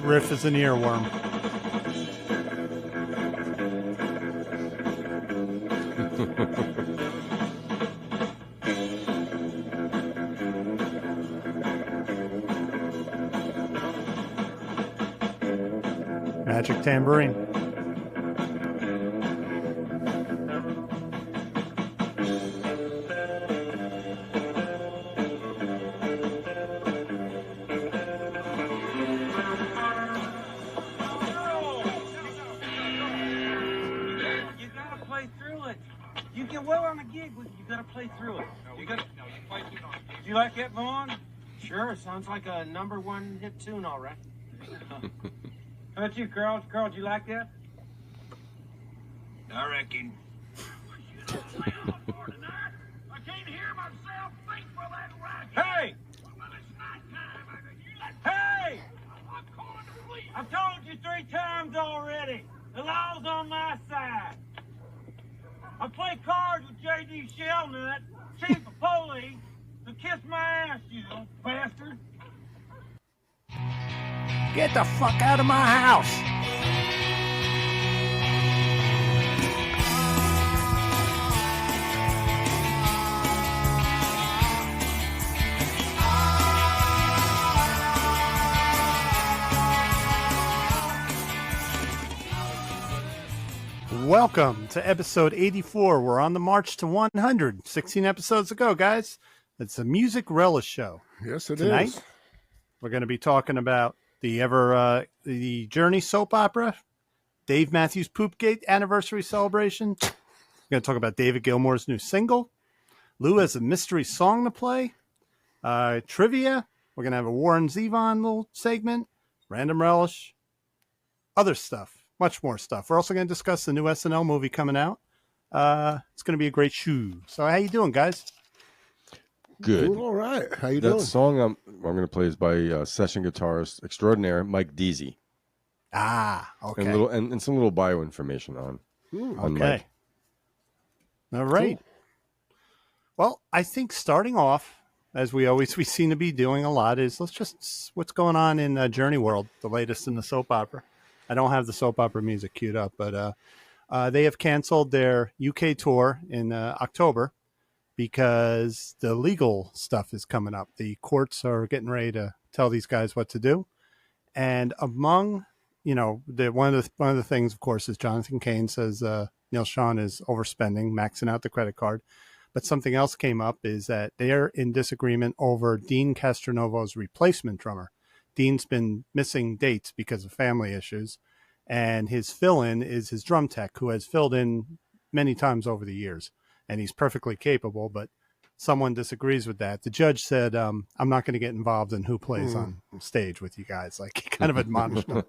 riff is an earworm. Magic tambourine. Do you like that, Vaughn? Sure, sounds like a number one hit tune, all right. How about you, Carl? Carl, do you like that? I reckon. I can't hear myself think for that racket. Hey! Hey! I've told you 3 times already. The law's on my side. I play cards with J.D. Shellnut, chief of police, to kiss my ass, you bastard. Get the fuck out of my house. Welcome to episode 84. We're on the march to 100. 16 episodes ago, guys. It's a music relish show. Yes, it Tonight, is. we're going to be talking about the Journey soap opera, Dave Matthews Poopgate anniversary celebration. We're going to talk about David Gilmore's new single. Lou has a mystery song to play. Trivia. We're going to have a Warren Zevon little segment. Random relish. Other stuff. Much more stuff. We're also going to discuss the new SNL movie coming out. It's going to be a great show. So how you doing, guys? Good. Doing all right. How you that doing? That song I'm going to play is by session guitarist extraordinaire Mike Deasy. Ah, okay. And some little bio information on okay. Mike. All right. Cool. Well, I think starting off, as we seem to be doing a lot, is what's going on in Journey World, the latest in the soap opera. I don't have the soap opera music queued up, but they have canceled their UK tour in October because the legal stuff is coming up. The courts are getting ready to tell these guys what to do. And among, one of the things, of course, is Jonathan Cain says Neil Sean is overspending, maxing out the credit card. But something else came up is that they're in disagreement over Dean Castronovo's replacement drummer. Dean's been missing dates because of family issues, and his fill-in is his drum tech, who has filled in many times over the years, and he's perfectly capable, but someone disagrees with that. The judge said, I'm not going to get involved in who plays on stage with you guys. Like, he kind of admonished them.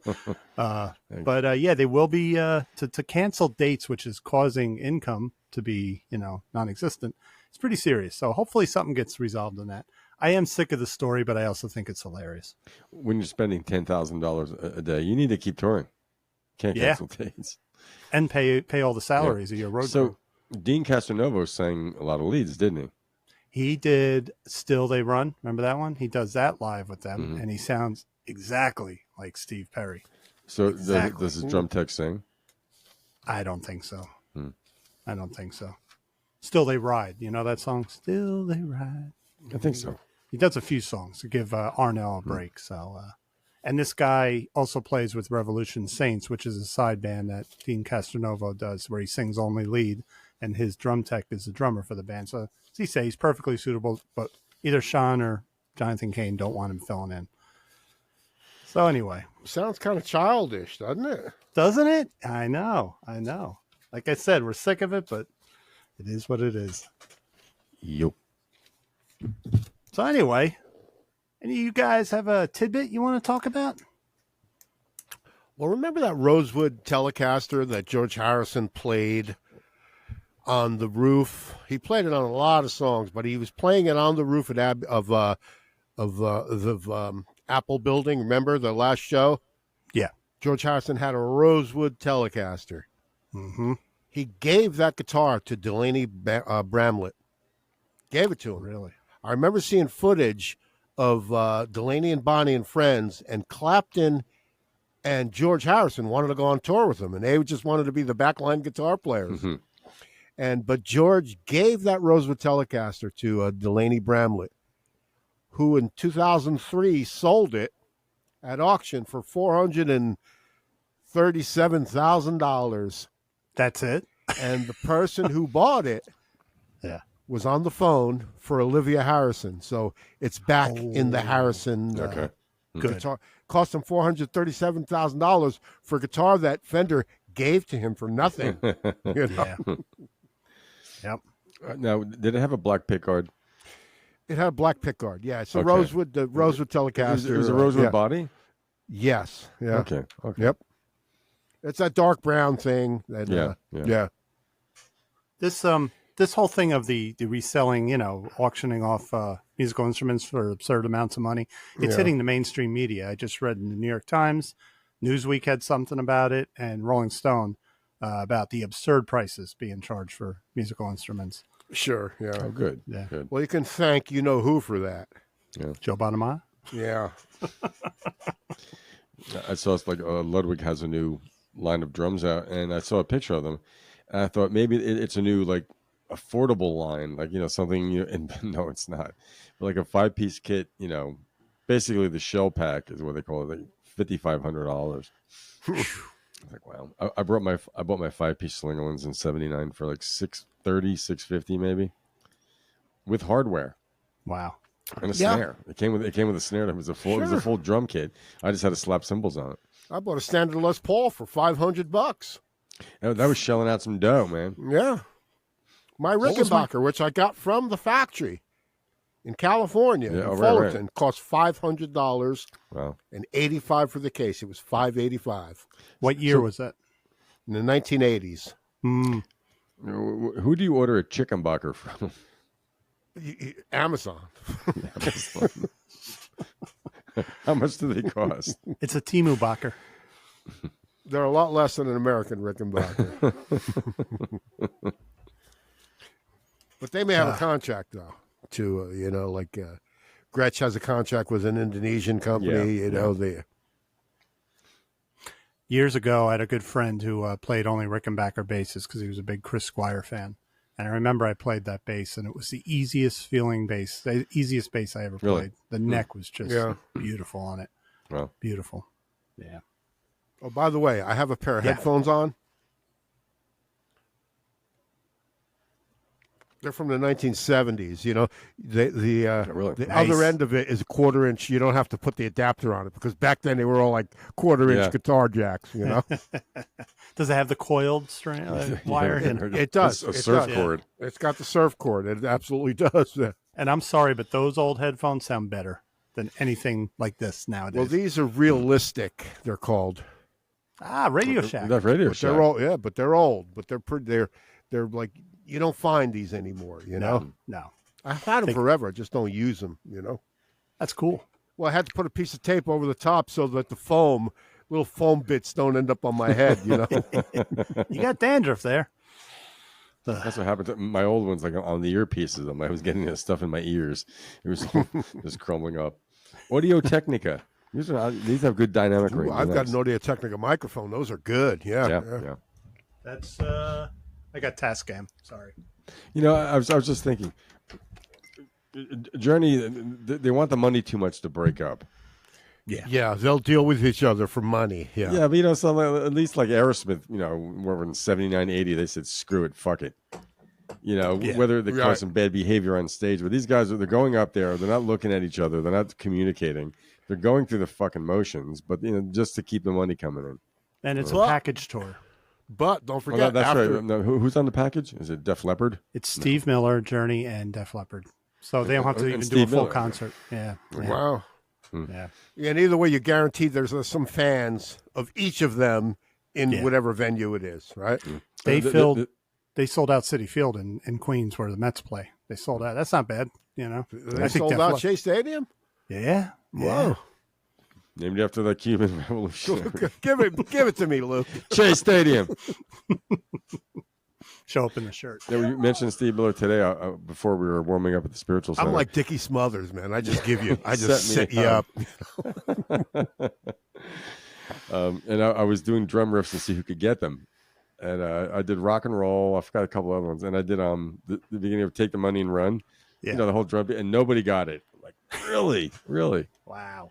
Yeah, they will be to cancel dates, which is causing income to be, non-existent. It's pretty serious. So hopefully something gets resolved on that. I am sick of the story, but I also think it's hilarious. When you're spending $10,000 a day, you need to keep touring. Can't cancel dates. And pay all the salaries of your road crew. So Dean Castronovo sang a lot of leads, didn't he? He did Still They Run. Remember that one? He does that live with them, and he sounds exactly like Steve Perry. So does his drum tech sing? I don't think so. I don't think so. Still They Ride. You know that song? Still They Ride. I think so. He does a few songs to give Arnell a break. So, and this guy also plays with Revolution Saints, which is a side band that Dean Castronovo does, where he sings only lead, and his drum tech is the drummer for the band. So, as he says, he's perfectly suitable, but either Sean or Jonathan Cain don't want him filling in. So anyway. Sounds kind of childish, doesn't it? Doesn't it? I know. Like I said, we're sick of it, but it is what it is. Yup. So anyway, any of you guys have a tidbit you want to talk about? Well, remember that Rosewood Telecaster that George Harrison played on the roof? He played it on a lot of songs, but he was playing it on the roof of Apple Building. Remember the last show? Yeah. George Harrison had a Rosewood Telecaster. Mm-hmm. He gave that guitar to Delaney Bramlett. Gave it to him. Really? I remember seeing footage of Delaney and Bonnie and Friends, and Clapton And George Harrison wanted to go on tour with him, and they just wanted to be the backline guitar players. But George gave that Rosewood Telecaster to Delaney Bramlett, who in 2003 sold it at auction for $437,000. That's it. And the person who bought it was on the phone for Olivia Harrison. So it's back in the Harrison Okay. guitar. Cost him $437,000 for a guitar that Fender gave to him for nothing. You know? Yep. Now, did it have a black pickguard? It had a black pickguard. Yeah, it's a Okay. Rosewood Telecaster. It was a rosewood yeah. body? Yes. Yeah. Okay. Yep. It's that dark brown thing. That, Yeah. This whole thing of the reselling, auctioning off musical instruments for absurd amounts of money, it's hitting the mainstream media. I just read in the New York Times, Newsweek had something about it, and Rolling Stone about the absurd prices being charged for musical instruments. Sure. Yeah. Oh, good. Yeah. Good. Well, you can thank who for that. Joe Bonamassa? Yeah. I saw it's like Ludwig has a new line of drums out, and I saw a picture of them, and I thought maybe it's a new like affordable line, like something. And no, it's not. But like a 5-piece kit, basically the shell pack is what they call it, like $5,500. Like wow, I bought my 5-piece Slingerlands in '79 for like $650 maybe, with hardware. Wow. And a snare. It came with a snare. It was a full drum kit. I just had to slap cymbals on it. I bought a standard Les Paul for $500. That was shelling out some dough, man. Yeah. My Rickenbacker, which I got from the factory in California, in Fullerton, cost $500. Wow. And $85 for the case. It was $585. What year was that? In the 1980s. Who do you order a Chickenbacher from? Amazon. How much do they cost? It's a Temu Bacher. They're a lot less than an American Rickenbacker. But they may have a contract, though, to, like Gretsch has a contract with an Indonesian company, Years ago, I had a good friend who played only Rickenbacker basses because he was a big Chris Squire fan. And I remember I played that bass, and it was the easiest feeling bass, the easiest bass I ever played. The neck was just beautiful on it. Wow. Beautiful. Yeah. Oh, by the way, I have a pair of headphones on. They're from the 1970s. The other end of it is a 1/4 inch. You don't have to put the adapter on it because back then they were all like 1/4 inch guitar jacks. Does it have the coiled string wire in it? It does. A surf cord. Yeah. It's got the surf cord. It absolutely does. And I'm sorry, but those old headphones sound better than anything like this nowadays. Well, these are realistic. They're called. Radio Shack. That's Radio Shack. They're old. Yeah, but they're old. But they're like. You don't find these anymore, No. I've had them forever. I just don't use them, That's cool. Well, I had to put a piece of tape over the top so that the little foam bits don't end up on my head, You got dandruff there. That's what happened to my old ones, like on the earpieces. I was getting this stuff in my ears. It was just crumbling up. Audio Technica. These have good dynamic range. I've got an Audio Technica microphone. Those are good. Yeah. That's I got Tascam. Sorry. I was just thinking, Journey, they want the money too much to break up. Yeah, they'll deal with each other for money. Yeah, but at least like Aerosmith, we're in 79, 80, they said, screw it, fuck it. Whether they cause some bad behavior on stage, but these guys they're going up there, they're not looking at each other, they're not communicating, they're going through the fucking motions, but just to keep the money coming in. And it's a package tour. But don't forget, that's right. No, who's on the package? Is it Def Leppard? It's Steve Miller, Journey, and Def Leppard. So they don't have to even do a full concert. Yeah. Wow. Yeah. And either way, you're guaranteed there's some fans of each of them in whatever venue it is, right? They sold out Citi Field in Queens where the Mets play. They sold out. That's not bad, They sold out Shea Stadium? Yeah. Wow. Named after the Cuban Revolution. Give it to me, Luke. Shea Stadium. Show up in the shirt. Yeah, we mentioned Steve Miller today before we were warming up at the Spiritual Center. I'm like Dickie Smothers, man. I just set you up. And I was doing drum riffs to see who could get them. And I did rock and roll. I forgot a couple other ones. And I did the beginning of Take the Money and Run. Yeah. You know, the whole drum beat, and nobody got it. I'm like, really? Really? Wow.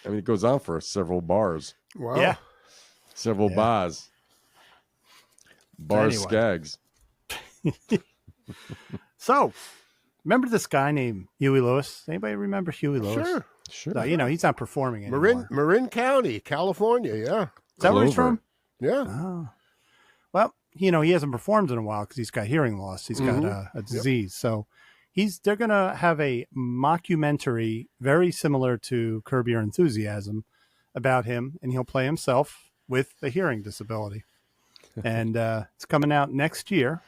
I mean, it goes on for several bars. Wow. Yeah. Several bars. Bars Anyway. skags. So, remember this guy named Huey Lewis? Anybody remember Huey Lewis? Sure. Sure. No, you know, he's not performing anymore. Marin County, California. Yeah. Is that where he's Clover. from? Yeah. Oh. Well, you know, he hasn't performed in a while because he's got hearing loss. He's got a disease. So they're going to have a mockumentary very similar to Curb Your Enthusiasm about him, and he'll play himself with a hearing disability. And it's coming out next year.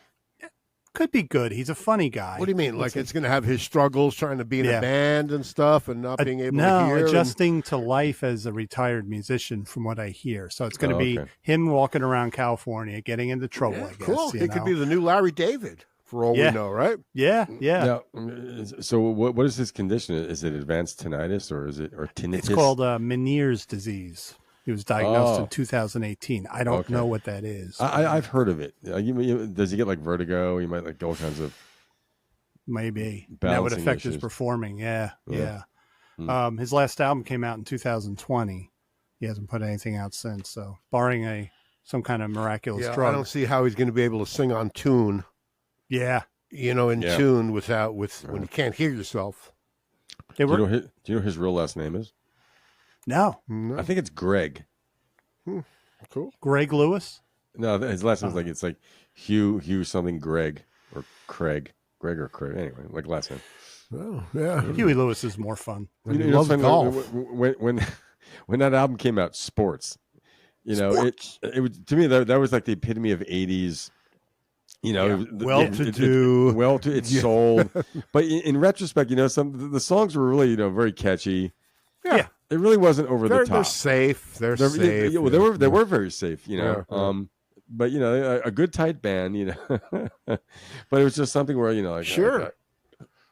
Could be good. He's a funny guy. What do you mean? Like it's going to have his struggles trying to be in Yeah. a band and stuff and not being able to No, hear? adjusting to life as a retired musician, from what I hear. So it's going to be okay. him walking around California, getting into trouble. I guess. Cool. you He could know? be the new Larry David, for all Yeah. we know, right? Yeah, yeah. Now, so what is his condition? Is it advanced tinnitus or tinnitus? It's called Meniere's disease. He was diagnosed Oh. in 2018. I don't Okay. know what that is. I've heard of it. Does he get like vertigo? He might like all kinds of. Maybe that would Balancing affect his issues. performing. Yeah, Yeah. yeah. His last album came out in 2020. He hasn't put anything out since. So, barring some kind of miraculous Yeah, I drug. don't see how he's going to be able to sing on tune, Yeah, in Yeah. tune when you can't hear yourself. they Do were. you know his real last name is? No, I think it's Greg. Cool. Greg Lewis. No, his last name's it's like Hugh something Greg or Craig. Greg or Craig. Anyway, like last name. Oh, yeah. Huey Lewis is more fun. And he You know, loves it's funny, golf. when that album came out, Sports. It was to me that was like the epitome of 80s. You know, Well-to-do. It's sold. But in retrospect, some the songs were really very catchy. Yeah. It really wasn't over the They're top. safe. They're They're- safe. yeah, well, they were very safe, Yeah. But a good tight band, but it was just something where Sure.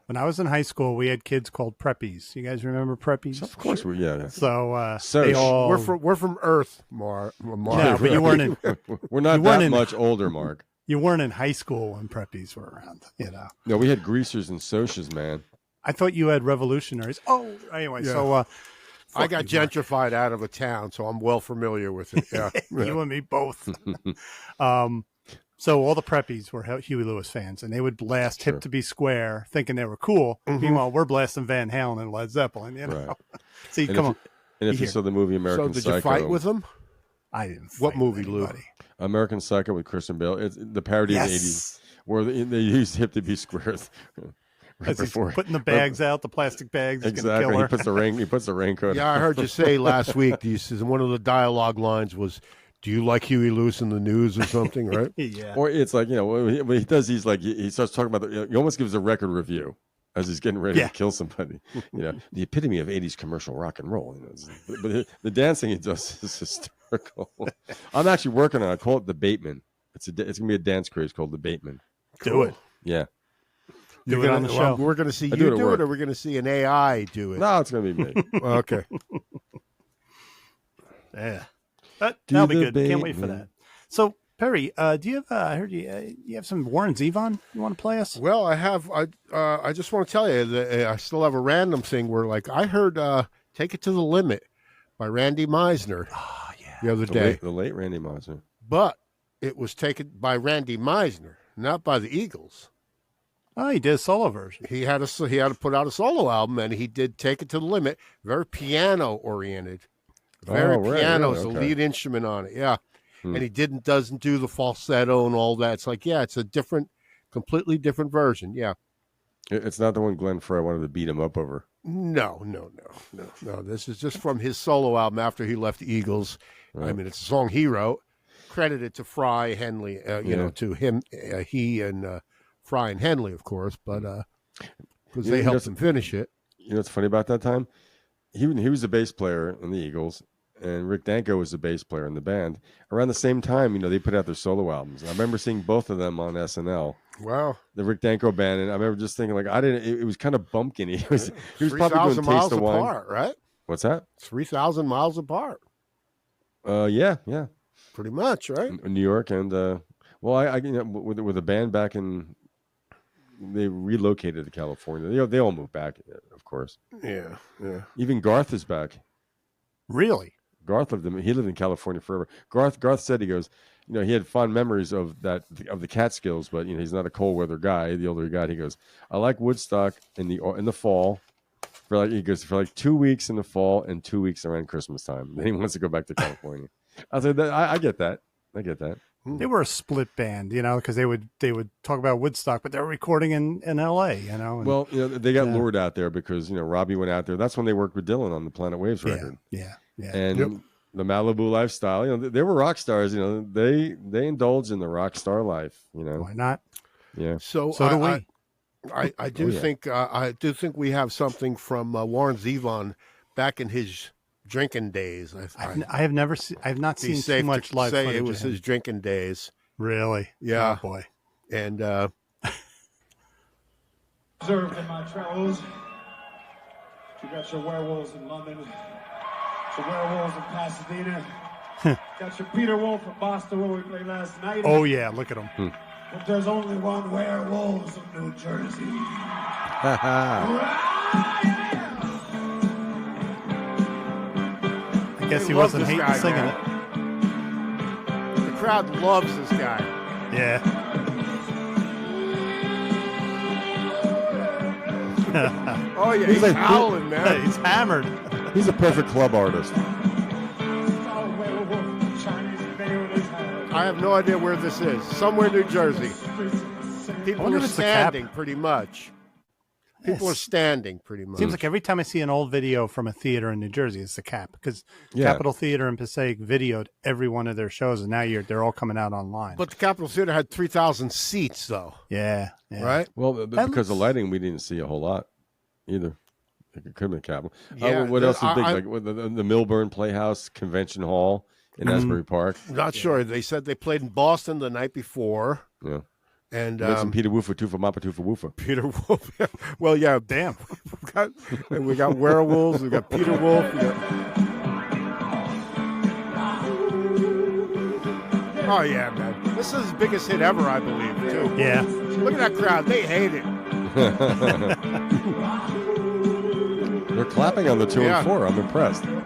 When I was in high school, we had kids called preppies. You guys remember preppies? of course we So So they all We're from Earth, Mark. no, but you weren't in we're not You weren't that in- much older, Mark. you weren't in high school when preppies were around. No, we had greasers and socias, man. I thought you had revolutionaries. Oh, anyway, Yeah. so I got gentrified out of a town, so I'm well familiar with it. Yeah. you and me both. So all the preppies were Huey Lewis fans, and they would blast "Hip to Be Square," thinking they were cool. Meanwhile, we're blasting Van Halen and Led Zeppelin. Right. See, And come if on. And if you Here. saw the movie So American did Psycho, you fight with them? I didn't. What fight with movie, Lou? anybody. American Psycho with Christian Bale, it's the parody of the 80s, where they used "Hip to Be Square." Right As he's before putting the bags out, the plastic bags. He's gonna exactly, kill her. he puts the raincoat. Yeah, I heard you say last week. You said one of the dialogue lines was, "Do you like Huey Lewis in the news or something?" Right? Yeah. Or it's like when he does, he's like he starts talking about he almost gives a record review as he's getting ready Yeah. to kill somebody. The epitome of 80s commercial rock and roll. But the dancing he does is hysterical. I'm actually working on it. I call it the Bateman. It's gonna be a dance craze called the Bateman. Do it. Yeah. Do it on the show. We're going to see you do it at do work. it, or we're going to see an AI do it. No, it's gonna be me. Okay. Yeah. That'll Do be the good. Can't wait for Bateman. that. So, Perry, do you have, I heard you have some Warren Zevon you want to play us? Well, I have. I just want to tell you that I still have a random thing where, like, I heard "Take It to the Limit" by Randy Meisner Oh, yeah. the other day, The late Randy Moss. but it was taken by Randy Meisner, not by the Eagles. Oh, he did a solo version. He had to put out a solo album, and he did "Take It to the Limit," very piano oriented. Very Oh, right, piano's really? the Okay. lead instrument on it, yeah. And he doesn't do the falsetto and all that. It's like, yeah, it's a completely different version, yeah. It's not the one Glenn Frey wanted to beat him up over. No. This is just from his solo album after he left the Eagles. I mean, it's a song he wrote, credited to Fry Henley. To him, he and Fry and Henley, of course, but because they helped him finish it. You know what's funny about that time? He was a bass player in the Eagles, and Rick Danko was the bass player in the band. Around the same time, they put out their solo albums. I remember seeing both of them on SNL. Wow, The Rick Danko band, and I remember just thinking, like, it was kind of bumpkin-y. He was probably doing 3,000 Taste miles of Wine. apart, right? What's that? 3,000 miles apart. Yeah. Pretty much, right? In New York, and well, I with a band back in, they relocated to California. They all moved back, of course. Yeah. Even Garth is back. Really? Garth he lived in California forever. Garth said, he goes, he had fond memories of the Catskills, but he's not a cold weather guy. The older he got, he goes, I like Woodstock in the fall. For like 2 weeks in the fall and 2 weeks around Christmas time. Then he wants to go back to California. I said, I get that. I get that. They were a split band, because they would talk about Woodstock, but they were recording in L.A. And, well, they got lured out there because Robbie went out there. That's when they worked with Dylan on the Planet Waves record. Yeah. And the Malibu lifestyle. They were rock stars. They indulge in the rock star life. Why not? Yeah. So do we. I do think we have something from Warren Zevon back in his drinking days. I have never seen. I've not seen too much live footage. It was his drinking days. Really? Yeah. Oh boy. And observed in my travels, you got your Werewolves in London, your Werewolves in Pasadena, got your Peter Wolf from Boston where we played last night. Oh yeah, look at him. But there's only one Werewolves of New Jersey. I guess he love wasn't this hating guy, singing man. The crowd loves this guy. it. Yeah. Oh yeah, he's like- howling, man. He's hammered. He's a perfect club artist. I have no idea where this is. Somewhere in New Jersey. People wonder are if it's the Cap. standing pretty much. People are standing pretty much. Seems like every time I see an old video from a theater in New Jersey, it's the Cap, because Yeah. Capitol Theater and Passaic videoed every one of their shows, and now they're all coming out online. But the Capitol Theater had 3,000 seats, though, yeah. right? Well, because looks- of lighting, we didn't see a whole lot either. It could have been Capitol. Yeah, What else is big? I- Like the Milburn Playhouse Convention Hall in Asbury Park. Not sure. They said they played in Boston the night before. Yeah. And Some Peter Woofer, Tufa Mappa, Tufa Woofer. Peter Wolf. Well, yeah, Damn. we got Werewolves. We got Peter Wolf. Oh, yeah, man. This is his biggest hit ever, I believe, too. Yeah. Look at that crowd. They hate it. They're clapping on the 2 Yeah. and 4. I'm impressed. Oh,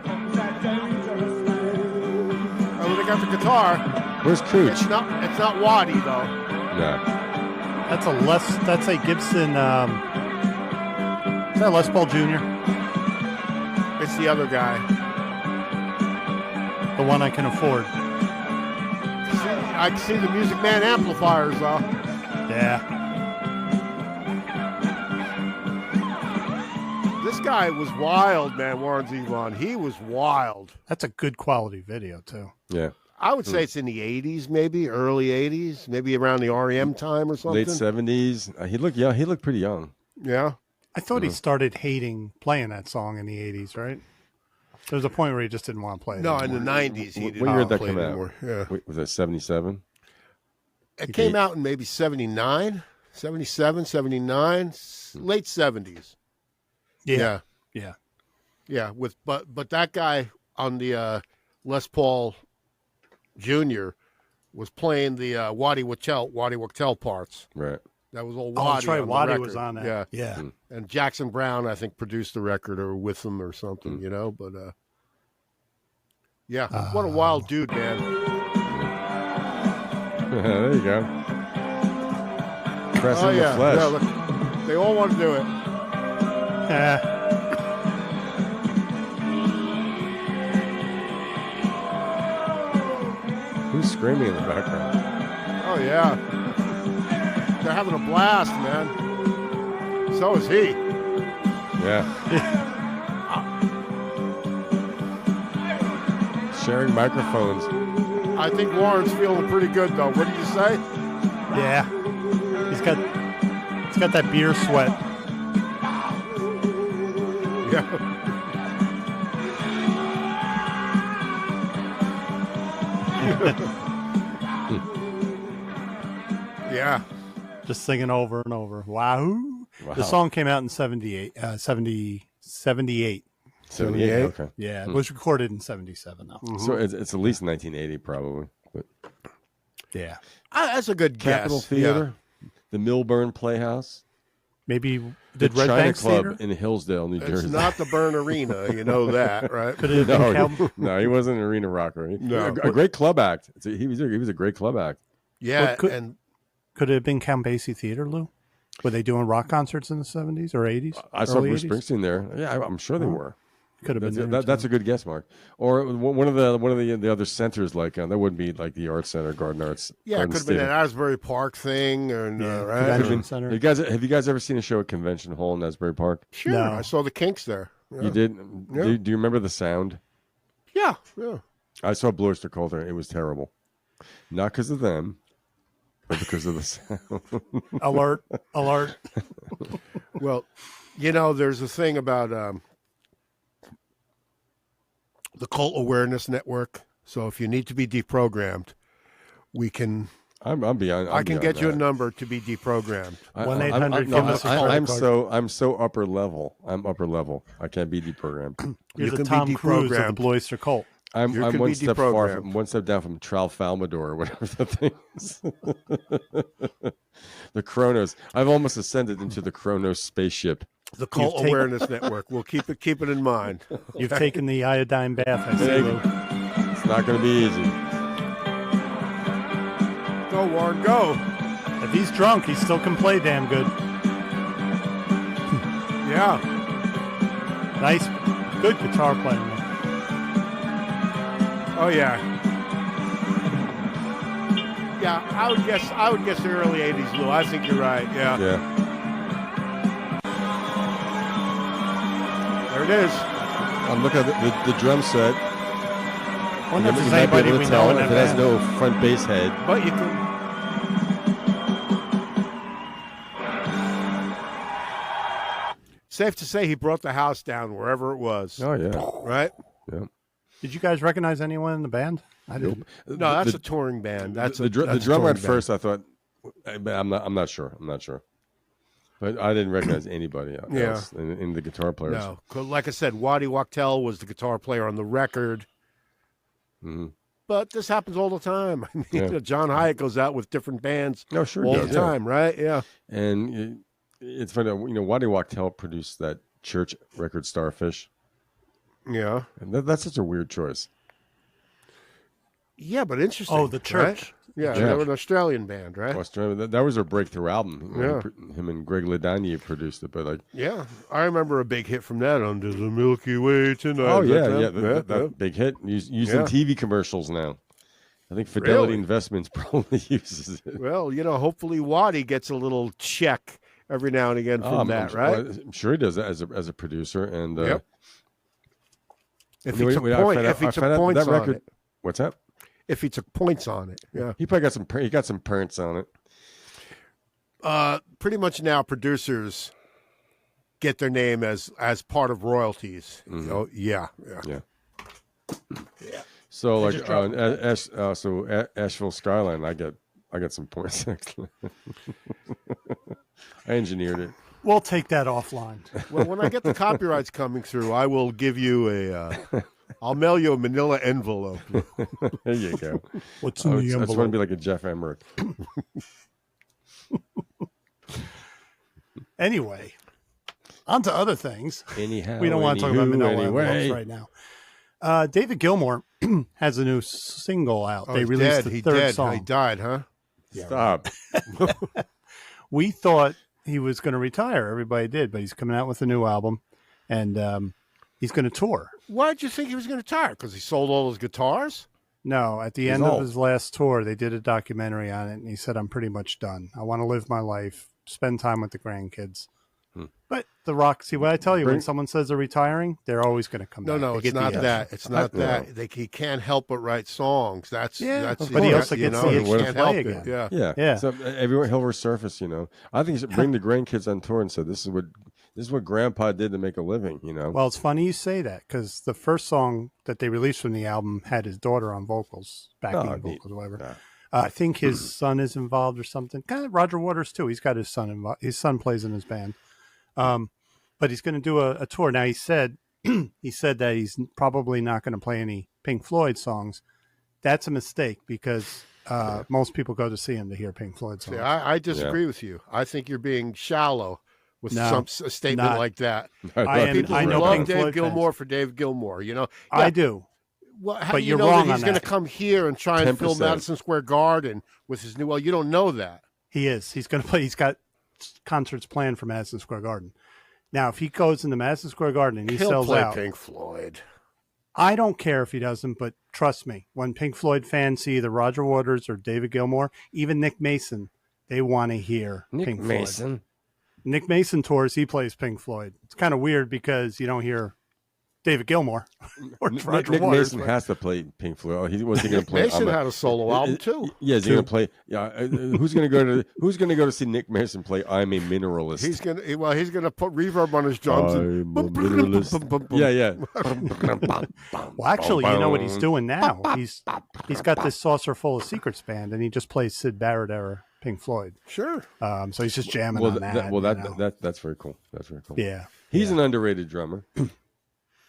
they got the guitar. Where's Cooch? It's not Waddy, though. No. That's a Gibson. Is that Les Paul Jr.? It's the other guy. The one I can afford. I can see the Music Man amplifiers, though. Yeah. This guy was wild, man, Warren Zevon. He was wild. That's a good quality video, too. Yeah. I would say it's in the 80s, maybe, early 80s, maybe around the REM time or something. Late 70s. He looked pretty young. Yeah. I thought he started hating playing that song in the 80s, right? There was a point where he just didn't want to play it No, in anymore. the 90s he What didn't year did that play come out? anymore. Yeah. Wait, was that 77? It came out in maybe 79, 77, 79, late 70s. Yeah. Yeah, but that guy on the Les Paul Jr. was playing the Waddy Wachtel parts. Right. That was all Oh, Waddy. that's right. on the Waddy record. was on that. Yeah. Yeah. And Jackson Brown, I think, produced the record or with him or something, Hmm. you know. But yeah, what a wild dude, man. There you go. Pressing Oh yeah, the flesh. yeah. Look, they all want to do it. Yeah. Who's screaming in the background? Oh yeah, they're having a blast, man. So is he. Yeah. Sharing microphones. I think Warren's feeling pretty good, though. What did you say? Yeah. He's got that beer sweat. Yeah. Yeah. Just singing over and over. Wow. Wow. The song came out in 78. 78. Okay. Yeah, it was recorded in 77, though. So it's at least 1980, probably. But Yeah. That's a good Capitol guess. Theater, the Milburn Playhouse, Maybe the did Red China Banks Club Theater? in Hillsdale, New It's Jersey. not the Byrne Arena, you know that, right? Could it have been No, he wasn't an arena rocker. No. A great club act. He was a great club act. Yeah, could- and Could it have been Count Basie Theater, Lou? Were they doing rock concerts in the 70s or 80s? I saw Early Bruce 80s? Springsteen there. Yeah, I'm sure they were. Could have been. That's a good guess, Mark. Or one of the other centers, like that wouldn't be like the Art Center, Garden Arts. yeah, it Garden could have been Stadium. an Asbury Park thing, and right? Convention Center. Have you guys ever seen a show at Convention Hall in Asbury Park? Sure, No. I saw the Kinks there. Yeah. You did. Yeah. Do you remember the sound? Yeah. I saw Blue Oyster Cult there. It was terrible. Not because of them, but because of the sound. Alert. Well, there's a thing about the Cult Awareness Network. So if you need to be deprogrammed, we can. I'm beyond. I can get you a that. number to be deprogrammed. 1-800 give us a credit I'm card. I'm so upper level. I'm upper level. I can't be deprogrammed. You're You the can be Tom Cruise of the deprogrammed. Blue Oyster Cult. I'm You can one be step deprogrammed. one step down from Tralfalmador or whatever the thing is. The Kronos. I've almost ascended into the Kronos spaceship. The Cult taken- Awareness Network. We'll keep it in mind. You've taken the iodine bath, I see, Big. Lou. It's not going to be easy. Go, Warren, go. If he's drunk, he still can play damn good. Yeah. Nice, good guitar playing, man. Oh yeah. Yeah, I would guess the early '80s, Lou. I think you're right. Yeah. Yeah. There it is. I'm looking at the drum set. I wonder if You there's might be anybody able we to know tell in if that it has band. no front bass head. But you can. Safe to say he brought the house down wherever it was. Oh yeah. Right? Yeah. Did you guys recognize anyone in the band? I didn't. No, that's the, a touring band. That's the a drummer touring at band. first. I thought, I'm not sure. But I didn't recognize anybody else in the guitar players. No, 'cause like I said, Waddy Wachtel was the guitar player on the record. Mm-hmm. But this happens all the time. I mean, Yeah. John Hyatt goes out with different bands No, sure. all it does, the yeah. time, right? Yeah. And it's funny, Waddy Wachtel produced that Church record, Starfish, Yeah. and that's such a weird choice. Yeah, but interesting. Oh, the Church. right? Yeah, The they Church. were an Australian band, right? Australia, that was their breakthrough album. Yeah. Him and Greg Ledanier produced it, but like, Yeah. I remember a big hit from that, Under the Milky Way Tonight. oh Is yeah, that them? that big hit used in Yeah. TV commercials now. I think Fidelity Really? Investments probably uses it. Well, hopefully Waddy gets a little check every now and again from that, right? I'm sure he does that as a producer. And Yep. If he anyway, took, I found out- if he I took found out points that on record. it. What's that? If he took points on it. Yeah. He probably got some parents on it. Pretty much now producers get their name as part of royalties. Mm-hmm. Oh, yeah. Yeah. So like just dropped Asheville Skyline, I got some points. Actually. I engineered it. We'll take that offline. Well, when I get the copyrights coming through, I will give you I'll mail you a manila envelope. There you go. What's in I the just want to envelope? be like a Jeff Emmerich. Anyway, on to other things. Anyhow, We don't want to talk about anywho, Manila anyway. envelopes right now. David Gilmore has a new single out. Oh, they he's released dead. the He third dead. song. He died, huh? Stop. We thought he was going to retire. Everybody did, but he's coming out with a new album, and he's going to tour. Why did you think he was going to retire? Because he sold all those guitars? No, at the He's end old. of his last tour, they did a documentary on it, and he said, "I'm pretty much done. I want to live my life, spend time with the grandkids." But the rock, see what I tell you, when someone says they're retiring, they're always going to come back. No, They it's get the not itch. that. It's not that. He can't help but write songs. That's but he also gets the itch he to can't play help again. it. Yeah. Yeah. Yeah. So everyone he'll resurface. I think you should bring the grandkids on tour and say this is what Grandpa did to make a living. Well, it's funny you say that because the first song that they released from the album had his daughter on vocals, backing neat. vocals, whatever. Yeah. I think his son is involved or something. Kind of Roger Waters too. He's got his son involved. His son plays in his band. But he's going to do a tour. Now he said he said that he's probably not going to play any Pink Floyd songs. That's a mistake because most people go to see him to hear Pink Floyd songs. See, I disagree with you. I think you're being shallow with a statement like that. I know love Pink Dave Floyd Gilmore fans. for Dave Gilmore. You know, I do. Well, how But do you you're know wrong that on he's going to that. come here and try and fill 10%. Madison Square Garden with his new? Well, you don't know that. He is. He's going to play. He's got concerts planned for Madison Square Garden. Now, if he goes into Madison Square Garden and he He'll sells play out, Pink Floyd. I don't care if he doesn't, but trust me, when Pink Floyd fans see either Roger Waters or David Gilmour, even Nick Mason, they want to hear Pink Floyd. Nick Mason tours, he plays Pink Floyd. It's kind of weird because you don't hear David Gilmour or Roger Nick Waters. Mason has to play Pink Floyd. Oh, he wasn't going to play. Mason had a solo album too. Yeah, is he going to play? Yeah, who's going to go to see Nick Mason play "I'm a Mineralist"? He's gonna put reverb on his drums. I'm a mineralist. Yeah. Well, actually, you know what he's doing now? He's got this Saucer Full of Secrets band, and he just plays Syd Barrett era Pink Floyd. Sure. So he's just jamming on that. That's very cool. That's very cool. Yeah. He's an underrated drummer.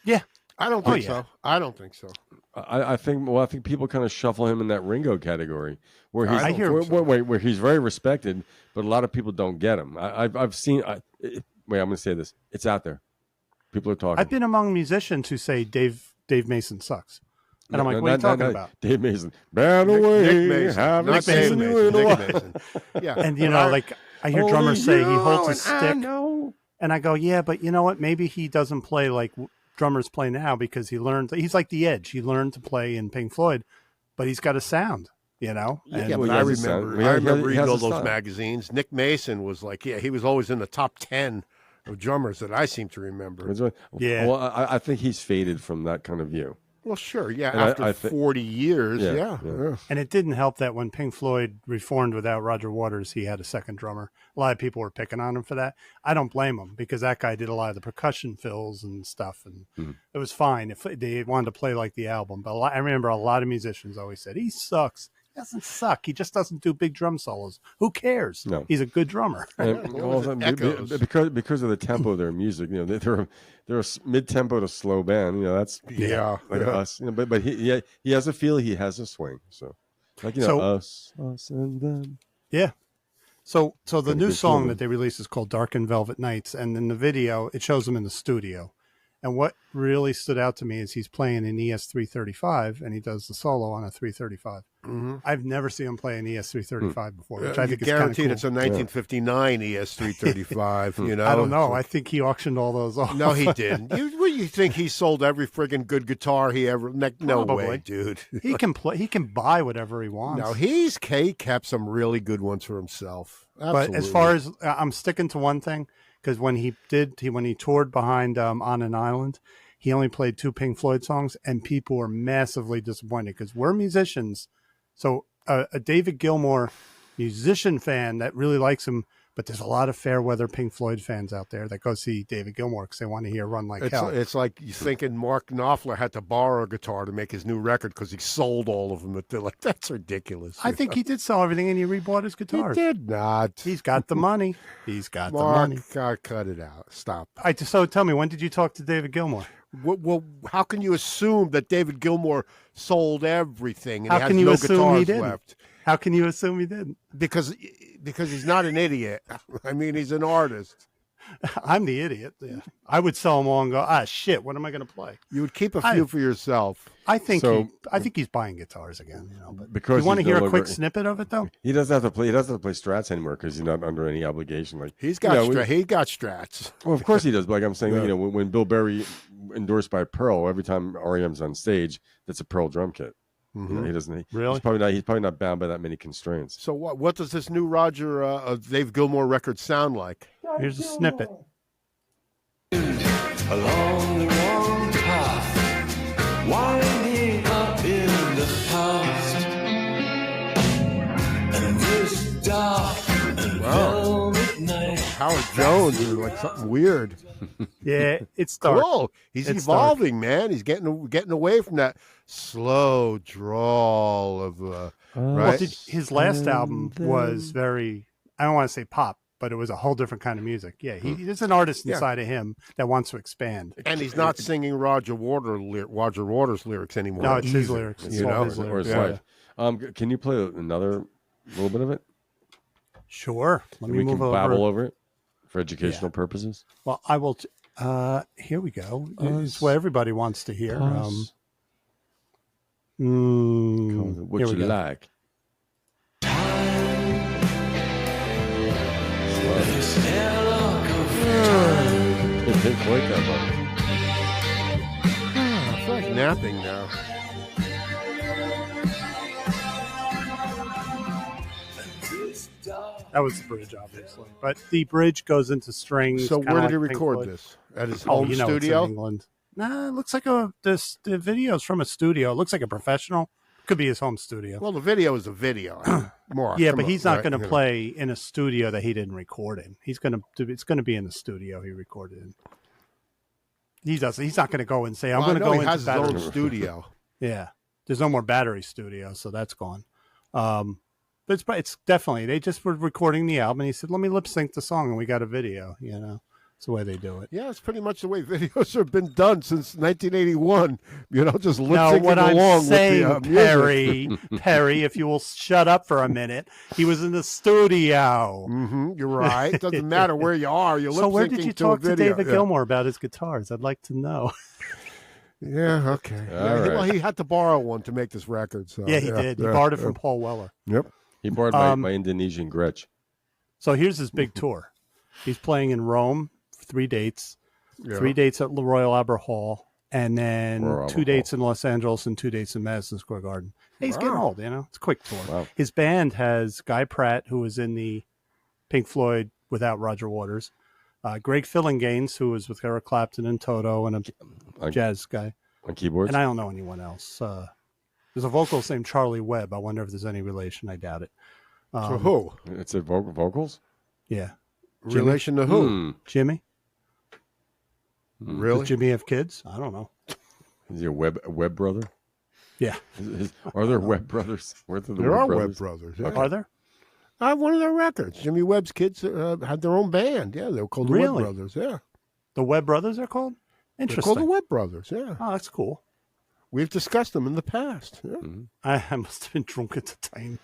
Yeah. I don't think so. I don't think so. I think people kind of shuffle him in that Ringo category, where he's I hear where he's very respected, but a lot of people don't get him. I've seen. Wait, I'm going to say this. It's out there. People are talking. I've been among musicians who say Dave Mason sucks. And I'm like, what are you talking about? Dave Mason. Bad away. Nick Mason. Haven't Not seen Dave you Mason. in a Nick while. Mason. Yeah. And, you know, like I hear drummers say he holds a stick. Know. And I go, yeah, but you know what? Maybe he doesn't play like drummers play now because he learned. He's like the Edge. He learned to play in Pink Floyd, but he's got a sound, you know? Yeah, And but he I has a remember. sound. I remember He reading has all a those style. magazines. Nick Mason was like, he was always in the top 10 of drummers that I seem to remember. Yeah. Well, I think he's faded from that kind of view. Well, sure, yeah. And After I 40 years, yeah. And it didn't help that when Pink Floyd reformed without Roger Waters, he had a second drummer. A lot of people were picking on him for that. I don't blame him because that guy did a lot of the percussion fills and stuff, and it was fine if they wanted to play like the album. But I remember a lot of musicians always said, he sucks. He doesn't suck. He just doesn't do big drum solos. Who cares? No. He's a good drummer. Because of the tempo of their music, you know, they're a mid-tempo to slow band. You know, that's like us. You know, but he has a feel. He has a swing. So, like us and them. Yeah. So the Pretty new good song feeling. that they released is called Dark and Velvet Nights. And in the video, it shows him in the studio. And what really stood out to me is he's playing an ES335 and he does the solo on a 335. Mm-hmm. I've never seen him play an ES335 before, which I think is guaranteed kind it's a of cool. 1959 ES335. You know, I don't know. I think he auctioned all those off. No, he didn't. You think he sold every friggin' good guitar he ever? No Probably. way, dude. He can play. He can buy whatever he wants. No, he kept some really good ones for himself. Absolutely. But as far as I'm sticking to one thing, because when he toured behind On an Island, he only played 2 Pink Floyd songs, and people were massively disappointed because we're musicians. So a David Gilmour musician fan that really likes him, but there's a lot of fair weather Pink Floyd fans out there that go see David Gilmour because they want to hear Run Like Hell. It's like you thinking Mark Knopfler had to borrow a guitar to make his new record because he sold all of them. They're like, that's ridiculous. I think he did sell everything and he rebought his he guitars. did not. He's got the money. He's got Mark, the money. God, cut it out. Stop. So tell me, when did you talk to David Gilmour? Well, how can you assume that David Gilmour sold everything and How he has can you no assume guitars he didn't? left? How can you assume he didn't? Because he's not an idiot. I mean, he's an artist. I'm the idiot. Yeah. I would sell them all and go, shit, what am I going to play? You would keep a few for yourself. I think So- I think he's buying guitars again. You know, but Because you want to he's hear no a quick longer- snippet of it though? He doesn't have to play. He doesn't have to play Strats anymore because he's not under any obligation. Like He's got you know, he got Strats. Well, of course he does. But like I'm saying, you know, when Bill Berry endorsed by Pearl, every time REM's on stage, that's a Pearl drum kit. You know, he doesn't. Really? He's probably not bound by that many constraints. So what does this new Roger Dave Gilmour record sound like? Here's a snippet. Along the wrong path, winding up in the past, and this dark and velvet night. Howard Jones is like something weird. Yeah, it's dark. Cool. He's It's evolving, man. He's getting away from that slow drawl of Well, right. his last album was very, I don't want to say pop, but it was a whole different kind of music. Yeah, there's an artist inside of him that wants to expand. And he's not singing Roger Waters' lyrics anymore. No, it's his either, lyrics. It's You all know? his or his lyrics. life. Can you play another little bit of it? Sure. Let me We can move babble over. over it for educational purposes. Well, I will. Here we go. It's what everybody wants to hear. What Here you we go. like? Pink Floyd that I feel like napping now. That was the bridge, obviously, but the bridge goes into strings. So kinda where did he like Pink record Floyd. this? At his Oh, home you know, studio? it's in England. Nah, it looks like the video's from a studio. It looks like a professional. Could be his home studio. Well, the video is a video. Mark, yeah, come but on, he's not right? going to You know. play in a studio that he didn't record in. It's going to be in the studio he recorded in. He's not going to go and say, "I'm Well, I going to know go he into has his battery." own studio. Yeah, there's no more battery studio, so that's gone. But it's definitely they just were recording the album. And he said, "Let me lip sync the song," and we got a video. You know, it's the way they do it. Yeah, it's pretty much the way videos have been done since 1981. You know, just lip No, syncing what I'm along saying, with the music. Perry, if you will shut up for a minute, he was in the studio. You're right. It doesn't matter where you are. You're lip So syncing where did you to a talk to video. David Gilmore about his guitars? I'd like to know. Yeah, okay. All Yeah, right. Well, he had to borrow one to make this record. So Yeah, he did. He borrowed it from Paul Weller. Yep. He borrowed my Indonesian Gretsch. So here's his big tour. He's playing in Rome for 3 dates. Yeah. 3 dates at the Royal Albert Hall, and then Royal 2 Albert dates in Los Angeles and 2 dates in Madison Square Garden. Hey, he's getting Wow. old, you know. It's a quick tour. Wow. His band has Guy Pratt, who was in the Pink Floyd without Roger Waters, Greg Fillinganes, who was with Eric Clapton and Toto, and a jazz guy. On keyboards? And I don't know anyone else. There's a vocalist named Charlie Webb. I wonder if there's any relation. I doubt it. So who? It's a vocals? Yeah. Relation to who? Jimmy? Really? Does Jimmy have kids? I don't know. Is he a Webb brother? Yeah. Are there Webb brothers? There are Webb brothers. Yeah. Are there? I have one of their records. Jimmy Webb's kids had their own band. Yeah, they were called the Really? Webb Brothers. Yeah. The Webb brothers are called? They're Interesting. called the Webb Brothers. Yeah. Oh, that's cool. We've discussed them in the past. Yeah. I must have been drunk at the time.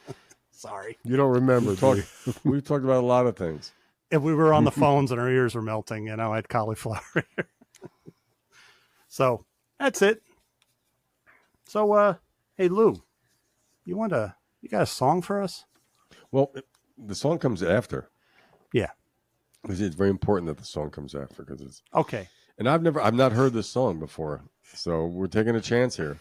Sorry. You don't remember, do you? We've talked about a lot of things. If we were on the phones and our ears were melting, I had cauliflower ear. So that's it. So, hey Lou, you got a song for us? Well, the song comes after. Yeah. It's very important that the song comes after because it's. Okay. And I've not heard this song before, so we're taking a chance here.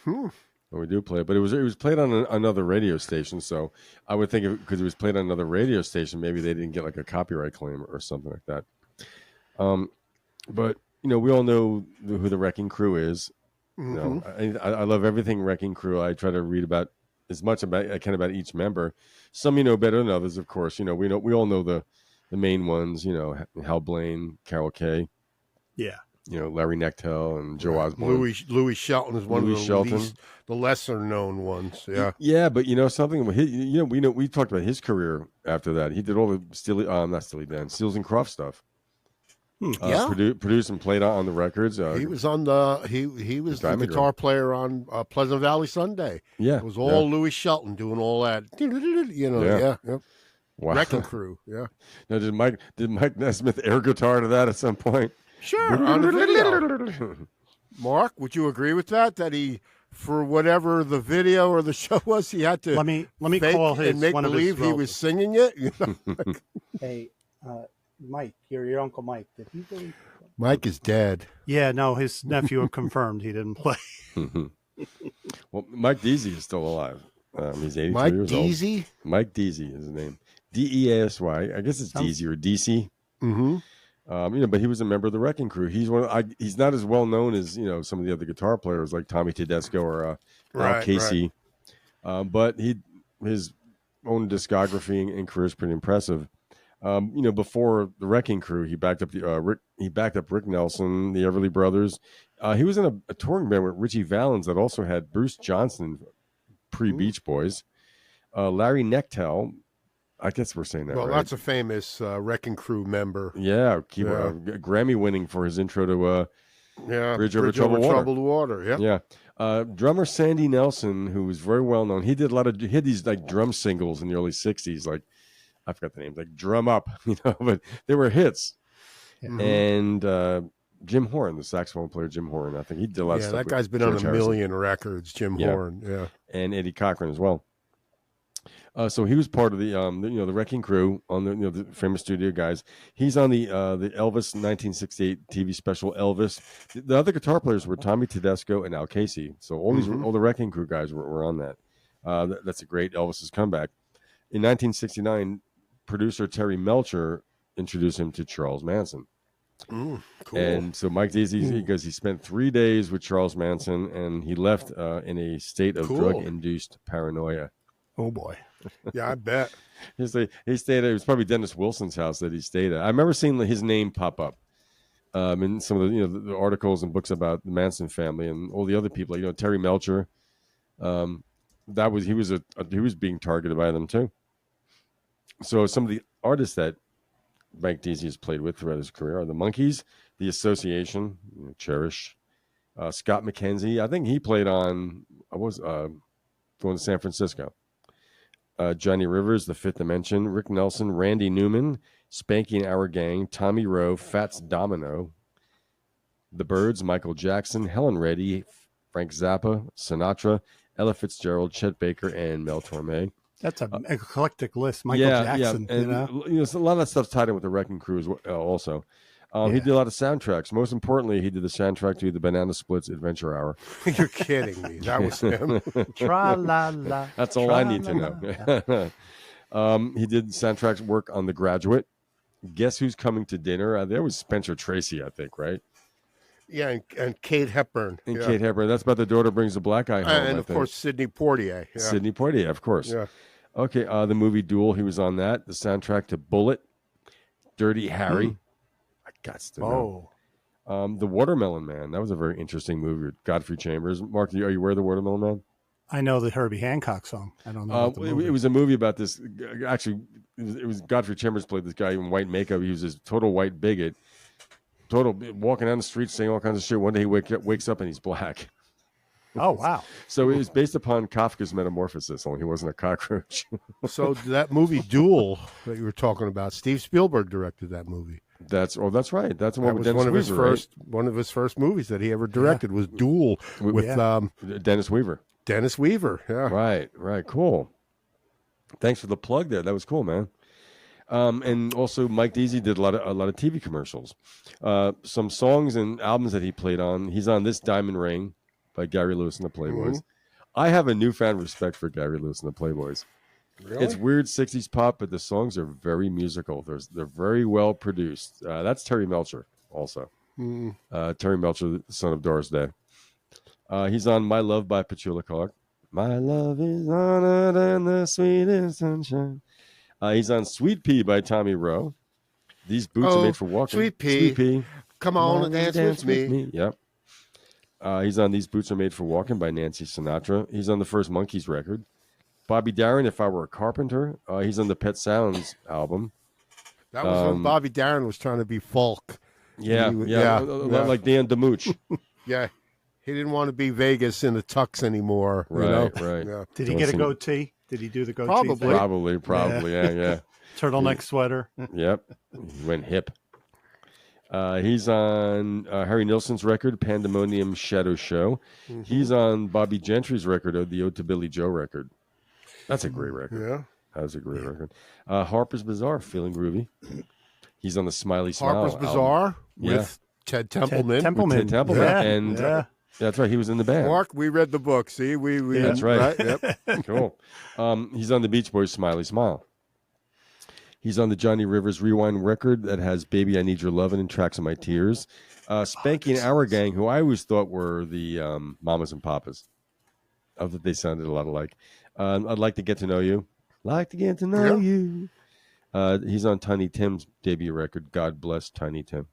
When we do play it, but it was played on another radio station, so I would think because it was played on another radio station, maybe they didn't get like a copyright claim or something like that. But we all know who the Wrecking Crew is. I love everything Wrecking Crew. I try to read about as much about I can about each member. Some better than others, of course. We all know the main ones. Hal Blaine, Carol Kay. Yeah. Larry Knechtel and Joe Osborne. Louis Shelton is one Louis of Shelton. the lesser known ones. Yeah. Yeah, but something. We talked about his career after that. He did all the Steels and Croft stuff. Yeah. Produced and played on the records. He was on he was the Diamond guitar player on Pleasant Valley Sunday. Yeah, It was all Louis Shelton doing all that. Yeah. Wow. Wrecking Crew. Yeah. Now, did Mike Nesmith air guitar to that at some point? Sure. On the video. Mark, would you agree with that? That he, for whatever the video or the show was, he had to Let me fake call and make one of his believe he was relatives. singing it. Hey, Mike, your Uncle Mike. Did he really? Mike is dead. Yeah, no, his nephew confirmed he didn't play. Well, Mike Deasy is still alive. He's 83 Mike years old. Deasy? Mike Deasy is his name. Deasy. I guess it's Deasy or DC. Mm-hmm. But he was a member of the Wrecking Crew. He's he's not as well known as some of the other guitar players like Tommy Tedesco or Al Casey. But his own discography and career is pretty impressive. Before the Wrecking Crew, he backed up Rick Nelson, the Everly Brothers. He was in a touring band with Richie Valens that also had Bruce Johnson, pre-Beach Boys, Larry Knechtel, I guess we're saying that Well, right. that's a famous Wrecking Crew member. Yeah, Yeah. Grammy winning for his intro to Yeah, Bridge Over Troubled Water. Yep. Yeah. Drummer Sandy Nelson, who was very well known, he had these like drum singles in the early 60s, like I forgot the name, like Drum Up, but they were hits. Mhm. And Jim Horn, the saxophone player Jim Horn, I think he did a lot of stuff. That guy's with been George on a Harrison. million records, Jim Horn. Yeah. And Eddie Cochran as well. So he was part of the the Wrecking Crew on the famous studio guys. He's on the Elvis 1968 TV special Elvis. The other guitar players were Tommy Tedesco and Al Casey. So all the Wrecking Crew guys were on that. That's a great Elvis's comeback. In 1969, producer Terry Melcher introduced him to Charles Manson. Cool. And so Mike Deasy, because he spent 3 days with Charles Manson, and he left in a state of drug-induced paranoia. Oh boy. Yeah, I bet. He stayed at, it was probably Dennis Wilson's house that he stayed at. I remember seeing his name pop up in some of the articles and books about the Manson family and all the other people. Terry Melcher. He was being targeted by them too. So some of the artists that Mike Deasy has played with throughout his career are the Monkees, the Association, Cherish, Scott McKenzie. I think he played on. I was going to San Francisco. Johnny Rivers, The Fifth Dimension, Rick Nelson, Randy Newman, Spanky and Our Gang, Tommy Rowe, Fats Domino, The Byrds, Michael Jackson, Helen Reddy, Frank Zappa, Sinatra, Ella Fitzgerald, Chet Baker, and Mel Torme. That's an eclectic list. Michael Jackson. Yeah. And, so a lot of that stuff's tied in with the Wrecking Crew also. He did a lot of soundtracks. Most importantly, he did the soundtrack to the Banana Splits Adventure Hour. You're kidding me. That was him. Tra-la-la. That's all I need to know. He did soundtracks work on The Graduate. Guess Who's Coming to Dinner? There was Spencer Tracy, I think, right? Yeah, and Kate Hepburn. Kate Hepburn. That's about The Daughter Brings the Black Eye Home. And, of course, Sidney Poitier. Yeah. Sidney Poitier, of course. Yeah. Okay, the movie Duel, he was on that. The soundtrack to Bullet, Dirty Harry. I got to know. The Watermelon Man. That was a very interesting movie with Godfrey Chambers. Mark, are you aware of The Watermelon Man? I know the Herbie Hancock song. I don't know. It was a movie about this. Actually, it was Godfrey Chambers played this guy in white makeup. He was this total white bigot, walking down the street saying all kinds of shit. One day he wakes up and he's black. Oh, wow. So it was based upon Kafka's Metamorphosis, only he wasn't a cockroach. So that movie Duel that you were talking about, Steve Spielberg directed that movie. That's right. That's the one with was Dennis Weaver, one of his first movies that he ever directed was Duel with Dennis Weaver. Dennis Weaver. Yeah. Right. Cool. Thanks for the plug there. That was cool, man. And also Mike Deasy did a lot of TV commercials. Some songs and albums that he played on. He's on This Diamond Ring by Gary Lewis and the Playboys. I have a newfound respect for Gary Lewis and the Playboys. Really? It's weird 60s pop, but the songs are very musical. They're very well produced. That's Terry Melcher also. Terry Melcher, the son of Doris Day. He's on My Love by Petula Clark. My love is honored and the sweetest sunshine. He's on Sweet Pea by Tommy Rowe. These boots are made for walking. Sweet Pea. Come on and dance with me. Yep. He's on These Boots Are Made for Walking by Nancy Sinatra. He's on the first Monkees record. Bobby Darin, If I Were a Carpenter. He's on the Pet Sounds album. That was when Bobby Darin was trying to be folk. Like Dan DeMooch. Yeah. He didn't want to be Vegas in the tux anymore. Right. Yeah. Did he get a goatee? Did he do the goatee Probably. thing? Probably, yeah. Turtleneck sweater. Yep. He went hip. He's on Harry Nilsson's record, Pandemonium Shadow Show. He's on Bobby Gentry's record, the Ode to Billy Joe record. That's a great record. Yeah. That's a great record. Harper's Bazaar, Feeling Groovy. He's on the Smiley Smile Harper's album. Bazaar with Ted Templeman. Ted Templeman. Yeah. And that's right. He was in the band. Mark, we read the book. See, we That's right. Yep. Cool. He's on the Beach Boys' Smiley Smile. He's on the Johnny Rivers Rewind record that has Baby I Need Your Lovin' and Tracks of My Tears. Spanky and Our Gang, who I always thought were the Mamas and Papas. I thought they sounded a lot alike. I'd Like to Get to Know You. Like to Get to Know You. He's on Tiny Tim's debut record, God Bless Tiny Tim.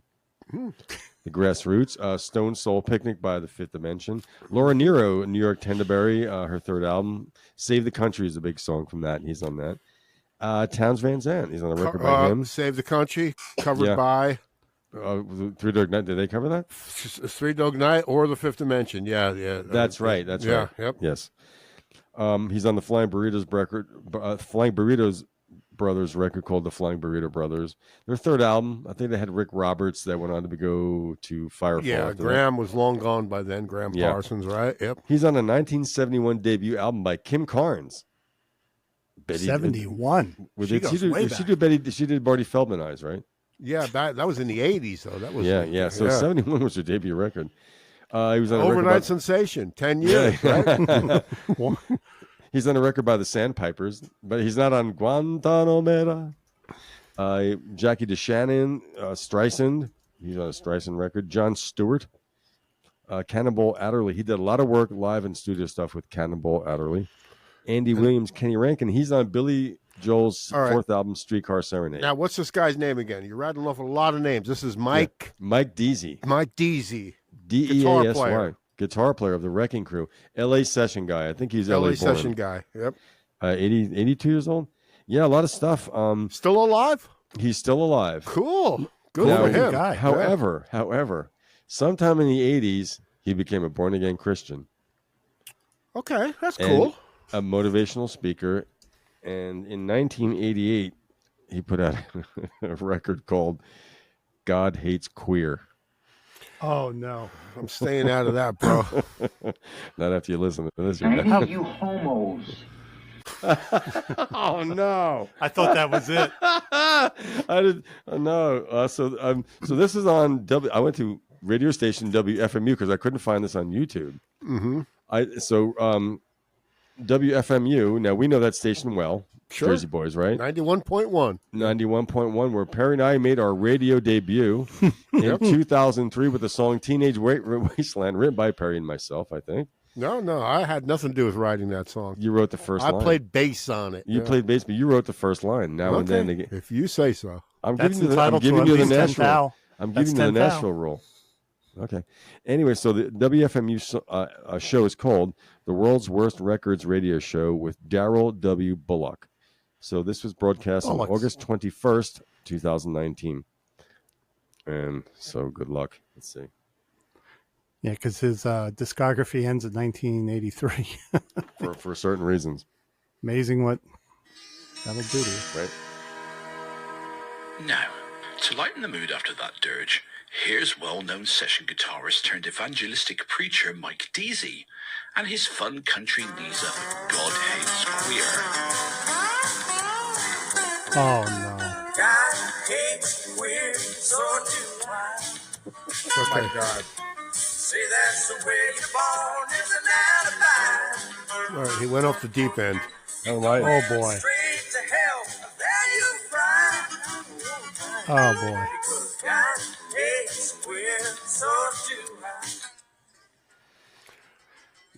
The Grassroots, Stone Soul Picnic by The Fifth Dimension. Laura Nero, New York Tenderberry, her third album. Save the Country is a big song from that, and he's on that. Towns Van Zandt. He's on the record by him. Save the Country, covered Yeah. by Three Dog Night. Did they cover that? Three Dog Night or The Fifth Dimension. Yeah. That's right. That's yeah, right. Yep. Yes. He's on the Flying Burritos record, Flying Burritos Brothers record called the Flying Burrito Brothers. Their third album. I think they had Rick Roberts that went on to go to Firefall. Yeah, Graham was long gone by then. Graham Parsons, right? Yep. He's on a 1971 debut album by Kim Carnes. 71. She did Barty Feldman Eyes, right? Yeah, that was in the 80s, though. That was So 71 was her debut record. He was on overnight sensation, 10 years. Right? He's on a record by the Sandpipers, but he's not on Guantanamera. Jackie DeShannon, Streisand. He's on a Streisand record. John Stewart, Cannonball Adderley. He did a lot of work live and studio stuff with Cannonball Adderley. Andy Williams, Kenny Rankin. He's on Billy Joel's fourth album, Streetcar Serenade. Now, what's this guy's name again? You're rattling off a lot of names. This is Mike. Yeah. Mike Deasy. Mike Deasy. Deasy. Guitar player of the Wrecking Crew. L.A. session guy. I think he's LA born. session guy. Yep. 82 years old. Yeah, a lot of stuff. Still alive? He's still alive. Cool. Good for him. Guy. However, sometime in the 80s, he became a born-again Christian. Okay, that's cool. A motivational speaker. And in 1988, he put out a record called God Hates Queer. Oh, no. I'm staying out of that, bro. Not after you listen to this. I hate you homos. Oh, no. I thought that was it. I did no. So this is on I went to radio station WFMU because I couldn't find this on YouTube. Mm-hmm. WFMU. Now we know that station well. Sure. Jersey Boys, right? 91.1. 91.1, where Perry and I made our radio debut in 2003 with the song "Teenage Wasteland," written by Perry and myself. I think. No, I had nothing to do with writing that song. You wrote the first line. I played bass on it. You played bass, but you wrote the first line. Now and then again. If you say so. I'm That's giving entitled you to at the least 10 Nashville. thou. I'm That's giving you the 10 thou. Nashville rule. Okay. Anyway, so the WFMU show is called The World's Worst Records Radio Show with Daryl W. Bullock. So this was broadcast on August 21st, 2019. And so good luck. Let's see. Yeah, because his discography ends in 1983. for certain reasons. Amazing what that'll do to you. Right. Now, to lighten the mood after that dirge, here's well-known session guitarist turned evangelistic preacher Mike Deasy and his fun country knees up, God Hates Queer. Oh, no. God hates queer, so do I. Oh, my God. Say that's the way you're born is an alibi. All right, he went off the deep end. Oh, my. Oh, boy. Straight to hell, there you fry. Oh, boy. Because God hates queer, so do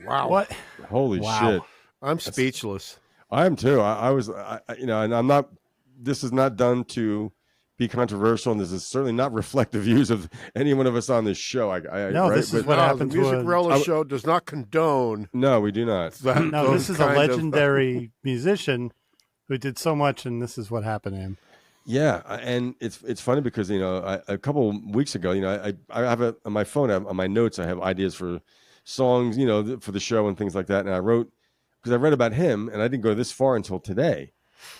I. Wow. What? Holy Wow. shit. I'm speechless. I am too. I was, and I'm not, this is not done to be controversial, and this is certainly not reflective views of any one of us on this show. No, right? this is what happened the to Music Relish show does not condone. No, we do not. No, this is a legendary musician who did so much, and this is what happened to him. Yeah, and it's funny because a couple weeks ago, I have on my phone, on my notes, I have ideas for songs, for the show and things like that, and I wrote because I read about him, and I didn't go this far until today.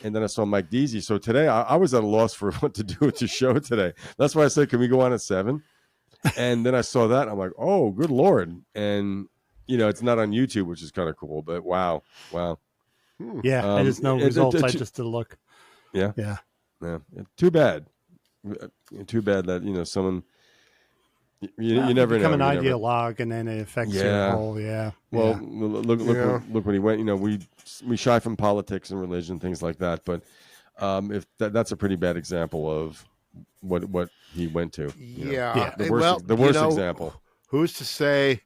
And then I saw Mike Deasy. So today I was at a loss for what to do with the show today. That's why I said, can we go on at 7? And then I saw that. And I'm like, oh, good Lord. And, it's not on YouTube, which is kind of cool. But wow. Yeah, I just know results. I just did a look. Yeah. Yeah. Yeah. Too bad. Too bad that, someone, you never become know. an ideologue and then it affects your whole, Well, look when he went, we shy from politics and religion, things like that. But if that's a pretty bad example of what he went to. The worst example. Who's to say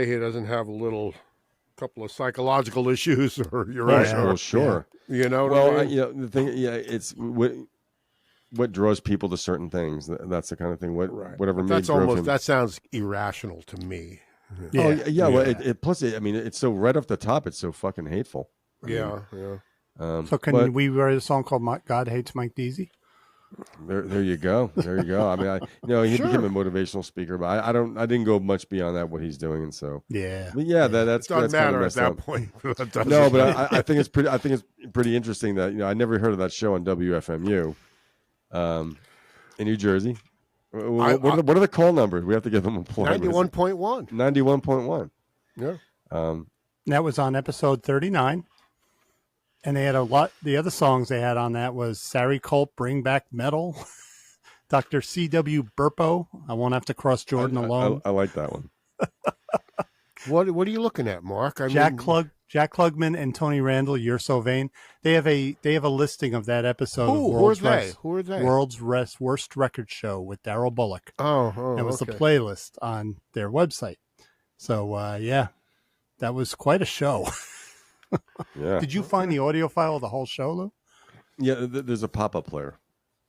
he doesn't have a couple of psychological issues or Well, sure. You know what I mean? the thing, it's what draws people to certain things. That's the kind of thing. Whatever made him. That sounds irrational to me. Yeah. Well, plus, it's so right off the top. It's so fucking hateful. I So can we write a song called God Hates Mike Deasy? There you go. There you go. I mean, he Sure. became a motivational speaker, but I didn't go much beyond that what he's doing. And so Yeah, but yeah, that's It doesn't that's kind matter of at messed that up. point. No, but I think it's pretty interesting that I never heard of that show on WFMU, in New Jersey. What are the call numbers? We have to give them a plug. 91.1. 91.1. Yeah. that was on episode 39. And they had a lot. The other songs they had on that was Sari Culp, Bring Back Metal, Dr. C.W. Burpo, I Won't Have to Cross Jordan Alone. I like that one. What are you looking at, Mark? Jack Klugman and Tony Randall, You're So Vain. They have a listing of that episode of Who are they? World's Worst Record Show with Daryl Bullock. Oh, That was okay. the playlist on their website. So yeah, that was quite a show. Yeah. Did you find the audio file of the whole show, Lou? Yeah, there's a pop-up player.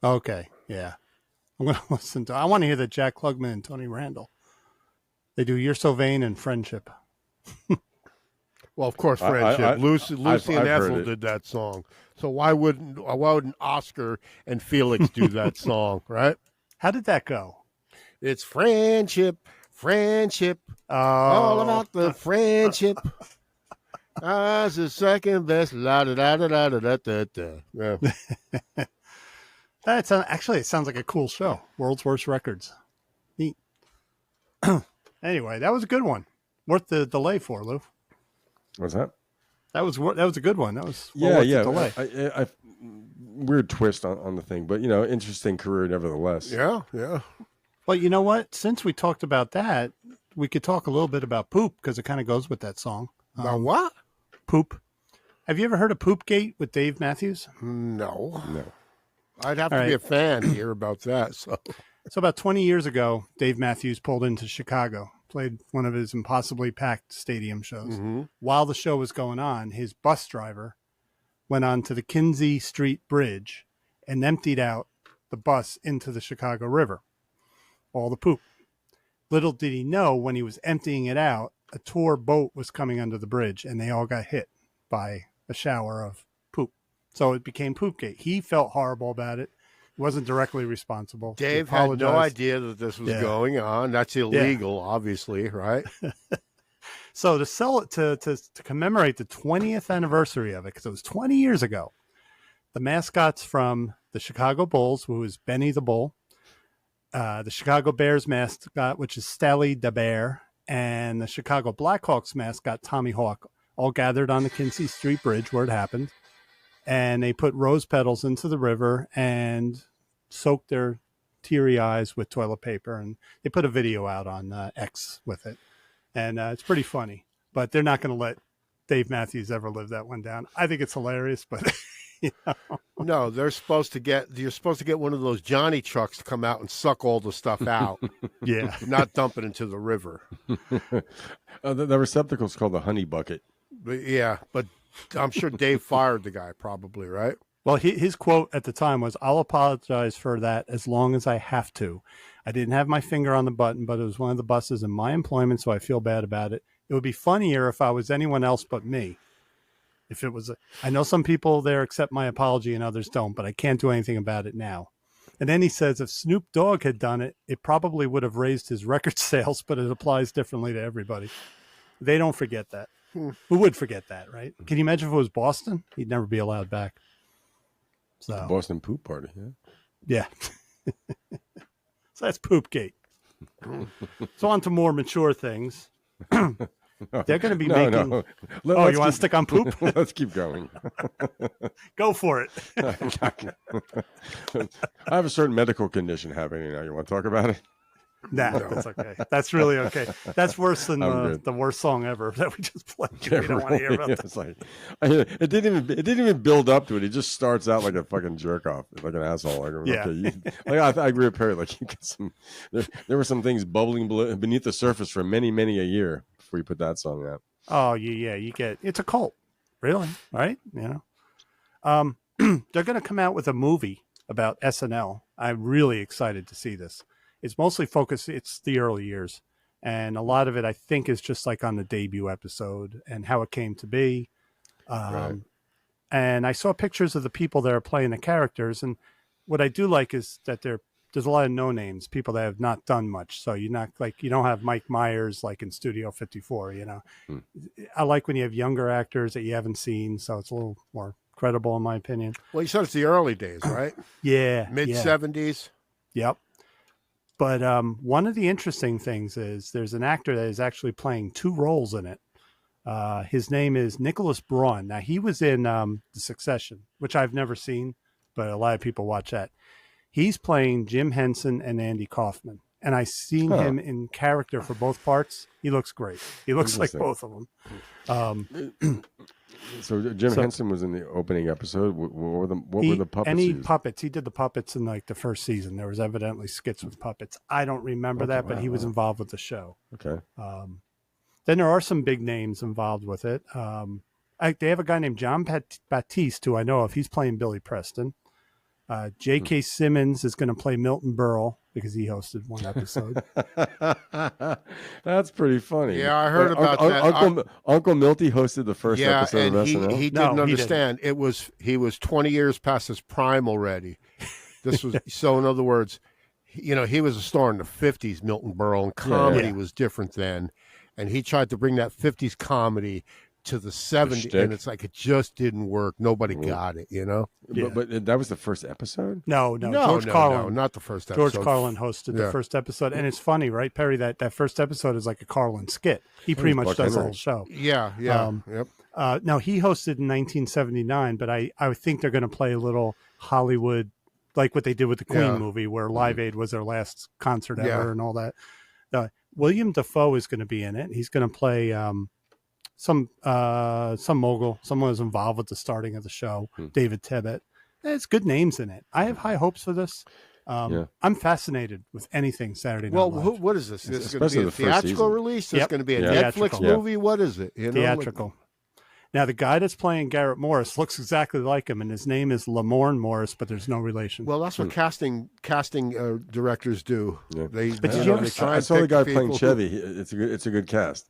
Okay, yeah. I'm going to listen to I want to hear the Jack Klugman and Tony Randall. They do You're So Vain and Friendship. Well, of course, Friendship. Lucy I've and heard Ethel it. did that song. So why wouldn't Oscar and Felix do that song, right? How did that go? It's friendship, all about the friendship. That's the second best. La da da da da da da da. Yeah. Actually, it sounds like a cool show. World's Worst Records. Neat. Anyway, that was a good one. Worth the delay for, Lou. What's that? That was a good one. That was worth the delay. I weird twist on the thing, but interesting career nevertheless. Yeah. Well, you know what? Since we talked about that, we could talk a little bit about Poop because it kind of goes with that song. About what? Poop. Have you ever heard of Poopgate with Dave Matthews? No. No. I'd have All to be right. a fan to hear about that. So about 20 years ago, Dave Matthews pulled into Chicago, played one of his impossibly packed stadium shows. Mm-hmm. While the show was going on, his bus driver went on to the Kinsey Street Bridge and emptied out the bus into the Chicago River. All the poop. Little did he know when he was emptying it out, a tour boat was coming under the bridge and they all got hit by a shower of poop. So it became Poopgate. He felt horrible about it. He wasn't directly responsible. Dave He had no apologized. idea that this was Yeah. going on. That's illegal, obviously, right? So to sell it to commemorate the 20th anniversary of it, because it was 20 years ago, the mascots from the Chicago Bulls, who is Benny the Bull, the Chicago Bears mascot, which is Stally the Bear, and the Chicago Blackhawks mascot, Tommy Hawk, all gathered on the Kinsey Street Bridge where it happened. And they put rose petals into the river and soaked their teary eyes with toilet paper. And they put a video out on X with it. And it's pretty funny. But they're not going to let Dave Matthews ever live that one down. I think it's hilarious, but... No, you're supposed to get one of those Johnny trucks to come out and suck all the stuff out, Yeah. not dump it into the river. The receptacle is called the honey bucket. But I'm sure Dave fired the guy probably, right? Well, his quote at the time was, "I'll apologize for that as long as I have to. I didn't have my finger on the button, but it was one of the buses in my employment, so I feel bad about it. It would be funnier if I was anyone else but me. If it was, I know some people there accept my apology and others don't, but I can't do anything about it now." And then he says, if Snoop Dogg had done it, it probably would have raised his record sales, but it applies differently to everybody. They don't forget that. Who would forget that, right? Can you imagine if it was Boston? He'd never be allowed back. The So, Boston poop party. Yeah. yeah. So that's Poopgate. So on to more mature things. They're going to be making... No. You want to stick on poop? Let's keep going. Go for it. I have a certain medical condition happening now. You want to talk about it? Nah, that's okay. That's really okay. That's worse than I'm good. the worst song ever that we just played. We don't want to hear about that. It's like, it didn't even build up to it. It just starts out like a fucking jerk off, like an asshole. Like, Yeah. I agree with Perry. Like, you get some. There were some things bubbling beneath the surface for many a year before you put that song out. Oh, yeah. You get it's a cult, really, right? You know, they're going to come out with a movie about SNL. I'm really excited to see this. It's mostly focused. It's the early years, and a lot of it, I think, is just like on the debut episode and how it came to be. Right. And I saw pictures of the people that are playing the characters. And what I do like is that there's a lot of no names, people that have not done much. So you don't have Mike Myers like in Studio 54, you know. I like when you have younger actors that you haven't seen. So it's a little more credible in my opinion. Well, you said it's the early days, right? Yeah. Mid-70s. Yep. But one of the interesting things is there's an actor that is actually playing 2 roles in it. His name is Nicholas Braun. Now, he was in The Succession, which I've never seen, but a lot of people watch that. He's playing Jim Henson and Andy Kaufman. And I've seen him in character for both parts. He looks great. He looks like both of them. So Jim Henson was in the opening episode. What were the puppets? Any puppets. He did the puppets in like the first season. There was evidently skits with puppets. I don't remember that, but he was involved with the show. Okay. Then there are some big names involved with it. They have a guy named John Baptiste, who I know of. He's playing Billy Preston. J.K. Simmons is going to play Milton Berle because he hosted one episode. That's pretty funny. Yeah, I heard about that. Uncle Milty hosted the first episode of SNL. He didn't understand. He was 20 years past his prime already. This was so. In other words, he was a star in the 50s. Milton Berle, and comedy was different then, and he tried to bring that 50s comedy to the 70s, and it's like it just didn't work. Nobody got it, Yeah. But that was the first episode? No, George Carlin. No, not the first episode. George Carlin hosted the first episode, and it's funny, right, Perry? That first episode is like a Carlin skit. He pretty much does the whole show. Yeah. Yep. Now he hosted in 1979, but I think they're going to play a little Hollywood, like what they did with the Queen movie, where Live Aid was their last concert ever and all that. William Dafoe is going to be in it. He's going to play some mogul, someone who's involved with the starting of the show, David Tebbutt. It's good names in it. I have high hopes for this. I'm fascinated with anything Saturday Night Live. What is this? This is going to be a theatrical release? This is going to be a Netflix movie? What is it? Theatrical. Now, the guy that's playing Garrett Morris looks exactly like him, and his name is Lamorne Morris, but there's no relation. Well, that's what casting directors do. Yeah. I saw the guy playing Chevy. It's a good cast.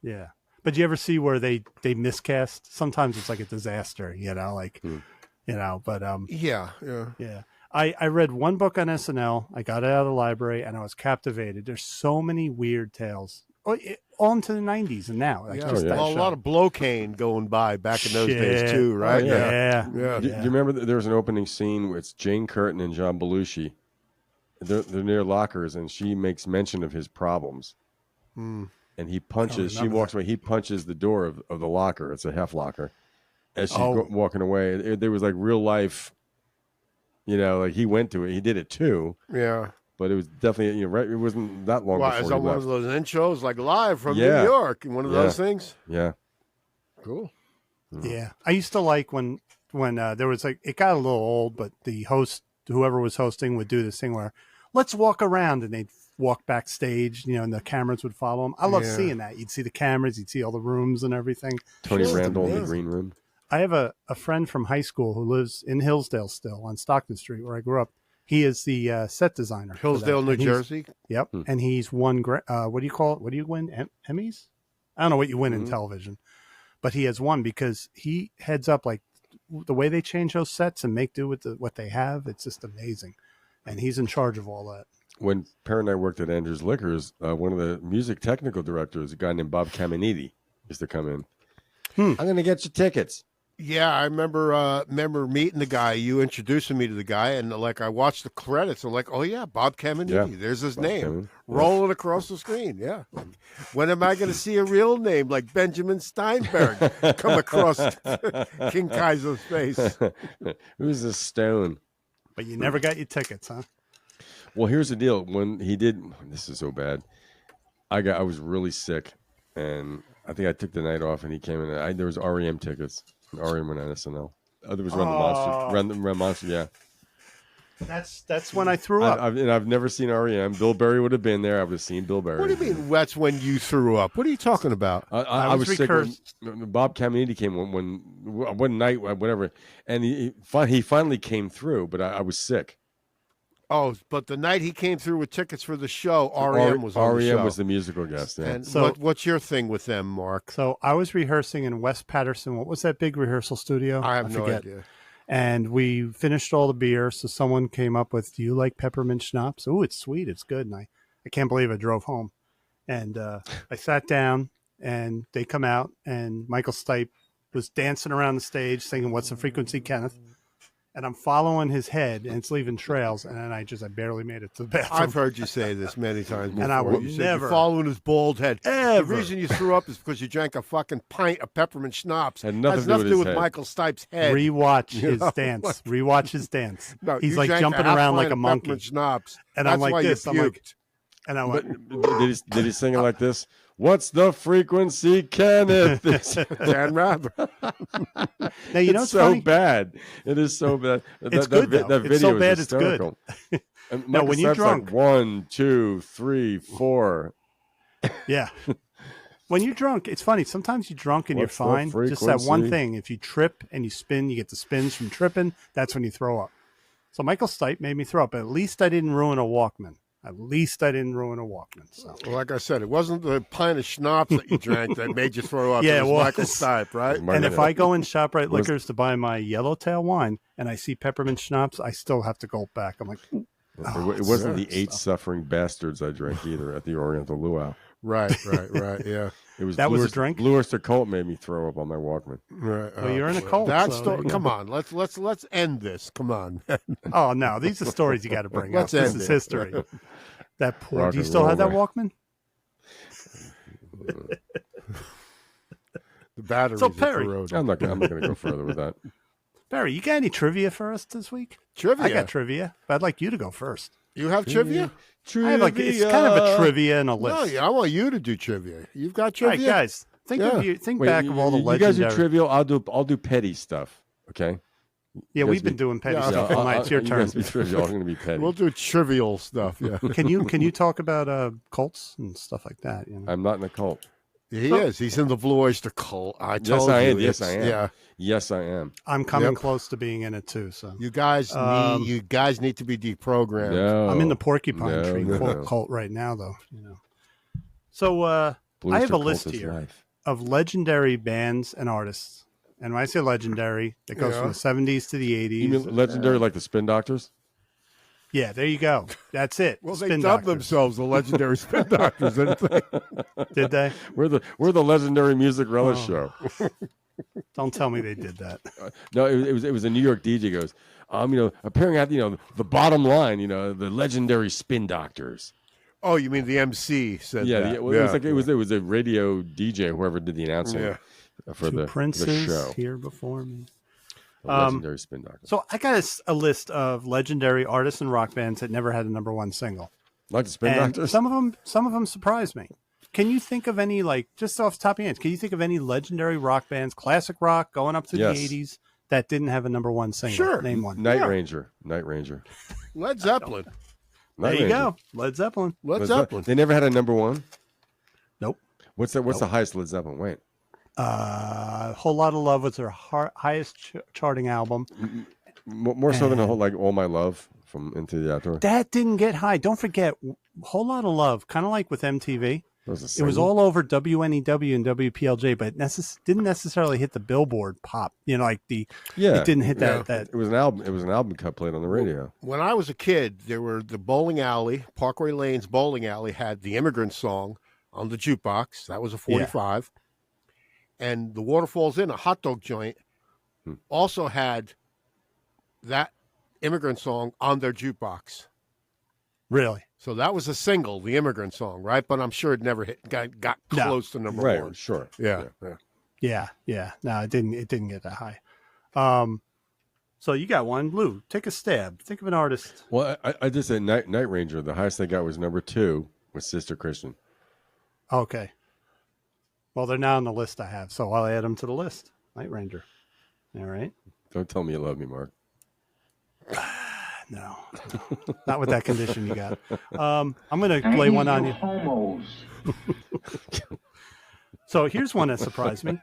Yeah. But you ever see where they miscast? Sometimes it's like a disaster, but yeah. I read one book on SNL. I got it out of the library and I was captivated. There's so many weird tales. All into the 90s and now. A lot of Blocaine going by back in those days too, right? Yeah. Do you remember there was an opening scene where it's Jane Curtin and John Belushi. They're near lockers and she makes mention of his problems. And he punches. She walks away. He punches the door of the locker. It's a half locker. As she's walking away, there was like real life. Like he went to it. He did it too. Yeah. But it was definitely right. It wasn't that long before. Is he that one left. of those intros, like live from New York? One of those things. Yeah. Cool. Yeah, I used to like when there was it got a little old, but the host, whoever was hosting, would do this thing where let's walk around, and they'd walk backstage, and the cameras would follow them. I love seeing that. You'd see the cameras, you'd see all the rooms and everything. Tony Randall in the green room. I have a friend from high school who lives in Hillsdale still on Stockton Street where I grew up. He is the set designer. Hillsdale, New Jersey? Yep. And he's won, what do you call it? What do you win? Emmys? I don't know what you win in television, but he has won because he heads up the way they change those sets and make do with what they have. It's just amazing. And he's in charge of all that. When Perry and I worked at Andrews Liquors, one of the music technical directors, a guy named Bob Caminiti, used to come in. I'm going to get you tickets. Yeah, I remember meeting the guy. You introducing me to the guy, and I watched the credits. I'm like, oh yeah, Bob Caminiti. Yeah. There's his name rolling across the screen. Yeah. When am I going to see a real name like Benjamin Steinberg come across King Kaiser's face? Who's this stone? But you never got your tickets, huh? Well, here's the deal. When he did, this is so bad. I was really sick, and I think I took the night off, and he came in. There was REM tickets. REM went on SNL. There was Run the Monster. Run Monster, yeah. That's when I threw up. I've never seen REM. Bill Berry would have been there. I would have seen Bill Berry. What do you mean that's when you threw up? What are you talking about? I was sick when Bob Caminiti came one night, whatever, and he finally came through, but I was sick. Oh, but the night he came through with tickets for the show, REM was on the show. REM was the musical guest. Yeah. And So- what's your thing with them, Mark? So I was rehearsing in West Patterson. What was that big rehearsal studio? I have no forget. idea. And we finished all the beer. So someone came up with, "Do you like peppermint schnapps?" Oh, it's sweet. It's good. And I can't believe I drove home. And I sat down, and they come out, and Michael Stipe was dancing around the stage singing "What's the Frequency, Kenneth?" And I'm following his head, and it's leaving trails, and then I barely made it to the bathroom. I've heard you say this many times before. And I would you said never- you're following his bald head. Ever. The reason you threw up is because you drank a fucking pint of peppermint schnapps. Had nothing Has to do nothing with to do his with head. Michael Stipe's head. Rewatch You his know, dance. like- Rewatch his dance. No, He's you like drank a jumping half around pint like a of monkey. peppermint schnapps. And That's I'm like why this. You I'm like, puked. and I'm But like, did he sing it like this? What's the frequency, Kenneth? Dan Rather. now you know it's it's so funny. bad. It is so bad. It's good, though. That It's video so is bad, it's good. hysterical. And No, Michael when you're Stipe's like, drunk- 1, 2, 3, 4. Yeah. When you're drunk, it's funny. Sometimes you're drunk and What's the you're fine. Just that one frequency? thing. If you trip and you spin, you get the spins from tripping. That's when you throw up. So Michael Stipe made me throw up. But at least I didn't ruin a Walkman. So Well, like I said, it wasn't the pint of schnapps that you drank that made you throw up. Yeah, it was it was. Michael Stipe, right? and if I go in ShopRite Was- Liquors to buy my yellowtail wine and I see peppermint schnapps, I still have to gulp back. I'm like, It wasn't the it's 8 so- suffering bastards I drank either at the Oriental Luau. Right, yeah. It was That Blue was a Oyster- drink? Blue Oyster Cult made me throw up on my Walkman. Right. Well, you're in a cult, That so story. there you Come go. on, let's end this. Come on. oh no, these are stories you got to bring up. Let's This end is it. history. That poor. Rock Do you and still roll, have that man. Walkman? The batteries So, are Perry- corroded. I'm not going to go further with that. Barry, you got any trivia for us this week? Trivia. I got trivia, but I'd like you to go first. You have trivia? I have like it's kind of a trivia and a list. No, yeah, I want you to do trivia. You've got All right, trivia, guys, think Wait, back of all the you legendary. guys do trivial. I'll do petty stuff. Okay. Yeah, you we've guys been be- doing petty Yeah, stuff I'll- all night. It's your you turn. guys be trivial. I'm going to be petty. We'll do trivial stuff. Yeah, Can you talk about cults and stuff like that? You know? I'm not in a cult. he is. He's in the Blue Oyster cult. I Yes, told I you. am. Yes, I It's- am. Yeah, Yes, I am. I'm coming Yep. close to being in it too. So you guys need to be deprogrammed. No. I'm in the porcupine no, tree no. cult right now, though. You know. So Blue I have Oyster a Cult list is here life. of legendary bands and artists. And when I say legendary, it goes from the 70s to the 80s. You mean legendary like the Spin Doctors? Yeah, there you go. That's it. Well, they Spin dubbed Doctors. themselves the legendary spin doctors, didn't they? Did they? We're the legendary music relish Oh. show. Don't tell me they did that. No, it was a New York DJ goes, appearing at the bottom line, the legendary Spin Doctors. Oh, you mean the MC said Yeah, that? well, it was a radio DJ, whoever did the announcing for Two the princes show. here before me. The legendary Spin Doctors. So I got a list of legendary artists and rock bands that never had a #1 single. Like the Spin And Doctors? some of them surprised me. Can you think of any, like, just off the top of your head, can you think of any legendary rock bands, classic rock, going up to Yes. the 80s, that didn't have a #1 single? Sure. Name one. Night Ranger. Led Zeppelin. There you go. Led Zeppelin. Led Zeppelin. They never had a #1? Nope. What's the highest Led Zeppelin? Wait. Whole Lot of Love was their highest charting album. More so than a whole, like All My Love from Into the Outdoor. That didn't get high. Don't forget, Whole Lot of Love, kind of like with MTV. That was a It was single? all over WNEW and WPLJ, but it didn't necessarily hit the Billboard pop. Like it didn't hit that. It was an album. It was an album cut played on the radio. When I was a kid, there were the bowling alley, Parkway Lane's bowling alley had the Immigrant Song on the jukebox. That was a 45. And the Waterfalls Inn, a hot dog joint, also had that Immigrant Song on their jukebox. Really? So that was a single, the Immigrant Song, right? But I'm sure it never got No. close to number Right. one. Sure. Yeah. Yeah. No, it didn't get that high. So you got one. Lou, take a stab. Think of an artist. Well, I just said Night Ranger. The highest they got was #2 with Sister Christian. Okay. Well, they're now on the list I have, so I'll add them to the list. Night Ranger. All right. Don't tell me you love me, Mark. No, not with that condition you got. I'm going to lay one on you. Homos. So here's one that surprised me.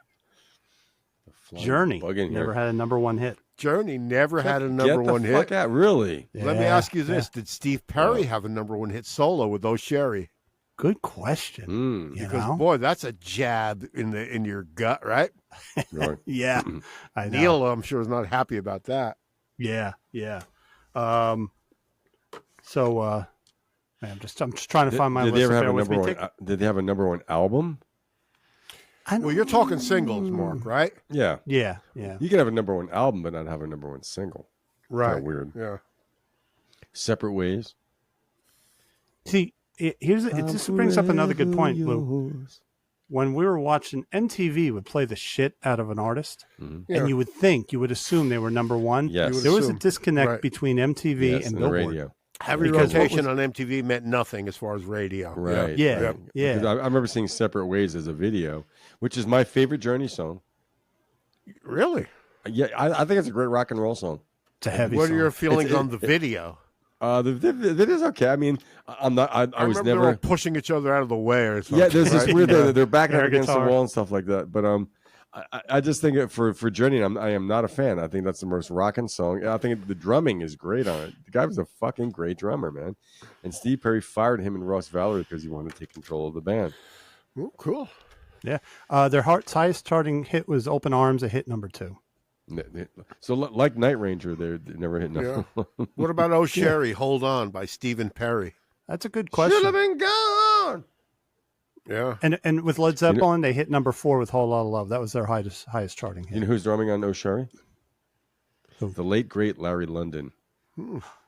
Flying Journey bug in never here. had a #1 hit. Journey never had a number one Get the fuck hit. out, really? Let me Yeah, ask you this: did Steve Perry have a number one hit solo with "Oh Sherry"? Good question. Mm. You Because know? boy, that's a jab in your gut, right? Really? Yeah, I know. Neil, I'm sure, is not happy about that. Yeah, yeah. So, man, I'm just trying to find my Did list. they ever have Bear a with number me. one? Did they have a number one album? Well, you're talking singles, Mark, right? Yeah. Yeah, yeah. You can have a number one album, but not have a number one single. Kinda weird. Yeah. Separate Ways. See, it just brings up another good point, Lou. When we were watching, MTV would play the shit out of an artist, Yeah. and you would assume they were number one. Yes. You would There was a assume. disconnect Right. between MTV Yes, and the Billboard. radio. Heavy Because what rotation on MTV meant nothing as far as radio. Right. Yeah, right. yeah. Because I remember seeing Separate Ways as a video, which is my favorite Journey song. Really? Yeah, I think it's a great rock and roll song. It's a heavy What song. are your feelings on the video? The video's okay. I mean, I'm not. I was remember they were never. all pushing each other out of the way or something. Yeah, there's this right? weird thing Yeah. that they're backing up Air against guitar. the wall and stuff like that. But I just think for Journey, I am not a fan. I think that's the most rocking song. I think the drumming is great on it. The guy was a fucking great drummer, man. And Steve Perry fired him and Ross Valerie because he wanted to take control of the band. Ooh, cool. Yeah. Their highest charting hit was Open Arms, a hit number 2. So like Night Ranger, they never hit number one. What about "Oh Sherry"? Hold on by Stephen Perry. That's a good Should question. have been gone. Yeah. And with Led Zeppelin, they hit number 4 with Whole Lot of Love. That was their highest charting hit. You know who's drumming on "Oh Sherry"? Who? The late great Larry London.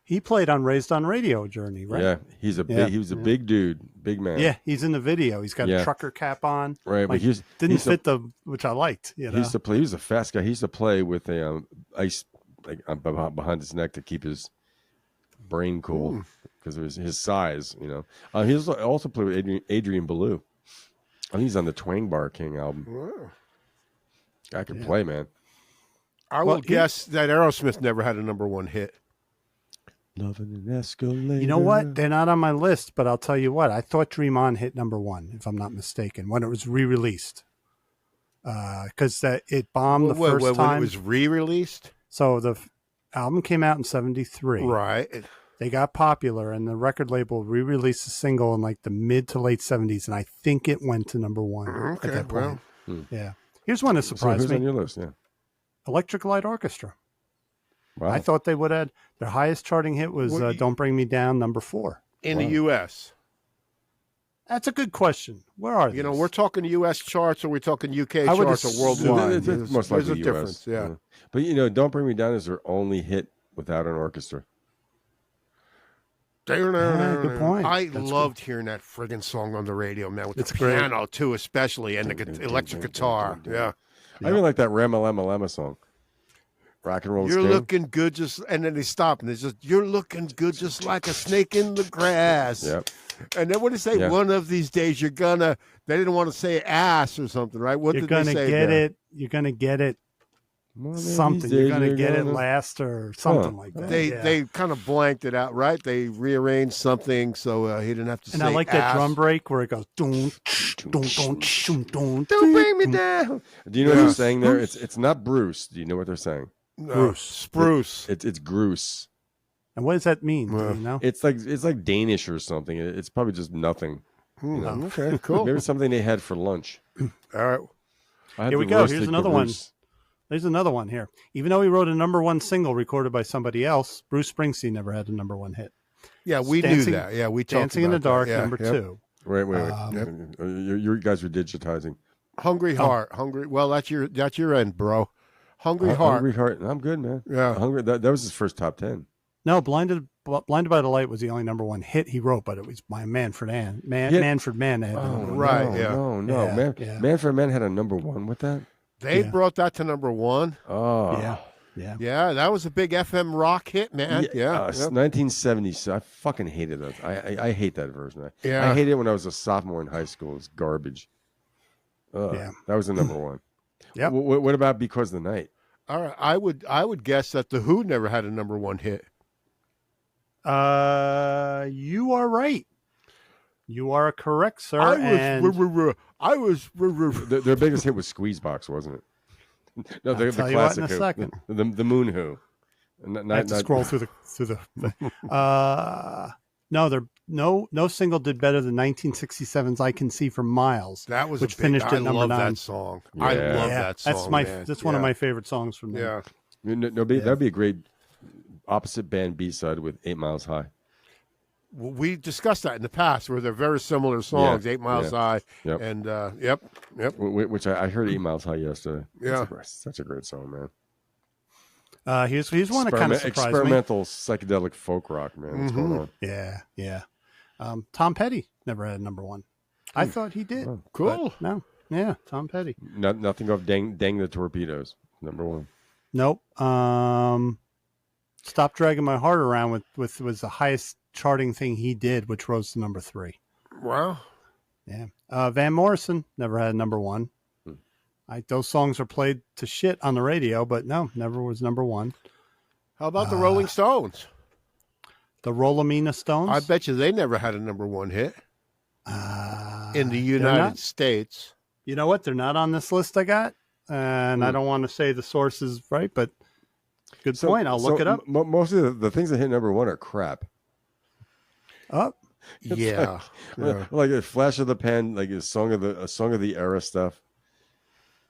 He played on Raised on Radio Journey, right? Yeah, he was a big dude, big man. Yeah, he's in the video. He's got Yeah. a trucker cap on. Right, but Like, didn't fit which I liked. You know? He used to play. He was a fast guy. He used to play with a ice behind his neck to keep his brain cool because of his size. You know, he also played with Adrian Belew. I think he's on the Twang Bar King album. Wow. Guy could play, man. I will guess that Aerosmith never had a number one hit. Loving an escalator. You know what? They're not on my list, but I'll tell you what. I thought Dream On hit number 1, if I'm not mistaken, when it was re-released. Because it bombed the first when time. it was re-released? So the album came out in 73. Right. They got popular, and the record label re-released the single in like the mid to late 70s, and I think it went to number 1 Okay, at that point. well. Yeah. Here's one that So surprised who's on me. your list? Yeah. Electric Light Orchestra. Wow. I thought they would add. Their highest charting hit was Don't Bring Me Down, number 4. In the U.S. That's a good question. Where are they? You know, we're talking U.S. charts, or we're talking U.K. I would charts, or assume- worldwide. It's most There's likely a US. difference, yeah. But you know, "Don't Bring Me Down" is their only hit without an orchestra. good point. I That's loved hearing that friggin' song on the radio, man, with It's the great. piano, too, especially, and the electric guitar. Yeah. I even like that Rama Lama Lama song. Rock and roll. You're looking good, and then they stop, and it's just, you're looking good just like a snake in the grass. Yep. And then what did they say? Yeah. One of these days you're gonna, they didn't want to say ass or something, right? What You're did going they to say get there? it. You're going to get it. One of these Something. You're days going to get it gonna- last or something like that. They kind of blanked it out, right? They rearranged something so he didn't have to And say I like that ass. drum break where it goes. Don't Don't bring me down. Do you know what they're saying there? It's not Bruce. Do you know what they're saying? No, spruce. It's Gruce. And what does that mean? Do you know? It's like Danish or something. It's probably just nothing. Okay, cool. Maybe something they had for lunch. All right. I had Here we the go. roasted Here's another one. Gruce. There's another one here. Even though he wrote a number 1 single recorded by somebody else, Bruce Springsteen never had a number 1 hit. Yeah, we Dancing- knew that. Yeah, we talked Dancing in the about Dark, that. Yeah, number yep. 2. Wait. You guys were digitizing. Hungry Heart. Hungry. Well, that's your end, bro. Hungry Heart. Hungry Heart. I'm good, man. Yeah. Hungry. That was his first top 10. No, Blinded by the Light was the only number 1 hit he wrote, but it was by Manfred Mann. Manfred Mann that had the number 1. right, No, yeah. No. Yeah, yeah. Manfred Mann had a number 1 with that. They Yeah. brought that to number 1. Oh. Yeah. Yeah, that was a big FM rock hit, man. Yeah. It's Yep. 1970s. I fucking hated that. I hate that version. Yeah. I hated it when I was a sophomore in high school. It's garbage. Yeah. That was the number 1. Yep. What about Because of the Night? All right. I would guess that the Who never had a number 1 hit. You are right. You are correct, sir. I was. and I was. Their biggest hit was Squeezebox, wasn't it? No, the tell you what classic in a Who. second. The Moon Who. I have to scroll through the. No single did better than 1967's "I Can See for Miles." That was which a big, finished I at number love 9. that song. I Yeah. love Yeah, that song. that's one of my favorite songs from them. Yeah. That'd be a great opposite band B-side with 8 Miles High. We discussed that in the past, where they're very similar songs. Yeah, 8 Miles yeah. High, Yep. and yep. Which I heard 8 Miles High yesterday. Yeah. Such a great song, man. Here's one that kind of surprised experimental psychedelic folk rock, man. What's going on? me. Yeah. Tom Petty never had number 1. I thought he did. Oh, cool. but no, yeah, Tom Petty. Nothing of Dang the Torpedoes, number 1. Nope. Stop Dragging My Heart Around was the highest charting thing he did, which rose to number 3. Wow. Yeah. Van Morrison never had number 1. Those songs were played to shit on the radio, but no, never was number 1. How about the Rolling Stones? The Rollamina Stones? I bet you they never had a number 1 hit in the United States. You know what? They're not on this list I got, and I don't want to say the source is right, but good point. I'll look it up. Most of the things that hit number 1 are crap. Oh, Yeah. Like a flash of the pen, like a song of the era stuff,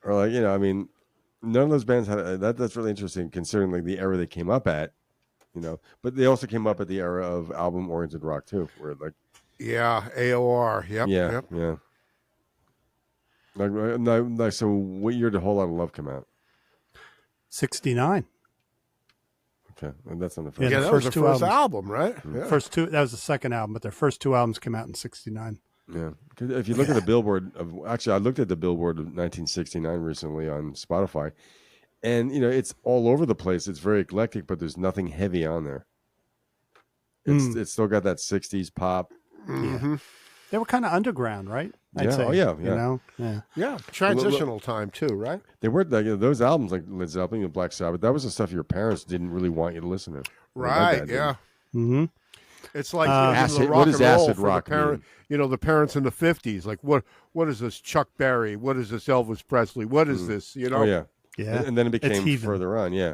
or like I mean, none of those bands had that. That's really interesting considering like the era they came up at, But they also came up at the era of album-oriented rock too, where like AOR. Yep. yeah. Like so, what year did Whole Lot of Love come out? 69. Okay, and that's on the first. Yeah, Yeah, the that was first the two first albums. album, right? Yeah. First two, that was the second album, but their first 2 albums came out in 69. Yeah, 'cause if you look at the Billboard I looked at the Billboard of 1969 recently on Spotify, and it's all over the place. It's very eclectic, but there's nothing heavy on there. It's still got that 60s pop. Mm-hmm. They were kind of underground, right? I'd say. Oh, yeah. Yeah. Transitional time too, right? They were like those albums like Led Zeppelin and Black Sabbath. That was the stuff your parents didn't really want you to listen to. Right. Yeah. Mm-hmm. It's like acid, the rock what and is roll acid for rock the parent, the parents in the 50s. Like what is this Chuck Berry? What is this Elvis Presley? What is this? Oh yeah. Yeah. And then it It's became heathen. further on. Yeah.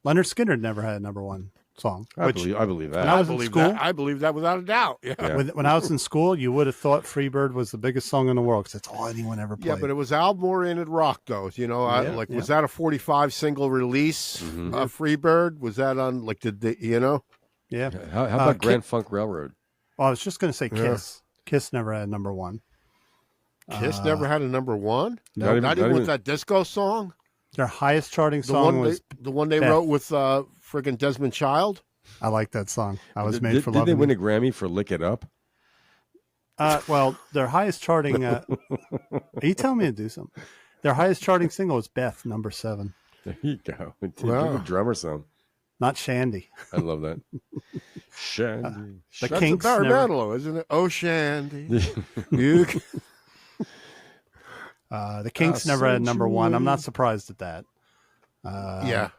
Leonard Skinner never had a number 1 song. I believe that. When I was in believe school, that. I believe that without a doubt. Yeah. Yeah. when I was in school, you would have thought Freebird was the biggest song in the world because that's all anyone ever played. Yeah, but it was album-oriented rock, though. Was that a 45 single release? Freebird, was that on? Like, Yeah. How about Grand Funk Railroad? Well, I was just going to say Kiss. Kiss never had number 1. Kiss never had a number 1. No, not even with that disco song. Their highest charting The song one was the one they Beth. wrote with friggin' Desmond Child. I like that song. I was made Did for they loving win you. a Grammy for "Lick It Up"? Well, their highest charting. Are you telling me to do something? Their highest charting single was Beth, number 7. There you go. Wow. The drummer song. Not Shandy. I love that. Shandy. The That's Kinks a Barry never. Manilow, isn't it? Oh, Shandy. You can- The Kinks never had number 1. I'm not surprised at that. yeah.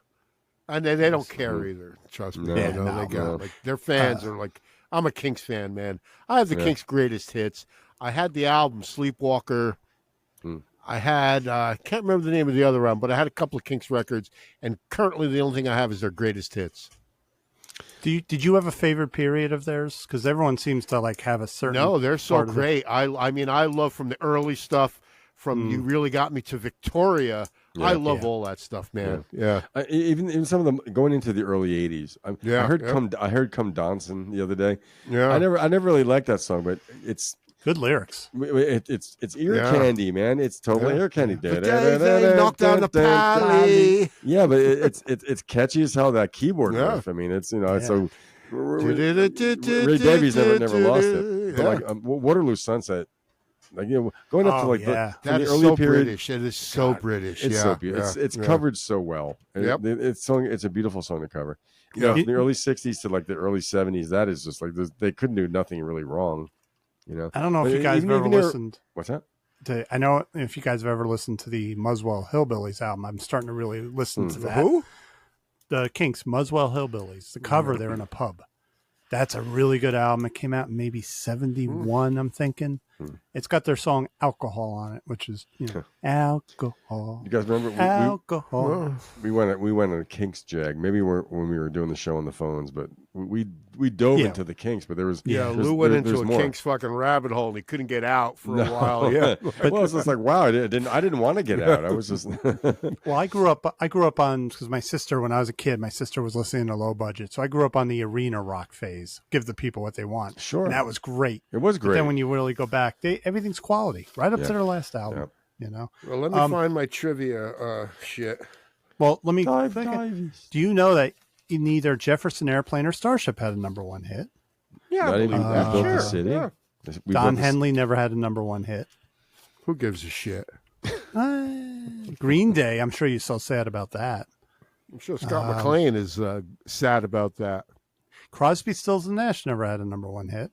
And they don't care either. Trust me. No. Yeah, They no. got like their fans are like. I'm a Kinks fan, man. I have the Kinks' greatest hits. I had the album Sleepwalker. I had I can't remember the name of the other album, but I had a couple of Kinks records, and currently the only thing I have is their greatest hits. Did you have a favorite period of theirs? Because everyone seems to like have a certain. No, they're so part of it. great. I mean, I love from the early stuff. From You Really Got Me to Victoria. I love all that stuff, man. Yeah. Even some of them going into the early '80s. Yeah, I heard yeah. I heard "Come Dancin'" the other day. Yeah. I never really liked that song, but it's Good lyrics. it's ear Yeah. candy, man. It's totally ear candy. The day they knocked down the pally. Yeah, but it's catchy as hell. That keyboard Yeah. riff. I mean, it's it's so. Ray Ray Davies never lost it. But Yeah. like Waterloo Sunset, like going up to like yeah. the That is early so period. British. It is so British. It's yeah, so beautiful. It's yeah. covered so well. Yep. It's a beautiful song to cover. Yeah. From the early '60s to like the early '70s, that is just like they couldn't do nothing really wrong. I don't know if But you guys have ever even their- listened. What's that? I know if you guys have ever listened to the Muswell Hillbillies album. I'm starting to really listen to that. Who? The Kinks, Muswell Hillbillies. The cover, they're in a pub. That's a really good album. It came out in maybe 71, I'm thinking. It's got their song "Alcohol" on it, which is alcohol. You guys remember? Alcohol. We went on a Kinks jag. Maybe when we were doing the show on the phones, but we dove into the Kinks. But there was Lou went into a Kinks fucking rabbit hole and he couldn't get out for a while. Yeah, well, it was just like, wow, I didn't want to get out. I was just Well, I grew up on, because my sister, when I was a kid, my sister was listening to Low Budget, so I grew up on the arena rock phase. Give the people what they want. Sure, and that was great. It was great. But then when you really go back, everything's quality, right up to their last album. You know. Well, let me find my trivia shit. Well, let me. Do you know that neither Jefferson Airplane or Starship had a #1 hit? Yeah, not even sure. Built the City. Yeah. Don Henley never had a #1 hit. Who gives a shit? Green Day, I'm sure you're so sad about that. I'm sure Scott McClain is sad about that. Crosby, Stills, and Nash never had a #1 hit.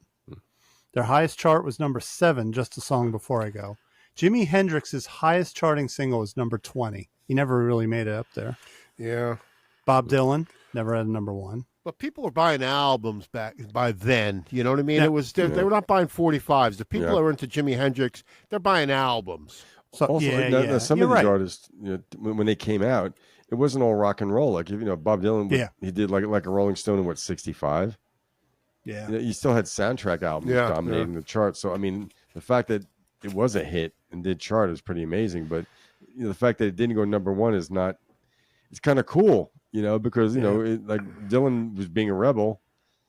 Their highest chart was #7, just a song before I go. Jimi Hendrix's highest charting single was #20. He never really made it up there. Yeah. Bob Dylan never had a #1. But people were buying albums back by then. You know what I mean? It was they were not buying 45s. The people that were into Jimi Hendrix, they're buying albums. So, also, some of these artists, when they came out, it wasn't all rock and roll. Like Bob Dylan, he did like a Rolling Stone in 65. Yeah, you still had soundtrack albums dominating the charts. So I mean, the fact that it was a hit and did chart is pretty amazing. But the fact that it didn't go #1 is not. It's kind of cool, because like Dylan was being a rebel.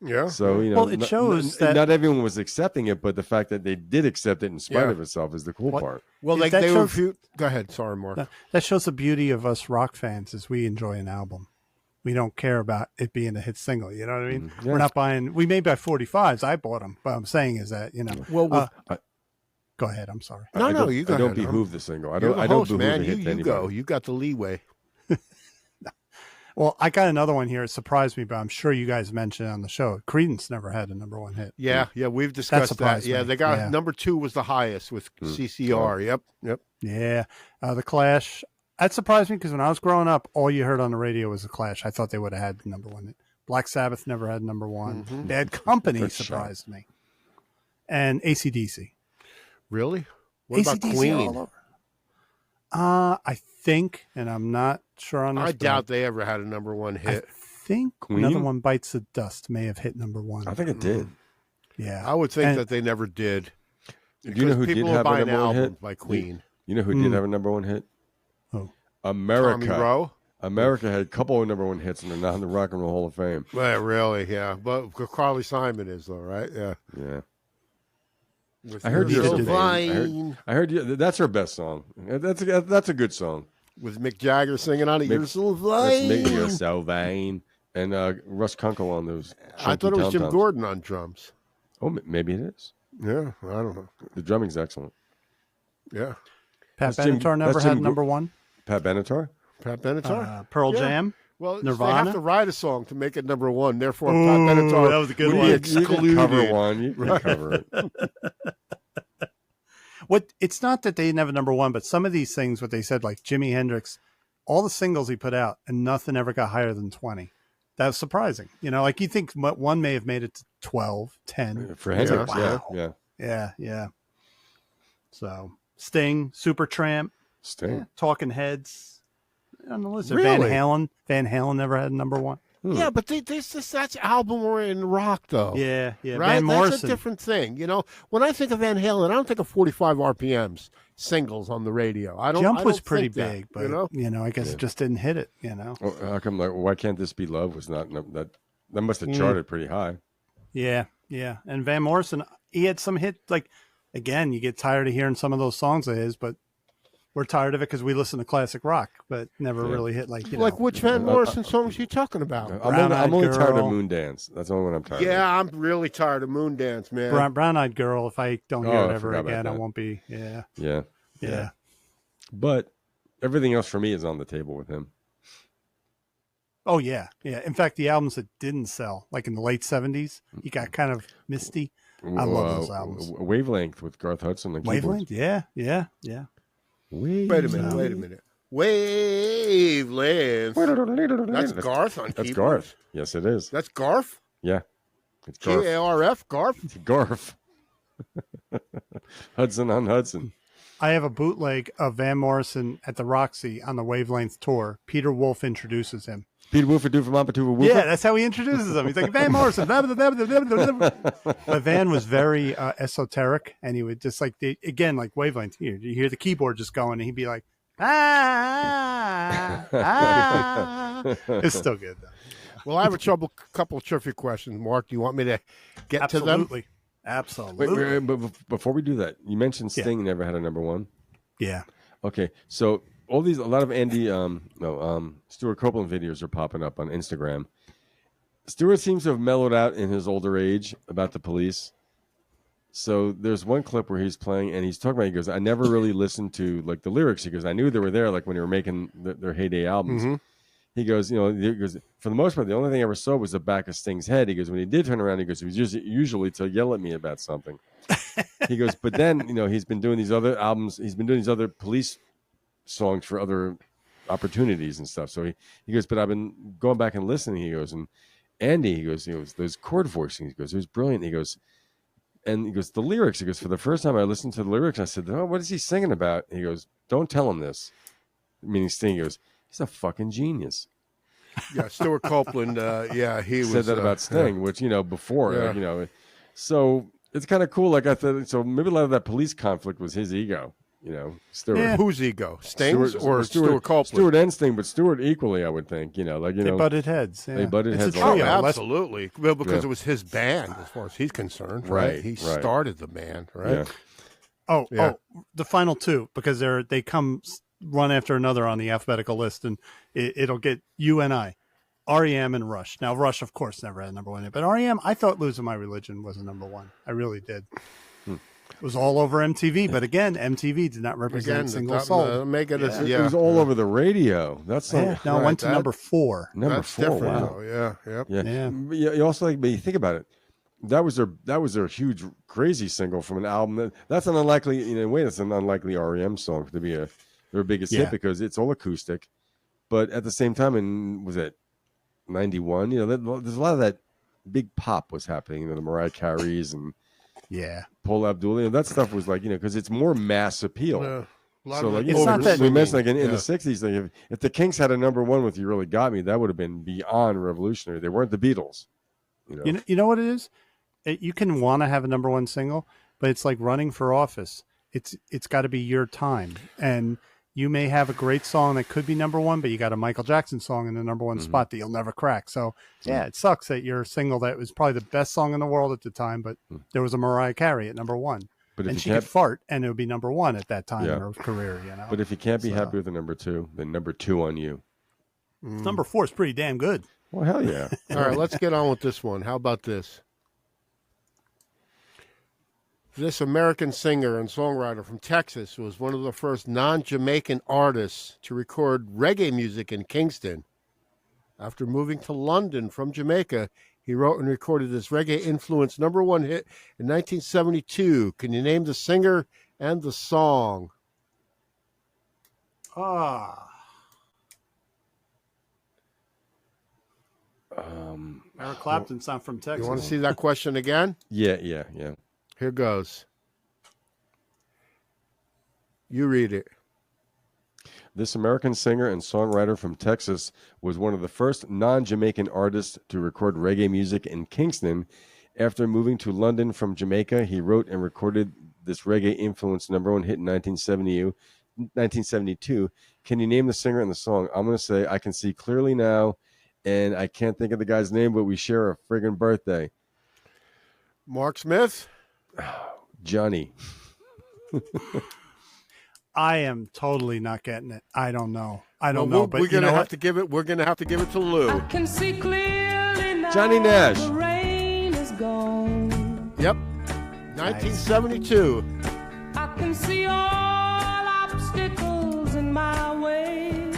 Yeah. So well, it shows that not everyone was accepting it, but the fact that they did accept it in spite of itself is the cool part. Well, they shows, go ahead. Sorry, Mark. That shows the beauty of us rock fans is we enjoy an album. We don't care about it being a hit single. You know what I mean? Yeah. We're not buying. We may buy 45s. I bought them, but I'm saying is that Well, go ahead. I'm sorry. No, you go I don't ahead. behoove the single. I You're don't. the I don't host, behoove man. a hit to You anybody. go. You got the leeway. Well, I got another one here. It surprised me, but I'm sure you guys mentioned it on the show. Creedence never had a #1 hit. Yeah, we've discussed that. Me. Yeah, they got #2 was the highest with CCR. Yep. Yeah, the Clash. That surprised me because when I was growing up, all you heard on the radio was the Clash. I thought they would have had the #1 hit. Black Sabbath never had #1. Bad Company surprised me, and AC/DC. Really? What about Queen? All over. I think, and I'm not sure on this. I doubt they ever had a #1 hit. I think Queen? Another One Bites the Dust may have hit #1. I think it did. Yeah, I would think that they never did. Do you know who did have a buying #1 hit? albums by Queen. You know who did have a #1 hit? Who? America. Tommy Rowe? America had a couple of #1 hits and they're not in the Rock and Roll Hall of Fame. Well, really, yeah. But Carly Simon is, though, right? Yeah. Yeah. With I heard You're you. So Fine. I heard you. That's her best song. That's a good song. With Mick Jagger singing on it. You're so fine. You're so vain. And Russ Kunkel on those. I thought it was Jim tom-toms. Gordon on drums. Oh, maybe it is. Yeah, I don't know. The drumming's excellent. Yeah. Pat That's Jim- Benatar never that's had Jim Go- #1. Pat Benatar? Pat Benatar? Pearl Yeah. Jam. Well, Nirvana? they have to write a song to make it #1. Therefore, Ooh, Pat Benatar that was a good would one. be You can excluded. cover one. You can cover it. It's not that they didn't have a #1, but some of these things, what they said, like Jimi Hendrix, all the singles he put out, and nothing ever got higher than 20. That was surprising. Like you think one may have made it to 12, 10. For Hendrix, Wow. yeah. Yeah. So Sting, Supertramp, Sting. Talking Heads. On the list. Really? Van Halen never had a #1. Yeah, but that's album or in rock, though. Yeah. Right? Van Morrison. That's a different thing. When I think of Van Halen, I don't think of 45 RPMs singles on the radio. I don't. Jump I was don't pretty think big, that, but I guess it just didn't hit it. Well, how come? Why can't this be love? Was not that must have charted pretty high. Yeah. And Van Morrison, he had some hit. Like again, you get tired of hearing some of those songs of his, but we're tired of it because we listen to classic rock, but never really hit like which Van Morrison songs are you talking about? I'm only tired of Girl. Moondance. That's the only one I'm tired of. Yeah, I'm really tired of Moondance, man. Brown Eyed Girl. If I don't hear Oh, it I ever forgot about again, I that. won't be. Yeah. Yeah. But everything else for me is on the table with him. Oh yeah. In fact, the albums that didn't sell, like in the late '70s, he got kind of misty. I love those albums. Wavelength with Garth Hudson. On Wavelength. keyboards. Yeah. Wait a minute. Wavelength. That's Garth on That's keyboards? Garth. Yes, it is. That's Garth? Yeah. It's Garth. Garf? Garth? Garth. Hudson on Hudson. I have a bootleg of Van Morrison at the Roxy on the Wavelength tour. Peter Wolf introduces him. Peter Woofer, Doofer, Mamba, Tuva, Woofer. Yeah, that's how he introduces him. He's like, Van Morrison. Blah, blah, blah, blah, blah, blah, blah. But Van was very esoteric, and he would just like, again, like Wavelength. You hear the keyboard just going, and he'd be like, It's still good, though. Well, I have a couple of trivia questions, Mark. Do you want me to get to them? Absolutely. Absolutely. But before we do that, you mentioned Sting never had a number one. Yeah. Okay, so a lot of Andy, Stuart Copeland videos are popping up on Instagram. Stuart seems to have mellowed out in his older age about the Police. So there's one clip where he's playing and he's talking about, he goes, I never really listened to like the lyrics. He goes, I knew they were there like when they were making their heyday albums. Mm-hmm. He goes, for the most part, the only thing I ever saw was the back of Sting's head. He goes, when he did turn around, he goes, it was usually to yell at me about something. He goes, but then, he's been doing these other albums. He's been doing these other Police songs for other opportunities and stuff. So he goes, but I've been going back and listening. He goes, and Andy, he goes, those chord voicing. He goes, it was brilliant. He goes, the lyrics. He goes, for the first time I listened to the lyrics, I said, oh, what is he singing about? He goes, don't tell him this. Meaning Sting. He goes, he's a fucking genius. Yeah, Stuart Copeland. He said that about Sting, which before, So it's kind of cool. Like I thought, so maybe a lot of that Police conflict was his ego. Stuart. Yeah. Whose ego? Sting's or Stuart Copeland? Stuart and Sting, but Stuart equally, I would think. They butted heads. Yeah. They butted heads. Oh, absolutely. Well, because it was his band, as far as he's concerned. Right. He started the band. Right. Yeah. The final two, because they come one after another on the alphabetical list, and it'll get you and I, REM and Rush. Now, Rush, of course, never had a number one, but REM, I thought Losing My Religion was a number one. I really did. It was all over MTV, but again, MTV did not represent a single soul. It was all over the radio. That's it went to number four. Number four. Wow. Yeah. You also but you think about it. That was their huge, crazy single from an album. That's an unlikely, in a way, that's an unlikely REM song to be their biggest hit because it's all acoustic. But at the same time, was it 91? There's a lot of that big pop was happening. The Mariah Careys and Paul Abdul. That stuff was like, because it's more mass appeal. So like, it's not that we mentioned like in the 60s, like if the Kinks had a number one with You Really Got Me, that would have been beyond revolutionary. They weren't the Beatles. You know what it is? You can want to have a number one single, but it's like running for office. It's got to be your time. And you may have a great song that could be number one, but you got a Michael Jackson song in the number one spot that you'll never crack. So, it sucks that your single that was probably the best song in the world at the time, but there was a Mariah Carey at number one. And she could fart, and it would be number one at that time in her career. But if you can't be happy with the number two, then number two on you. Number four is pretty damn good. Well, hell yeah. All right, let's get on with this one. How about this? This American singer and songwriter from Texas was one of the first non-Jamaican artists to record reggae music in Kingston. After moving to London from Jamaica, he wrote and recorded this reggae-influenced number one hit in 1972. Can you name the singer and the song? Eric Clapton's not from Texas. You want to see that question again? Yeah. Here goes. You read it. This American singer and songwriter from Texas was one of the first non-Jamaican artists to record reggae music in Kingston. After moving to London from Jamaica, he wrote and recorded this reggae-influenced number one hit in 1972. Can you name the singer and the song? I'm going to say I Can See Clearly Now, and I can't think of the guy's name, but we share a friggin' birthday. Mark Smith? Johnny. I am totally not getting it. I don't know. But we're gonna have to give it. We're gonna have to give it to Lou. I can see clearly now. Johnny Nash. The rain is gone. Yep. 1972. I can see all obstacles in my way.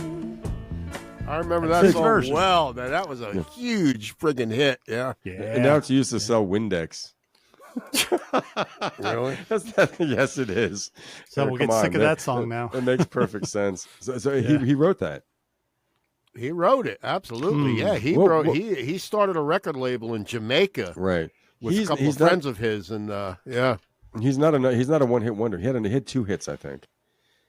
I remember that song well. That was a huge friggin' hit. Yeah. And now it's used to sell Windex. Really? Yes, it is. So we'll get sick of that song now. It makes perfect sense. So he wrote that. He wrote it. Absolutely. Yeah. He started a record label in Jamaica. Right. With a couple of friends of his. And He's not a one-hit wonder. He had 2 hits, I think.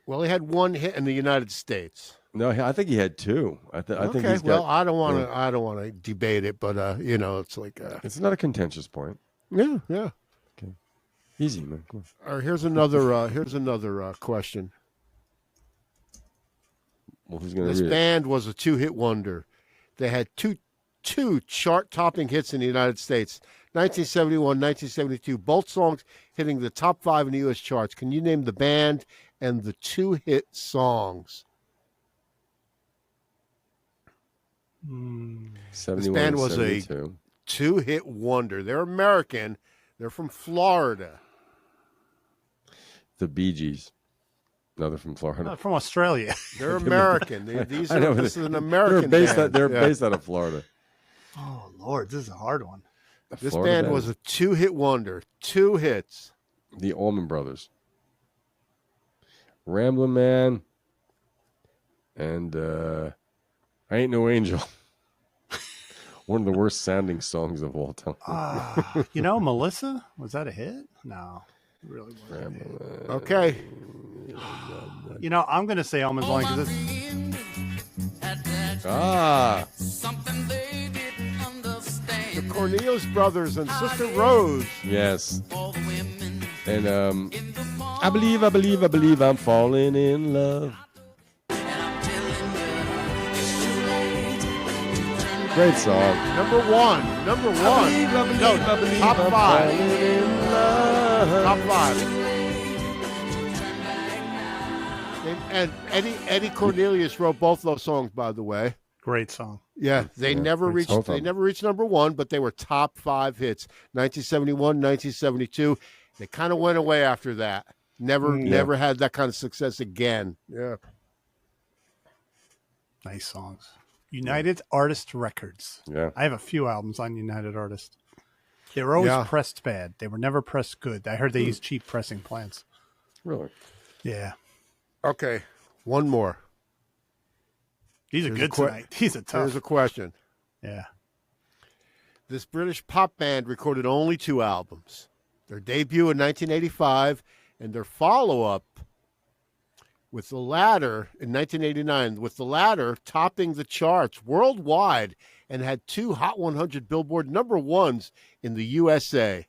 Well, he had 1 hit in the United States. No, I think he had 2. I think Okay, he's well, got. I don't want to debate it, but it's like It's not a contentious point. yeah. Okay, easy, man. Come on. All right, here's another question. Well, who's going to This read it? band was a 2-hit wonder. They had two chart-topping hits in the United States, 1971, 1972. Both songs hitting the top 5 in the U.S. charts. Can you name the band and the 2-hit songs? 71, This band was 72. a 2-hit wonder. They're American. They're from Florida. The Bee Gees. No, they're from Florida. From Australia. They're American. This is an American They're based band. based out of Florida. Oh Lord, this is a hard one. This Florida band was a 2-hit wonder. 2 hits. The Allman Brothers. Ramblin' Man. And I Ain't No Angel. One of the worst sounding songs of all time. Melissa, was that a hit? No, it really wasn't. A hit. Okay. I'm going to say Almond's Line because The Cornelius Brothers and Sister Rose. Yes. And I believe I'm falling in love. Great song. Number one. No, top 5. Top 5. And Eddie Cornelius wrote both those songs, by the way. great song. Yeah, they never reached number 1, but they were top 5 hits. 1971, 1972. They kind of went away after that. Never had that kind of success again. Yeah. Nice songs. United Artist Records. Yeah. I have a few albums on United Artist. They were always Yeah. pressed bad. They were never pressed good. I heard they used cheap pressing plants. Really? Yeah. Okay, one more. These are good tonight. These are tough. Here's a question. Yeah. This British pop band recorded only 2 albums. Their debut in 1985 and their follow-up with the latter in 1989, with the latter topping the charts worldwide and had 2 Hot 100 Billboard number 1s in the USA.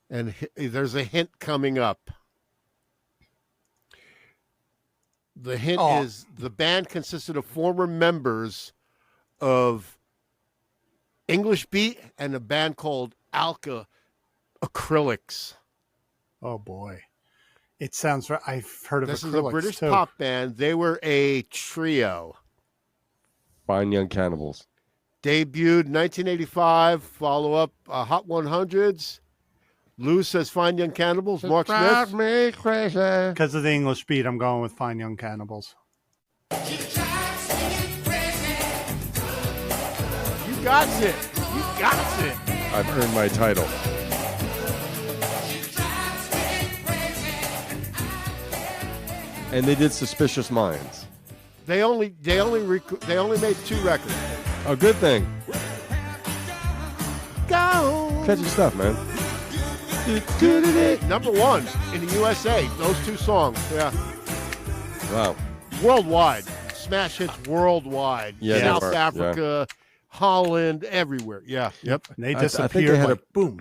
And there's a hint coming up. The hint is the band consisted of former members of English Beat and a band called Alka Acrylics. Oh, boy. It sounds right. I've heard of This is Acrylics, a British too. pop band. They were a trio. Fine Young Cannibals. Debuted 1985, follow-up Hot 100s. Lou says Fine Young Cannibals. Mark Smith. Me crazy. Because of the English beat, I'm going with Fine Young Cannibals. You got it. You got it. I've earned my title. And they did Suspicious Minds. They only made 2 records. A good thing. Go. Catchy stuff, man. Number 1 in the USA. Those 2 songs. Yeah. Wow. Worldwide. Smash hits worldwide. Yeah, they South were, Africa, Holland, everywhere. Yeah. Yep. And they I think disappeared they had like, boom.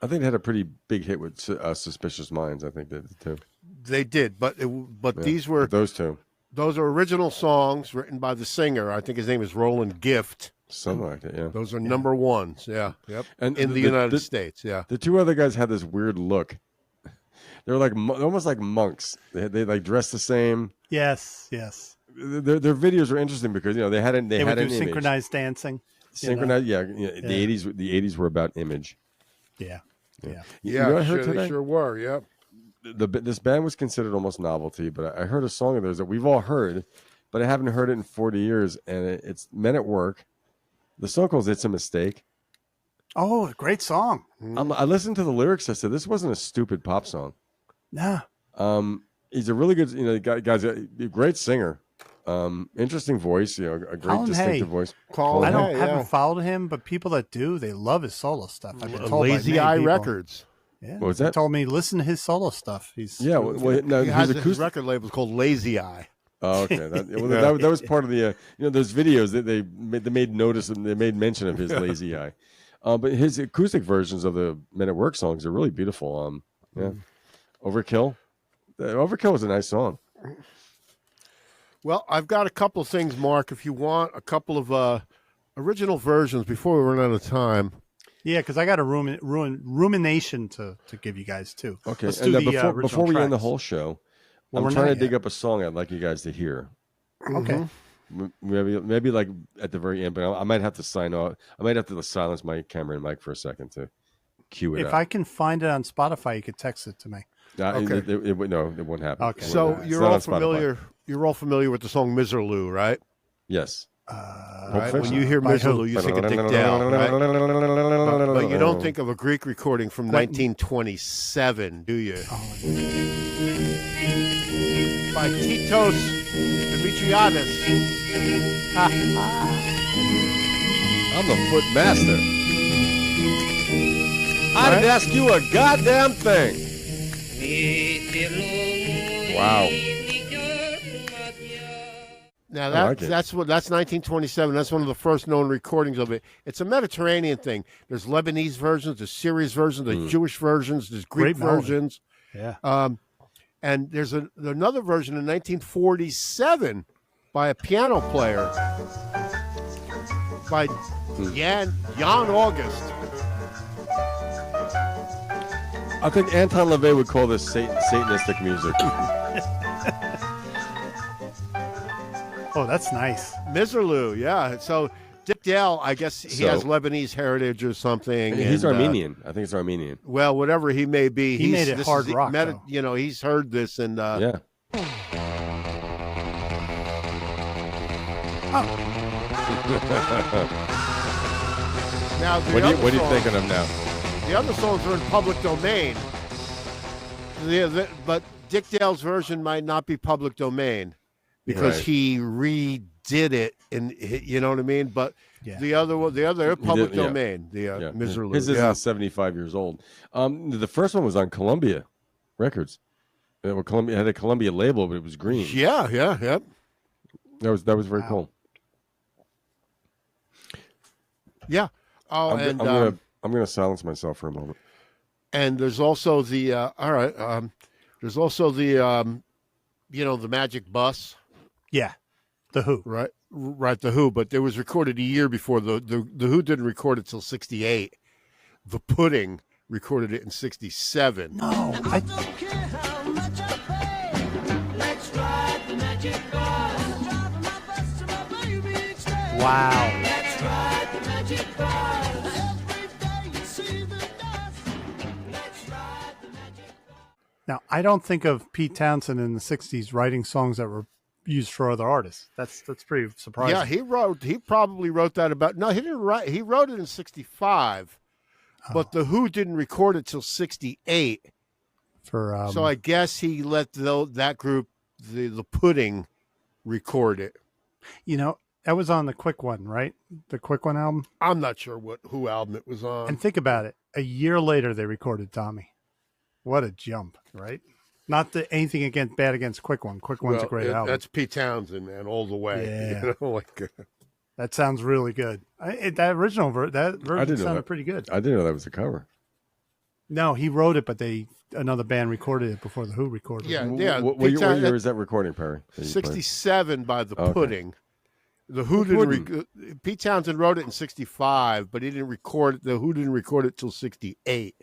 I think they had a pretty big hit with Suspicious Minds. I think they did too. They did, but these were Those two. those are original songs written by the singer. I think his name is Roland Gift. Something like that, yeah. Those are number 1s. Yeah. Yep. And In the United States. Yeah. The 2 other guys had this weird look. They were like almost like monks. They like dressed the same. Yes. Their videos were interesting because they They had would an do image. synchronized dancing. Synchronized, yeah. The 80s were about image. Yeah. You know what I heard they today? sure were. Yep. This band was considered almost novelty, but I heard a song of theirs that we've all heard, but I haven't heard it in 40 years, and it's Men at Work. The song calls "It's a Mistake." Oh, great song. I listened to the lyrics. I said, "This wasn't a stupid pop song." Nah. He's a really good, guy's a great singer, interesting voice, a great Colin distinctive Hay. voice. Colin I Hay, haven't followed him, but people that do, they love his solo stuff. I've been told Lazy by many Eye people. Records. Yeah. What was He that? told me listen to his solo stuff. He's Yeah, well, no, He has his his acoustic. record label called Lazy Eye. Oh, okay. That was part of the those videos that they made notice and they made mention of his Lazy Eye. But his acoustic versions of the Men at Work songs are really beautiful. Yeah, Overkill. Overkill was a nice song. Well, I've got a couple of things, Mark. If you want a couple of original versions before we run out of time. Yeah, because I got a rumination to give you guys too. Okay, Let's and do the before original we end the tracks. whole show, Well, we're I'm trying to not dig yet. up a song I'd like you guys to hear. Okay. Maybe like at the very end, but I might have to sign off. I might have to silence my camera and mic for a second to cue it If up. I can find it on Spotify, you could text it to me. Okay. No, it won't happen. Okay. So It's you're not all on Spotify. familiar. You're all familiar with the song "Miserloo," right? Yes. Right? When Fiction. you hear By "Miserloo," who? you think of Dick Dale, right? But you don't think of a Greek recording from 1927, do you? By Titos Dimitriadis. I'm the foot master. I didn't ask you a goddamn thing. Wow. Now I like it. that's 1927. That's one of the first known recordings of it. It's a Mediterranean thing. There's Lebanese versions, there's Syrian versions, there's Jewish versions, there's Greek Great melody. versions. Yeah. And there's another version in 1947 by a piano player by Jan August. I think Anton LaVey would call this Satanistic music. Oh, that's nice. Miserloo, yeah. So Dick Dale, I guess he has Lebanese heritage or something. He's Armenian. I think it's Armenian. Well, whatever he may be, He made it this hard is rock, though. You know, he's heard this and Yeah. now What are you thinking of now? The other songs are in public domain. But Dick Dale's version might not be public domain because Right. he redid it, and you know what I mean. But Yeah. the other public yeah. domain, the Yeah. Miserloo. His yeah. is 75 years old. The first one was on Columbia Records. Columbia had a Columbia label, but it was green. Yeah. That was very cool. Yeah. Oh, I'm gonna silence myself for a moment. and there's also the there's also the the Magic Bus, Yeah. The Who. right, the Who, but it was recorded a year before the Who didn't record it till 68. The Pudding recorded it in 67. No. Wow. Now, I don't think of Pete Townsend in the 60s writing songs that were used for other artists. That's pretty surprising. Yeah, he probably wrote that about. No, he didn't write. He wrote it in 65, but the Who didn't record it till 68. For So I guess he let that group, the Pudding, record it. that was on the Quick One, right? The Quick One album. I'm not sure what Who album it was on. And think about it. A year later, they recorded Tommy. What a jump, right? Not that anything bad against Quick One. Quick One's a great album. That's Pete Townsend, man, all the way. Yeah. Like, That sounds really good. That original that version sounded pretty good. I didn't know that was a cover. No, he wrote it, but another band recorded it before the Who recorded Yeah, it. yeah. What Pete year is that recording, Perry? that you played? 67 by the Okay. Pudding. The Who didn't. Pete Townsend wrote it in 65, but he didn't record it. The Who didn't record it till 68.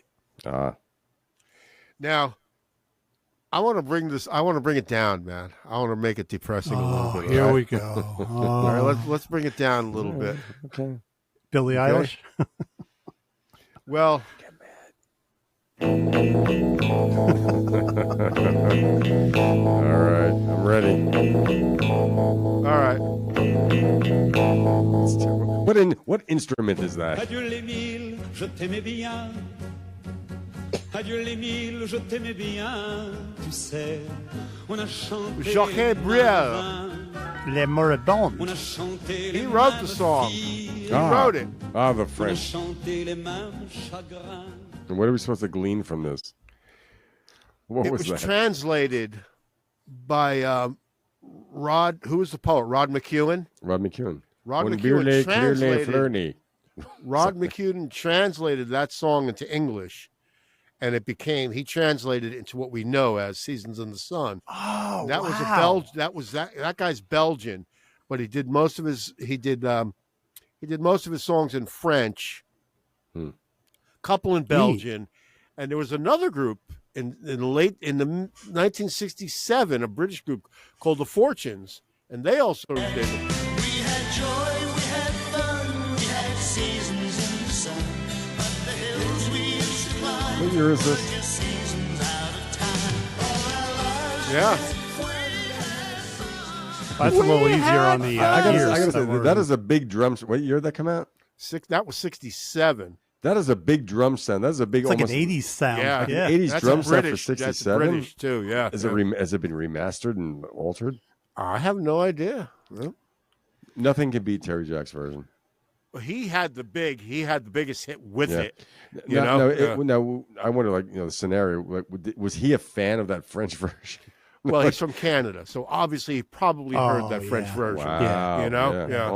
Now, I want to bring it down, man. I want to make it depressing a little bit. Here all right? we go. All right, let's bring it down a little bit. Okay. Billie Eilish. Well, All right. I'm ready. all right. What instrument is that? Adieu les mille, je t'aimais bien. Adieu les mille, je t'aimais bien. Tu sais, on a chanté. Jacques Brel. Les Moribonds. On a chanté He les wrote the mêmes song. filles. He wrote it. The On a French. chanté les mêmes chagrins. And what are we supposed to glean from this? What It was was that? translated by Rod. Who was the poet? Rod McEwen. Rod McEwen. Rod Un McEwen birle, translated. flirny. Rod McEwen translated that song into English, and he translated it into what we know as "Seasons in the Sun." Oh, That was wow. that guy's Belgian, but he did most of his songs in French, couple in Belgian, and there was another group in the 1967, a British group called the Fortunes, and they also did it. We had joy, we had fun, we had seasons in the sun. But the hills we used to climb What year is this? were just seasons out of time. All our lives Yeah. That's a little easier on the I gotta ears. say, that is a big drum. What year did that come out? That was 67. That is a big drum sound. That is a big, It's like almost an 80s sound. Yeah. like Yeah. an 80s That's drum a sound for British. That's 67. British too. Yeah. Has it been remastered and altered? I have no idea. Well, Nothing can beat Terry Jack's version. he had the biggest hit with Yeah. it. You know? Now, I wonder, like, the scenario. Like, was he a fan of that French version? Well, he's from Canada, so obviously he probably heard that French yeah. version. Wow. You know? Yeah.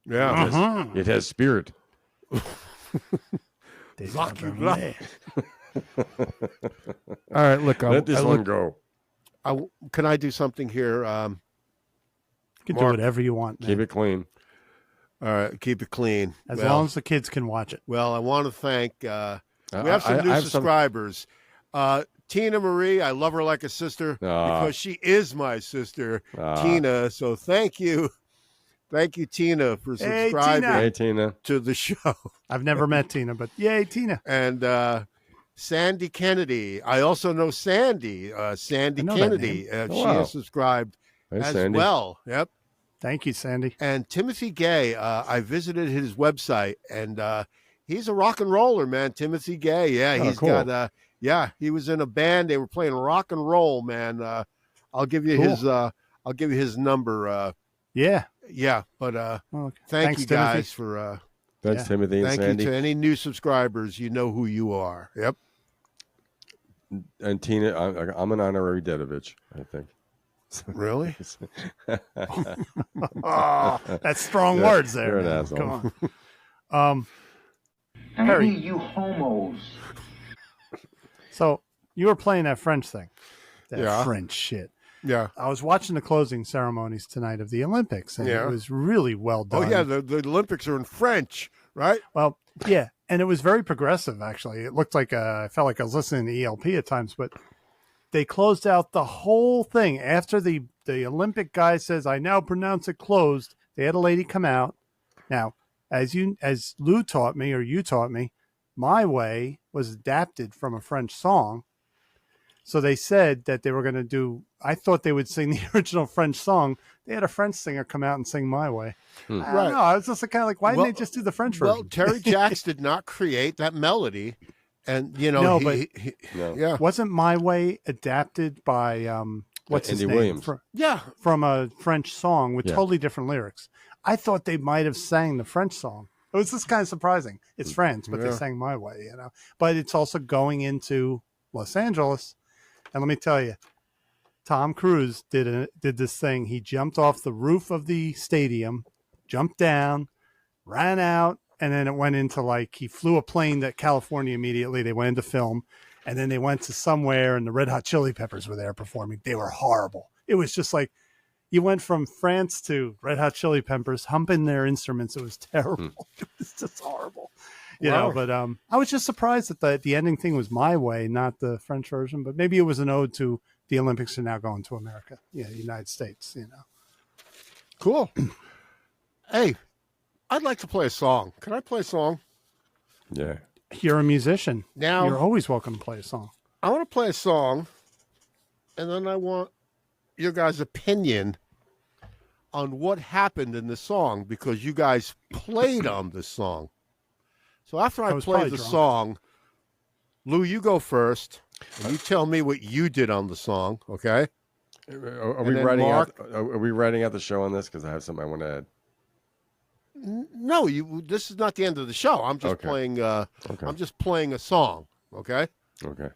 Yeah. It has spirit. Lock you up. All right, look. Let this one go. Can I do something here? You can do Mark, whatever you want, man. Keep it clean. All right, keep it clean. As long as the kids can watch it. Well, I want to thank. We I- have some I new have some- subscribers. Tina Marie, I love her like a sister because she is my sister, Tina. So thank you, Tina, for Hey, subscribing Tina. Hey, Tina. to the show. I've never met Tina, but yay, Tina. And Sandy Kennedy, I also know Sandy. Sandy I know that Kennedy, name. she Wow. is subscribed Hey, as Sandy. well. Yep. Thank you, Sandy. And Timothy Gay, I visited his website, and he's a rock and roller, man. Timothy Gay, yeah, Oh, he's cool. got, he was in a band. They were playing rock and roll, man. I'll give you his number. Yeah. Yeah, but Okay. thank Thanks, you Timothy. guys for Thanks, Yeah. Timothy and thank Sandy. you to any new subscribers. You know who you are. Yep. And Tina, I'm an honorary Dedovich, I think. Really? Oh, that's strong Yeah, words there. you're an man. asshole. Come on. Harry, you homos. so you were playing that French thing. That Yeah. French shit. Yeah. I was watching the closing ceremonies tonight of the Olympics, and Yeah. it was really well Oh done. yeah, the Olympics are in French, right? Well, yeah, and it was very progressive. Actually, it looked like I felt like I was listening to ELP at times, but they closed out the whole thing after the Olympic guy says, "I now pronounce it closed." They had a lady come out. Now, as Lou taught me, or you taught me, "My Way" was adapted from a French song. So they said that they were going to do. I thought they would sing the original French song. They had a French singer come out and sing "My Way." I don't Right. know. I was just kind of like, why didn't Well- they just do the French Well, version? Terry Jacks did not create that melody, and you know, No, No. yeah, Wasn't "My Way" adapted by what's his Andy name? Williams. yeah. From a French song with Yeah. totally different lyrics. I thought they might have sang the French song. It was just kind of surprising. It's French, but they Yeah. sang "My Way," you know. But it's also going into Los Angeles, and let me tell you, Tom Cruise did this thing. He jumped off the roof of the stadium, jumped down, ran out, and then it went into like he flew a plane to California immediately. They went into film, and then they went to somewhere, and the Red Hot Chili Peppers were there performing. They were horrible. It was just like you went from France to Red Hot Chili Peppers humping their instruments. It was terrible. It was just horrible. You know, but I was just surprised that the ending thing was "My Way," not the French version. But maybe it was an ode to the Olympics are now going to America, the United States. You know, Cool. Hey, I'd like to play a song. Can I play a song? Yeah. you're a musician. Now- You're always welcome to play a song. I want to play a song, and then I want your guys' opinion on what happened in the song because you guys played on this song. So after I was play probably the drunk. song, Lou, you go first, and you tell me what you did on the song, okay? Are And we then writing Mark- out? Are we writing out the show on this? Because I have something I want to add. No, this is not the end of the show. I'm just Okay. playing. Okay. I'm just playing a song. Okay. Okay.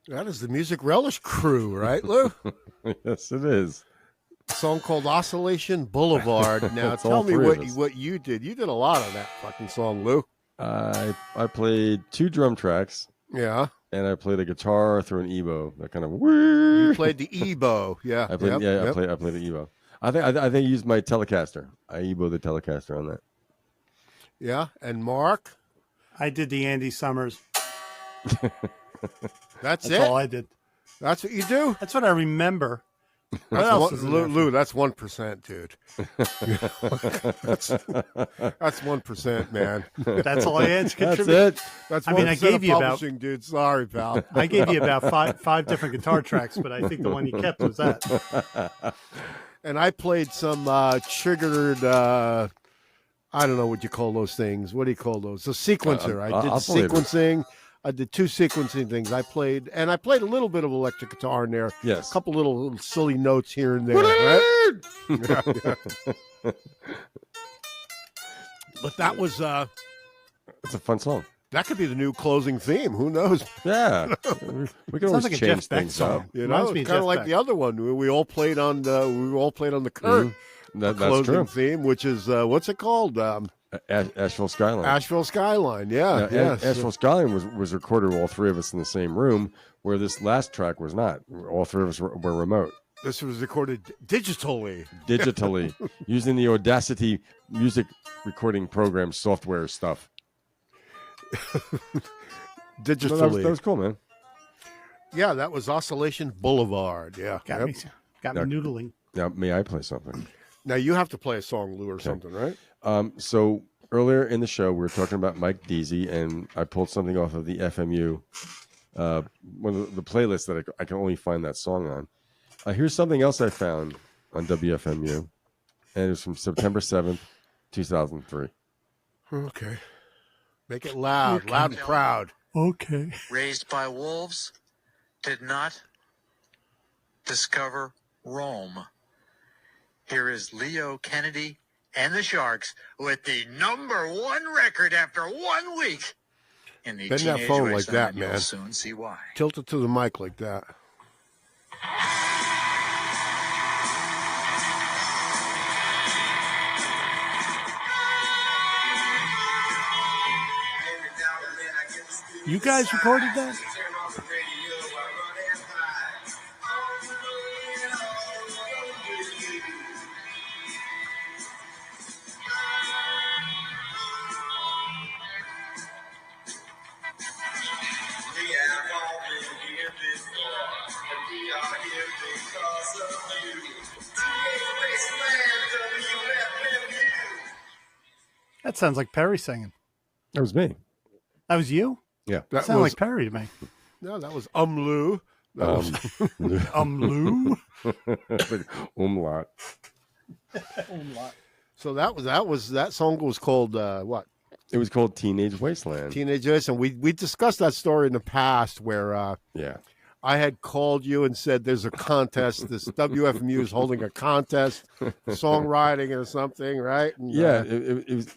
That is the Music Relish crew, right, Lou? Yes, it is. A song called Oscillation Boulevard. Now, It's tell all me three of us. what you did. You did a lot of that fucking song, Lou. I played 2 drum tracks, Yeah. and I played a guitar through an ebo. That kind of You played the Ebo. Yeah. I played. Yep, yep. I played the ebo. I think I used my Telecaster. I ebo the Telecaster on that. Yeah. And Mark? I did the Andy Summers. That's That's it? all I did. That's what you do? That's what I remember. What That's else is in there? Lou, that's 1%, dude. That's 1%, man. That's all I had to That's contribute. it. That's I mean, I 1% gave of you about- publishing, dude. Sorry, pal. I gave you about five different guitar tracks, but I think the one you kept was that. And I played some triggered, I don't know what you call those things. What do you call those? A sequencer. I did I'll believe it. sequencing. I did 2 sequencing things. I played a little bit of electric guitar in there. Yes. A couple little silly notes here and there. Right? Yeah, yeah. But that was It's a fun song. that could be the new closing theme. Who knows? Yeah, we can Sounds always like a change Jeff Beck things song. up. You Reminds know, me it's of kind Jeff of like Beck. the other one. We all played on the Kurt That's closing true. theme, which is what's it called? Asheville Skyline. Asheville Skyline. Yeah, Now, yeah. Asheville Skyline was recorded with all 3 of us in the same room, where this last track was not. All 3 of us were remote, This was recorded digitally. digitally, using the Audacity music recording program software stuff. Digitally. No, that was cool, man. Yeah, that was Oscillation Boulevard. Yeah. Got Yep. me noodling. Now, may I play something? Now you have to play a song, Lou, or something, right? So earlier in the show, we were talking about Mike Deasy, and I pulled something off of the FMU, one of the playlists that I can only find that song on. Here's something else I found on WFMU, and it was from September 7th, 2003. Okay. Make it loud and proud. Okay. Raised by wolves, did not discover Rome. Here is Leo Kennedy and the Sharks with the #1 record after 1 week. In the Bend that Teenage phone like Wasteland, that, you'll man. soon see why. Tilt it to the mic like that. You guys recorded that? That sounds like Perry singing. That was me. That was you? Yeah. That sounded like Perry to me. No, that was Lou. That was Lou? Like, umlaut. So that song was called what? It was called Teenage Wasteland. Teenage Wasteland. We discussed that story in the past where Yeah. I had called you and said there's a contest. This WFMU is holding a contest, songwriting or something, right? And, Yeah, it was.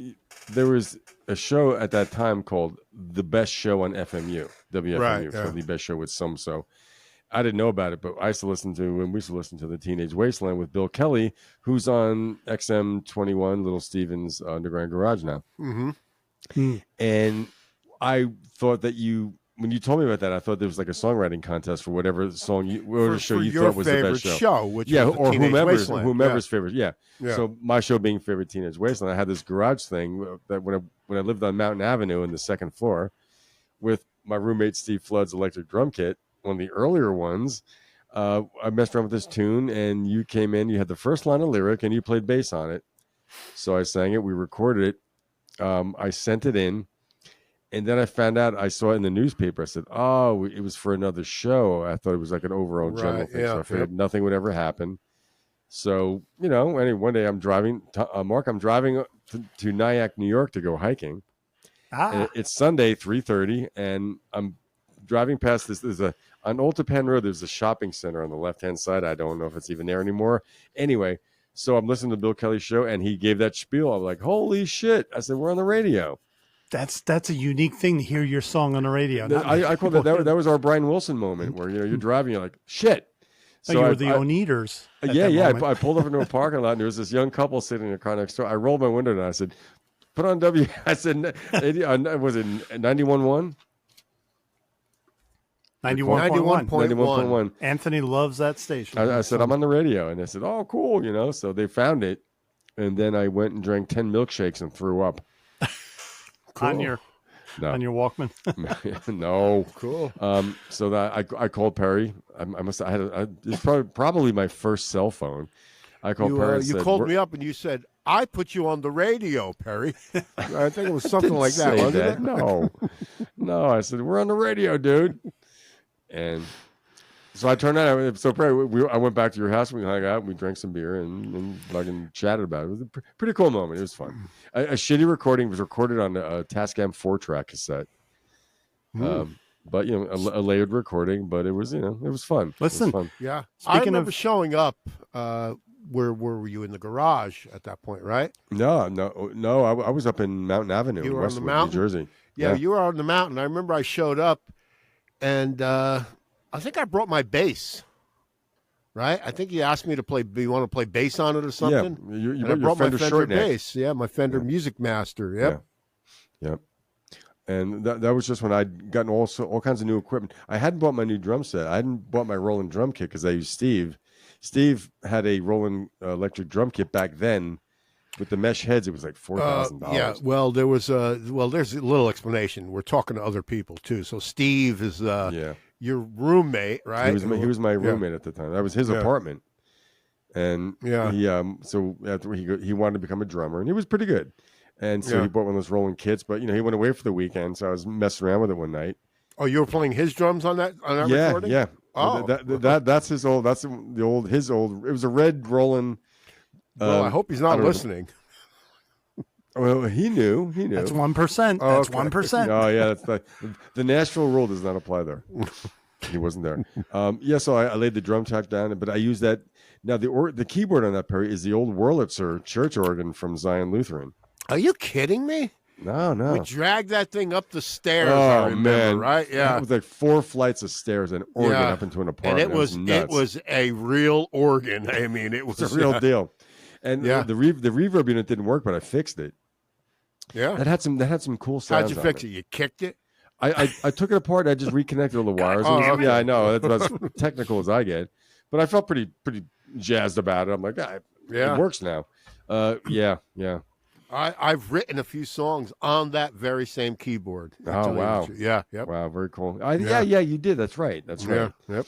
There was a show at that time called The Best Show on FMU, WFMU, Right, for yeah. The Best Show with Some. So I didn't know about it, but I used to listen to, and we used to listen to the Teenage Wasteland with Bill Kelly, who's on XM21, Little Steven's Underground Garage now. Mm-hmm. And I thought that when you told me about that, I thought there was like a songwriting contest for whatever song whatever show you your thought was the favorite best show. which Yeah, was the or Teenage whomever's Wasteland. favorite. Yeah. Yeah. So my show being favorite Teenage Wasteland, I had this garage thing that when I lived on Mountain Avenue in the second floor with my roommate Steve Flood's electric drum kit, one of the earlier ones. I messed around with this tune, and you came in. You had the first line of lyric, and you played bass on it. So I sang it. We recorded it. I sent it in. And then I found out, I saw it in the newspaper. I said, oh, it was for another show. I thought it was like an overall general Right, thing. yeah, So I figured yep. nothing would ever happen. So, anyway, one day I'm driving, Mark, I'm driving to Nyack, New York to go hiking. And it's Sunday, 3:30, and I'm driving past this. On Old Japan Road, there's a shopping center on the left-hand side. I don't know if it's even there anymore. Anyway, so I'm listening to Bill Kelly's show, and he gave that spiel. I'm like, holy shit. I said, we're on the radio. That's a unique thing to hear your song on the radio. I call that was our Brian Wilson moment where you're driving, you're like shit. So you were the Oneaters. I pulled up into a parking lot and there was this young couple sitting in the car next door. I rolled my window and I said, "Put on W." I said, "Was it 91.1?" 91.1. Anthony loves that station. I said, "I'm on the radio," and they said, "Oh, cool," So they found it, and then I went and drank 10 milkshakes and threw up. Cool. On your Walkman. No. Cool. So that I called Perry. It's probably my first cell phone. I called Perry. And you said, called me up and you said, "I put you on the radio, Perry." I think it was something like that, wasn't it? No. I said, "We're on the radio, dude." And so I turned out. So Perry, I went back to your house. We hung out. We drank some beer and fucking chatted about it. It was a pretty cool moment. It was fun. A shitty recording was recorded on a Tascam 4-track cassette. But a layered recording. But it was it was fun. Listen, it was fun. Yeah. Speaking I remember of showing up. Where were you in the garage at that point? Right? No. I was up in Mountain Avenue You in were on the Westwood, mountain? New Jersey. Yeah, you were on the mountain. I remember I showed up, and I think I brought my bass. Right? I think you asked me to play. Do you want to play bass on it or something? Yeah, you and I brought my Fender Fender short neck. bass. Yeah, my Fender Music Master. Yep. Yep. And that was just when I'd gotten all kinds of new equipment. I hadn't bought my new drum set. I hadn't bought my Roland drum kit because I used Steve. Steve had a Roland electric drum kit back then. With the mesh heads, it was like $4,000. Yeah, well, there's a little explanation. We're talking to other people too. So Steve is your roommate, right? He was my roommate at the time. That was his apartment, and so after he wanted to become a drummer, and he was pretty good, and so he bought one of those Roland kits. But he went away for the weekend, so I was messing around with it one night. Oh, you were playing his drums on that recording? Yeah. Oh, that's his old. That's his old. It was a red Roland. Well, I hope he's not listening. Well, he knew. That's 1%. Oh, That's okay. 1%. Oh, yeah. That's the Nashville rule does not apply there. He wasn't there. So I laid the drum track down, but I used that. Now, the keyboard on that, Perry, is the old Wurlitzer church organ from Zion Lutheran. Are you kidding me? No. We dragged that thing up the stairs. Oh, I remember, man. right? Yeah, it was like 4 flights of stairs and organ up into an apartment. And it was a real organ. I mean, it was a real deal. And the reverb unit didn't work, but I fixed it. Yeah, that had some cool sounds. How'd you fix it? You kicked it? I took it apart and I just reconnected all the wires. Yeah, I know. That's about as technical as I get. But I felt pretty jazzed about it. I'm like, it works now. Yeah. I've written a few songs on that very same keyboard. Oh, wow. Yeah. Yep. Wow, very cool. Yeah, you did. That's right. That's right. Yeah. Yep.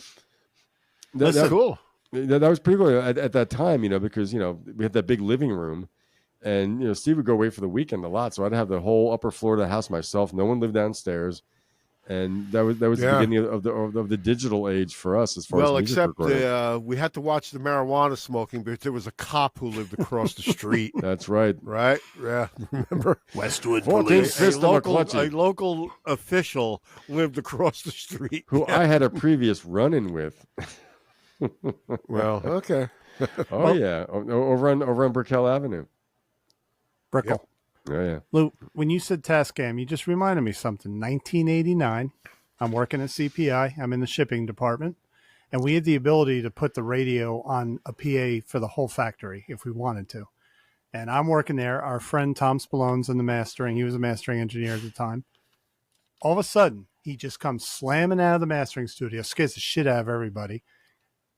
That's cool. That was pretty cool at that time, because, we had that big living room And Steve would go away for the weekend a lot, so I'd have the whole upper floor of the house myself. No one lived downstairs, and that was the beginning of the digital age for us as far as music except recording. we had to watch the marijuana smoking because there was a cop who lived across the street. That's right. Right? Yeah. Remember? Westwood 14th Police. System of Clutchy, A local official lived across the street. who I had a previous run-in with. Well, okay. Oh yeah, over on Brickell Avenue. Brickell. Oh yeah. Lou, when you said Tascam, you just reminded me something. 1989, I'm working at CPI. I'm in the shipping department, and we had the ability to put the radio on a PA for the whole factory if we wanted to. And I'm working there. Our friend Tom Spallone's in the mastering. He was a mastering engineer at the time. All of a sudden, he just comes slamming out of the mastering studio, scares the shit out of everybody.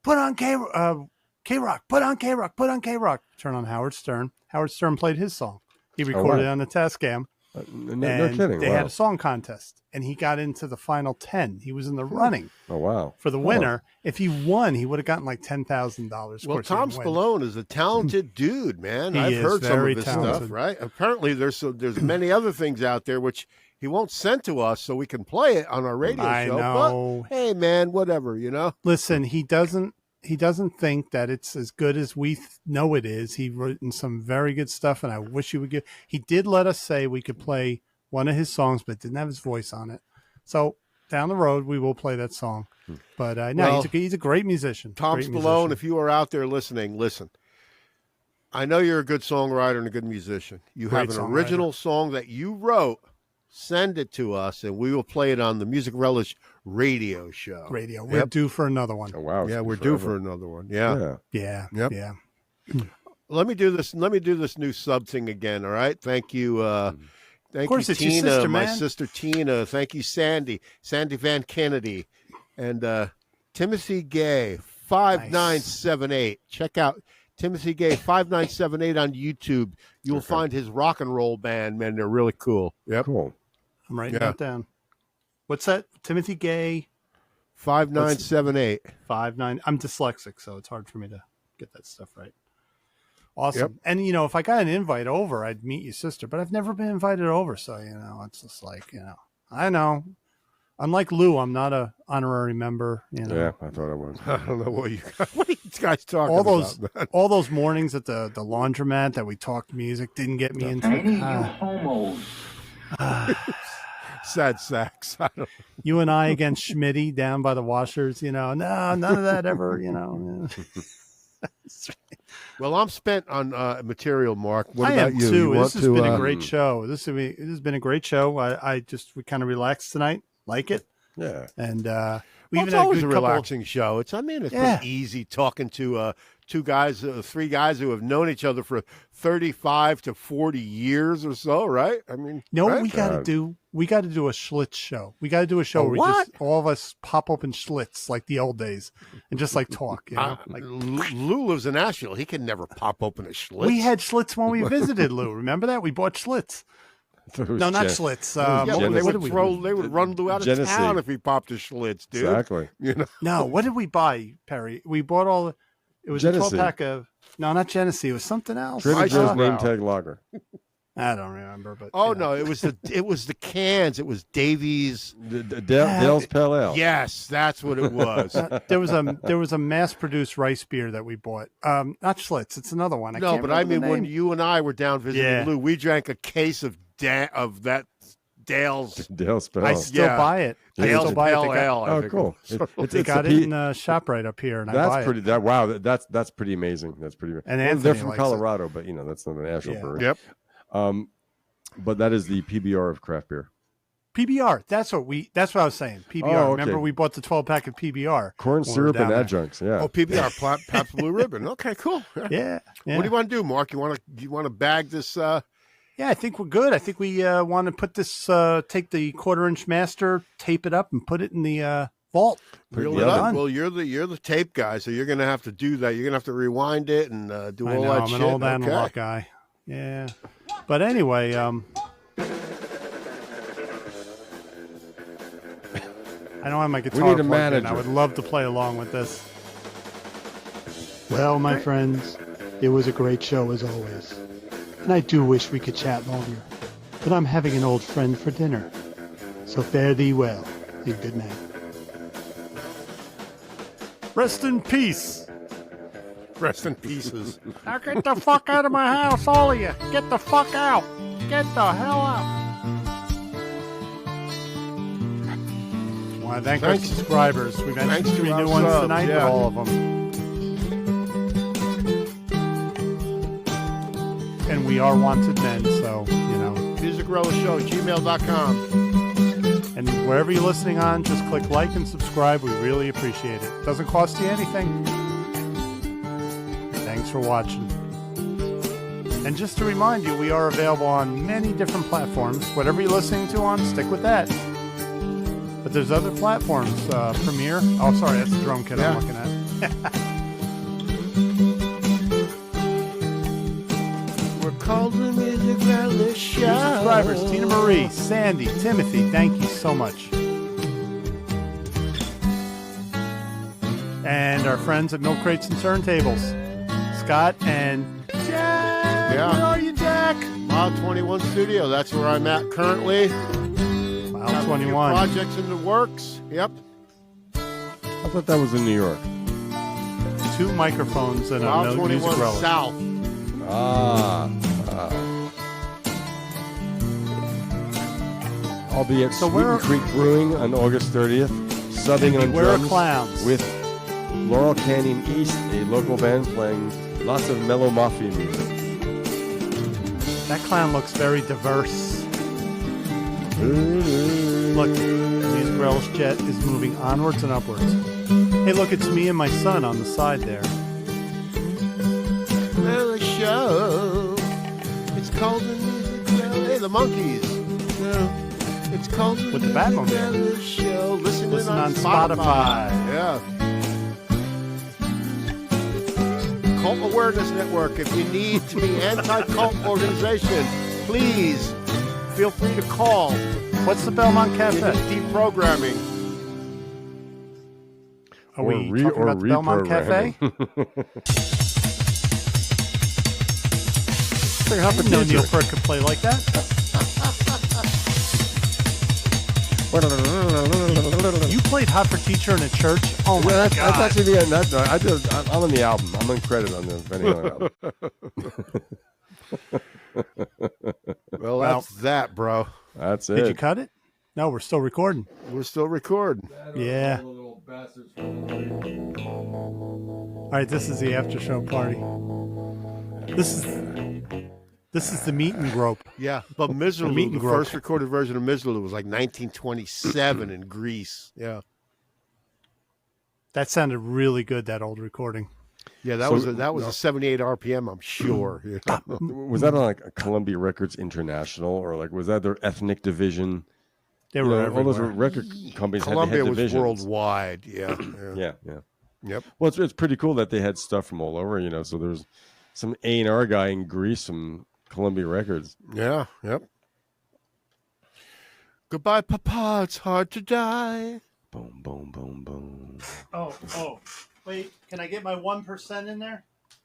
Put on K-Rock, put on K-Rock, put on K-Rock. Turn on Howard Stern. Howard Stern played his song. He recorded it on the Tascam. No kidding. They Wow. had a song contest, and he got into the final 10. He was in the running Oh wow. for the winner. If he won, he would have gotten like $10,000. Well, Tom Spallone is a talented dude, man. He I've is heard some of very his talented. stuff, right? Apparently, there's many other things out there which he won't send to us so we can play it on our radio I show. know. But, hey, man, whatever, Listen, he doesn't think that it's as good as we know it is. He written some very good stuff, and I wish he would get. He did let us say we could play one of his songs, but didn't have his voice on it. So down the road, we will play that song. But no, Well, he's a great musician. Tom Great Spallone, musician. if you are out there listening, listen. I know you're a good songwriter and a good musician. You Great have an songwriter. original song that you wrote. Send it to us, and we will play it on the Music Relish radio show. Radio. We're due for another one. Oh wow. Yeah, we're due for another one. Yeah. Yeah. Yeah. Yep. Yeah. Let me do this new sub thing again. All right. Thank you. Thank course, you, it's your Tina, sister, my man. sister Tina. Thank you, Sandy Van Kennedy, and Timothy Gay 5978. Check out Timothy Gay 5978 on YouTube. You'll find his rock and roll band. Man, they're really cool. Yep. Cool. I'm writing that down. What's that? Timothy Gay 5978. 59. I'm dyslexic, so it's hard for me to get that stuff right. Awesome. Yep. And if I got an invite over, I'd meet your sister, but I've never been invited over, so it's just like, I know. Unlike Lou, I'm not a honorary member. Yeah, I thought I was. I don't know what are you guys talking all those about, man? all those mornings at the laundromat that we talked music didn't get me into. homos. Sad sacks. I don't You and I against Schmitty down by the washers. No, none of that ever. Well, I'm spent on material, Mark. What I about am you? too. You want This has to, been a great show. This has been a great show. We kind of relaxed tonight. Like it. Yeah. And we Well, even it's had always a couple- relaxing show. It's Yeah. pretty easy talking to three guys who have known each other for 35 to 40 years or so, right? I mean, what right? we got to do? We got to do a Schlitz show. We got to do a show A where what? just all of us pop open Schlitz like the old days and just like talk. Like Lou lives in Asheville. He can never pop open a Schlitz. we had Schlitz when we visited Lou. Remember that? We bought Schlitz. No, not Schlitz. Yeah, but Genesee. what they would run Lou out of Genesee. town if he popped a Schlitz, dude. Exactly. No, what did we buy, Perry? We bought all. It was a Genesee. 12-pack of. No, not Genesee. It was something else. Trader I Joe's saw- name tag lager. I don't remember, but Oh no, it was the cans. It was Davies. Dale's Pale Ale. Yes, that's what it was. There was a mass-produced rice beer that we bought. Not Schlitz. It's another one. No, can't but I remember the mean, when name. you and I were down visiting Yeah. Lou, we drank a case of that Dale's Dale's Pale I Ale. still yeah. buy it. I Dale's still buy it. Pale They got, Ale. I Oh, think. cool. they got it in a shop right up here, and I buy That's it. pretty. That's pretty amazing. That's pretty. And well, Anthony they're from likes it. Colorado, but that's not an actual Yeah. brewery. Yep. But that is the PBR of craft beer. PBR. That's what I was saying. PBR. Oh, okay. Remember, we bought the 12-pack of PBR. Corn when we were syrup and down there. adjuncts. Yeah. Oh, PBR, Pabst Blue Ribbon. Okay, cool. Yeah. What do you want to do, Mark? You want to bag this? Yeah, I think we're good. I think we want to put this, take the 1/4-inch master, tape it up, and put it in the vault. Reel the it up. oven. Well, you're the tape guy, so you're going to have to do that. You're going to have to rewind it and do I all know, that I'm shit. an old analog Okay. guy. Yeah. But anyway, I don't have my guitar need a plugged in. manager. I would love to play along with this. Well, my friends, it was a great show as always. and I do wish we could chat longer, but I'm having an old friend for dinner. So fare thee well, you good man. Rest in peace. Rest in pieces. Now get the fuck out of my house, all of you. Get the fuck out. Get the hell out. I want to thank our subscribers. We've had Thanks to 3 our new ones subs, tonight, yeah. but all of them. And we are wanted men, so, you know. MusicRelishShow@gmail.com. And wherever you're listening on, just click like and subscribe. We really appreciate it. Doesn't cost you anything. Thanks for watching. And just to remind you, we are available on many different platforms. Whatever you're listening to on, stick with that. But there's other platforms. Premiere. Oh, sorry, that's the drum kit I'm looking at. We're called the Music Relish Show. New subscribers, Tina Marie, Sandy, Timothy, thank you so much. And our friends at Milk Crates and Turntables, Scott and Jack. Yeah. Where are you, Jack? Mile 21 Studio. That's where I'm at currently. Mile Got a few 21. projects in the works. Yep. I thought that was in New York. 2 microphones and a Mile no 21 music relic. South. I'll be at So Sweeten where- Creek Brewing on August 30th, subbing on Beware of drums clowns. with Laurel Canyon East, a local band playing lots of mellow mafia music. That clown looks very diverse. Look, the Music Relish jet is moving onwards and upwards. Hey, look, it's me and my son on the side there. Relish Show. It's called the Music Relish. Hey, the Monkeys. Yeah. It's called the With the Music Batmobile. Relish Show. Listen on Spotify. Spotify. Yeah. Cult Awareness Network. If you need to be anti-cult organization, please feel free to call. What's the Belmont It Cafe? is deprogramming. Are we talking about the Belmont Cafe? I didn't know Neil Peart could play like that. You played Hot for Teacher in a church? Oh my That's God. actually the end. I'm on the album. I'm on credit on the album. Well, that's that, bro. That's it. Did you cut it? No, we're still recording. We're still recording. Yeah. All right, this is the after show party. This is the meet and grope. Yeah, but Meet Miserlou, and the grope. first recorded version of Miserlou was like 1927 in Greece. Yeah. That sounded really good, that old recording. Yeah, that was a 78 RPM, I'm sure. You know? Was that on like a Columbia Records International, or like was that their ethnic division? They You were know, all those everywhere. record companies Columbia had was divisions. worldwide. Yeah. Yeah. Yep. Well, it's pretty cool that they had stuff from all over. You know, so there's some A&R guy in Greece from Columbia Records. Yeah. Yep. Goodbye, Papa. It's hard to die. Boom, boom, boom, boom. Oh. Wait, can I get my 1% in there?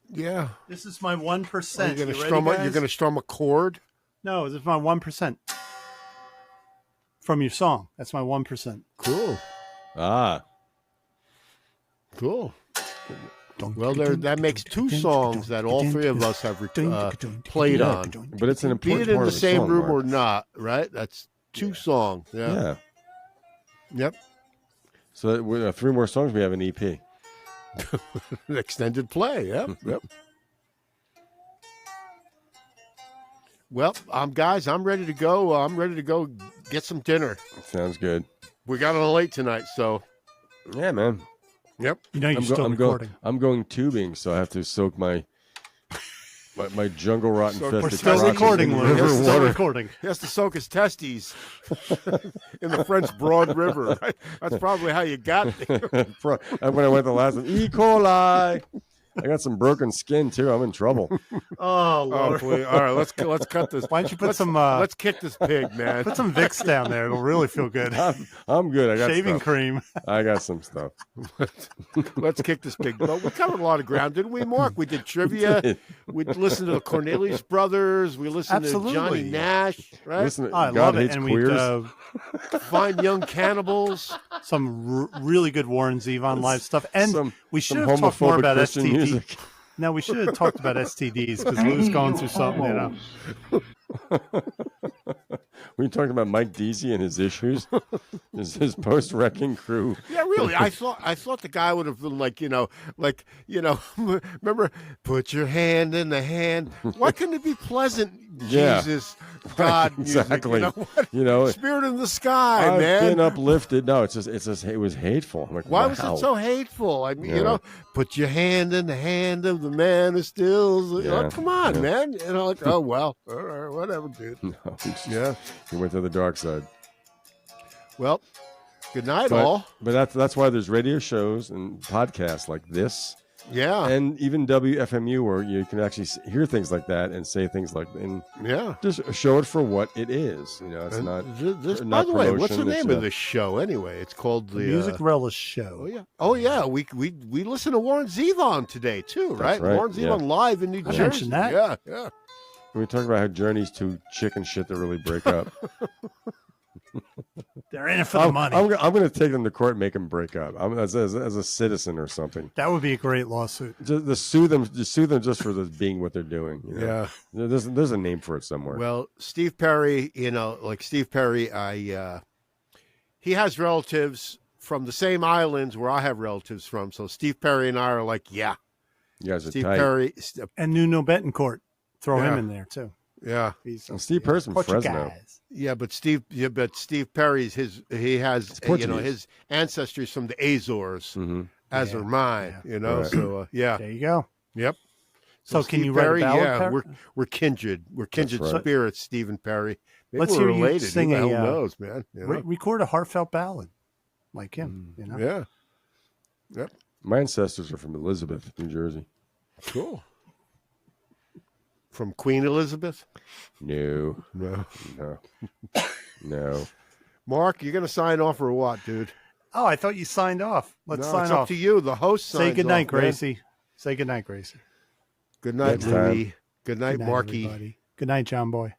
Yeah. This is my 1%. Are you gonna You ready, strum? guys? You're gonna strum a chord. No, this is my 1%. From your song. That's my 1%. Cool. Cool. Well, that makes 2 songs that all 3 of us have played on. But it's an Be important it in part the of the same song, room Mark. or not, right? That's 2 songs. Yeah. Yeah. Yep. So with 3 more songs, we have an EP. Extended play. Yep. Yep. Well, guys, I'm ready to go. I'm ready to go get some dinner. Sounds good. We got a little late tonight, so Yeah, man. yep. You know you're still recording. I'm going tubing, so I have to soak my jungle rot infested We're still crotches recording, in Lou. river We're still water. recording. He has to soak his testes in the French Broad River. Right? That's probably how you got there. When I went the last time, E. coli. I got some broken skin too. I'm in trouble. Oh, Oh, Lord. please. All right, let's cut this. Why don't you put let's, some let's kick this pig, man. put some Vicks down there? It'll really feel good. I'm good. I got Shaving stuff. cream. I got some stuff. Let's kick this pig. But we covered a lot of ground, didn't we, Mark? We did trivia. We listened to the Cornelius Brothers. We listened Absolutely. to Johnny Nash, right? Listen, Oh, I God love it. hates And queers. we Fine Young Cannibals. some really good Warren Zevon live stuff. And Some- we some should have talked more homophobic about Christian STD. music. No, we should have talked about STDs because Lou's going through something, you know. We talking about Mike Deasy and his issues, his post-wrecking crew. Yeah, really. I thought the guy would have been like, remember, put your hand in the hand. Why couldn't it be pleasant? Yeah. Jesus, God, Exactly. Music, what? You know, Spirit in the sky, I've man. been uplifted. No, it's just it was hateful. I'm like, Why wow. was it so hateful? I mean, Yeah. put your hand in the hand of the man who stills. Yeah. Come on, Yeah. man. Like, oh well, all right, whatever, dude. No, Yeah. he went to the dark side. Well, good night, all. But that's why there's radio shows and podcasts like this, Yeah, and even WFMU where you can actually hear things like that and say things like and yeah. just show it for what it is. You know, it's And not. this, by not the way, what's the promotion, name it's of this show anyway? It's called the Music Relish Oh Show. yeah, oh yeah. We listened to Warren Zevon today too, right? right, Warren Zevon yeah. live in New Jersey. mentioned that. Yeah, yeah. We talk about how Journey's too chicken shit to really break up. They're in it for the money. I'm going to take them to court and make them break up. As a citizen or something. That would be a great lawsuit. Just sue them just for being what they're doing. You know? Yeah. There's a name for it somewhere. Well, Steve Perry, like Steve Perry, he has relatives from the same islands where I have relatives from. So Steve Perry and I are like, yeah. you guys are Steve tight. Perry, And Nuno Betancourt. Throw Yeah. him in there, too. yeah, He's And Steve Perry's from Fresno. Portuguese. yeah. But Steve Perry's he has Portuguese. his ancestry is from the Azores, Mm-hmm. as are mine. Right. So yeah, There you go. yep. So can Steve you write Perry, a ballad? yeah, Perry? we're kindred. We're kindred That's right. spirits, Stephen Perry. Maybe Let's we're hear you related. sing Who the a, hell knows, man? You know? Record a heartfelt ballad like him. You know? Yeah. Yep. My ancestors are from Elizabeth, New Jersey. Cool. From Queen Elizabeth? No, No. no. Mark, you going to sign off or what, dude? Oh, I thought you signed off. Let's No, sign it's off. up to you. The host signs Say goodnight, off, man. Gracie. Say goodnight, Gracie. Good night, Next time. Louie. Good night, Good night, Marky. everybody. Good night, John Boy.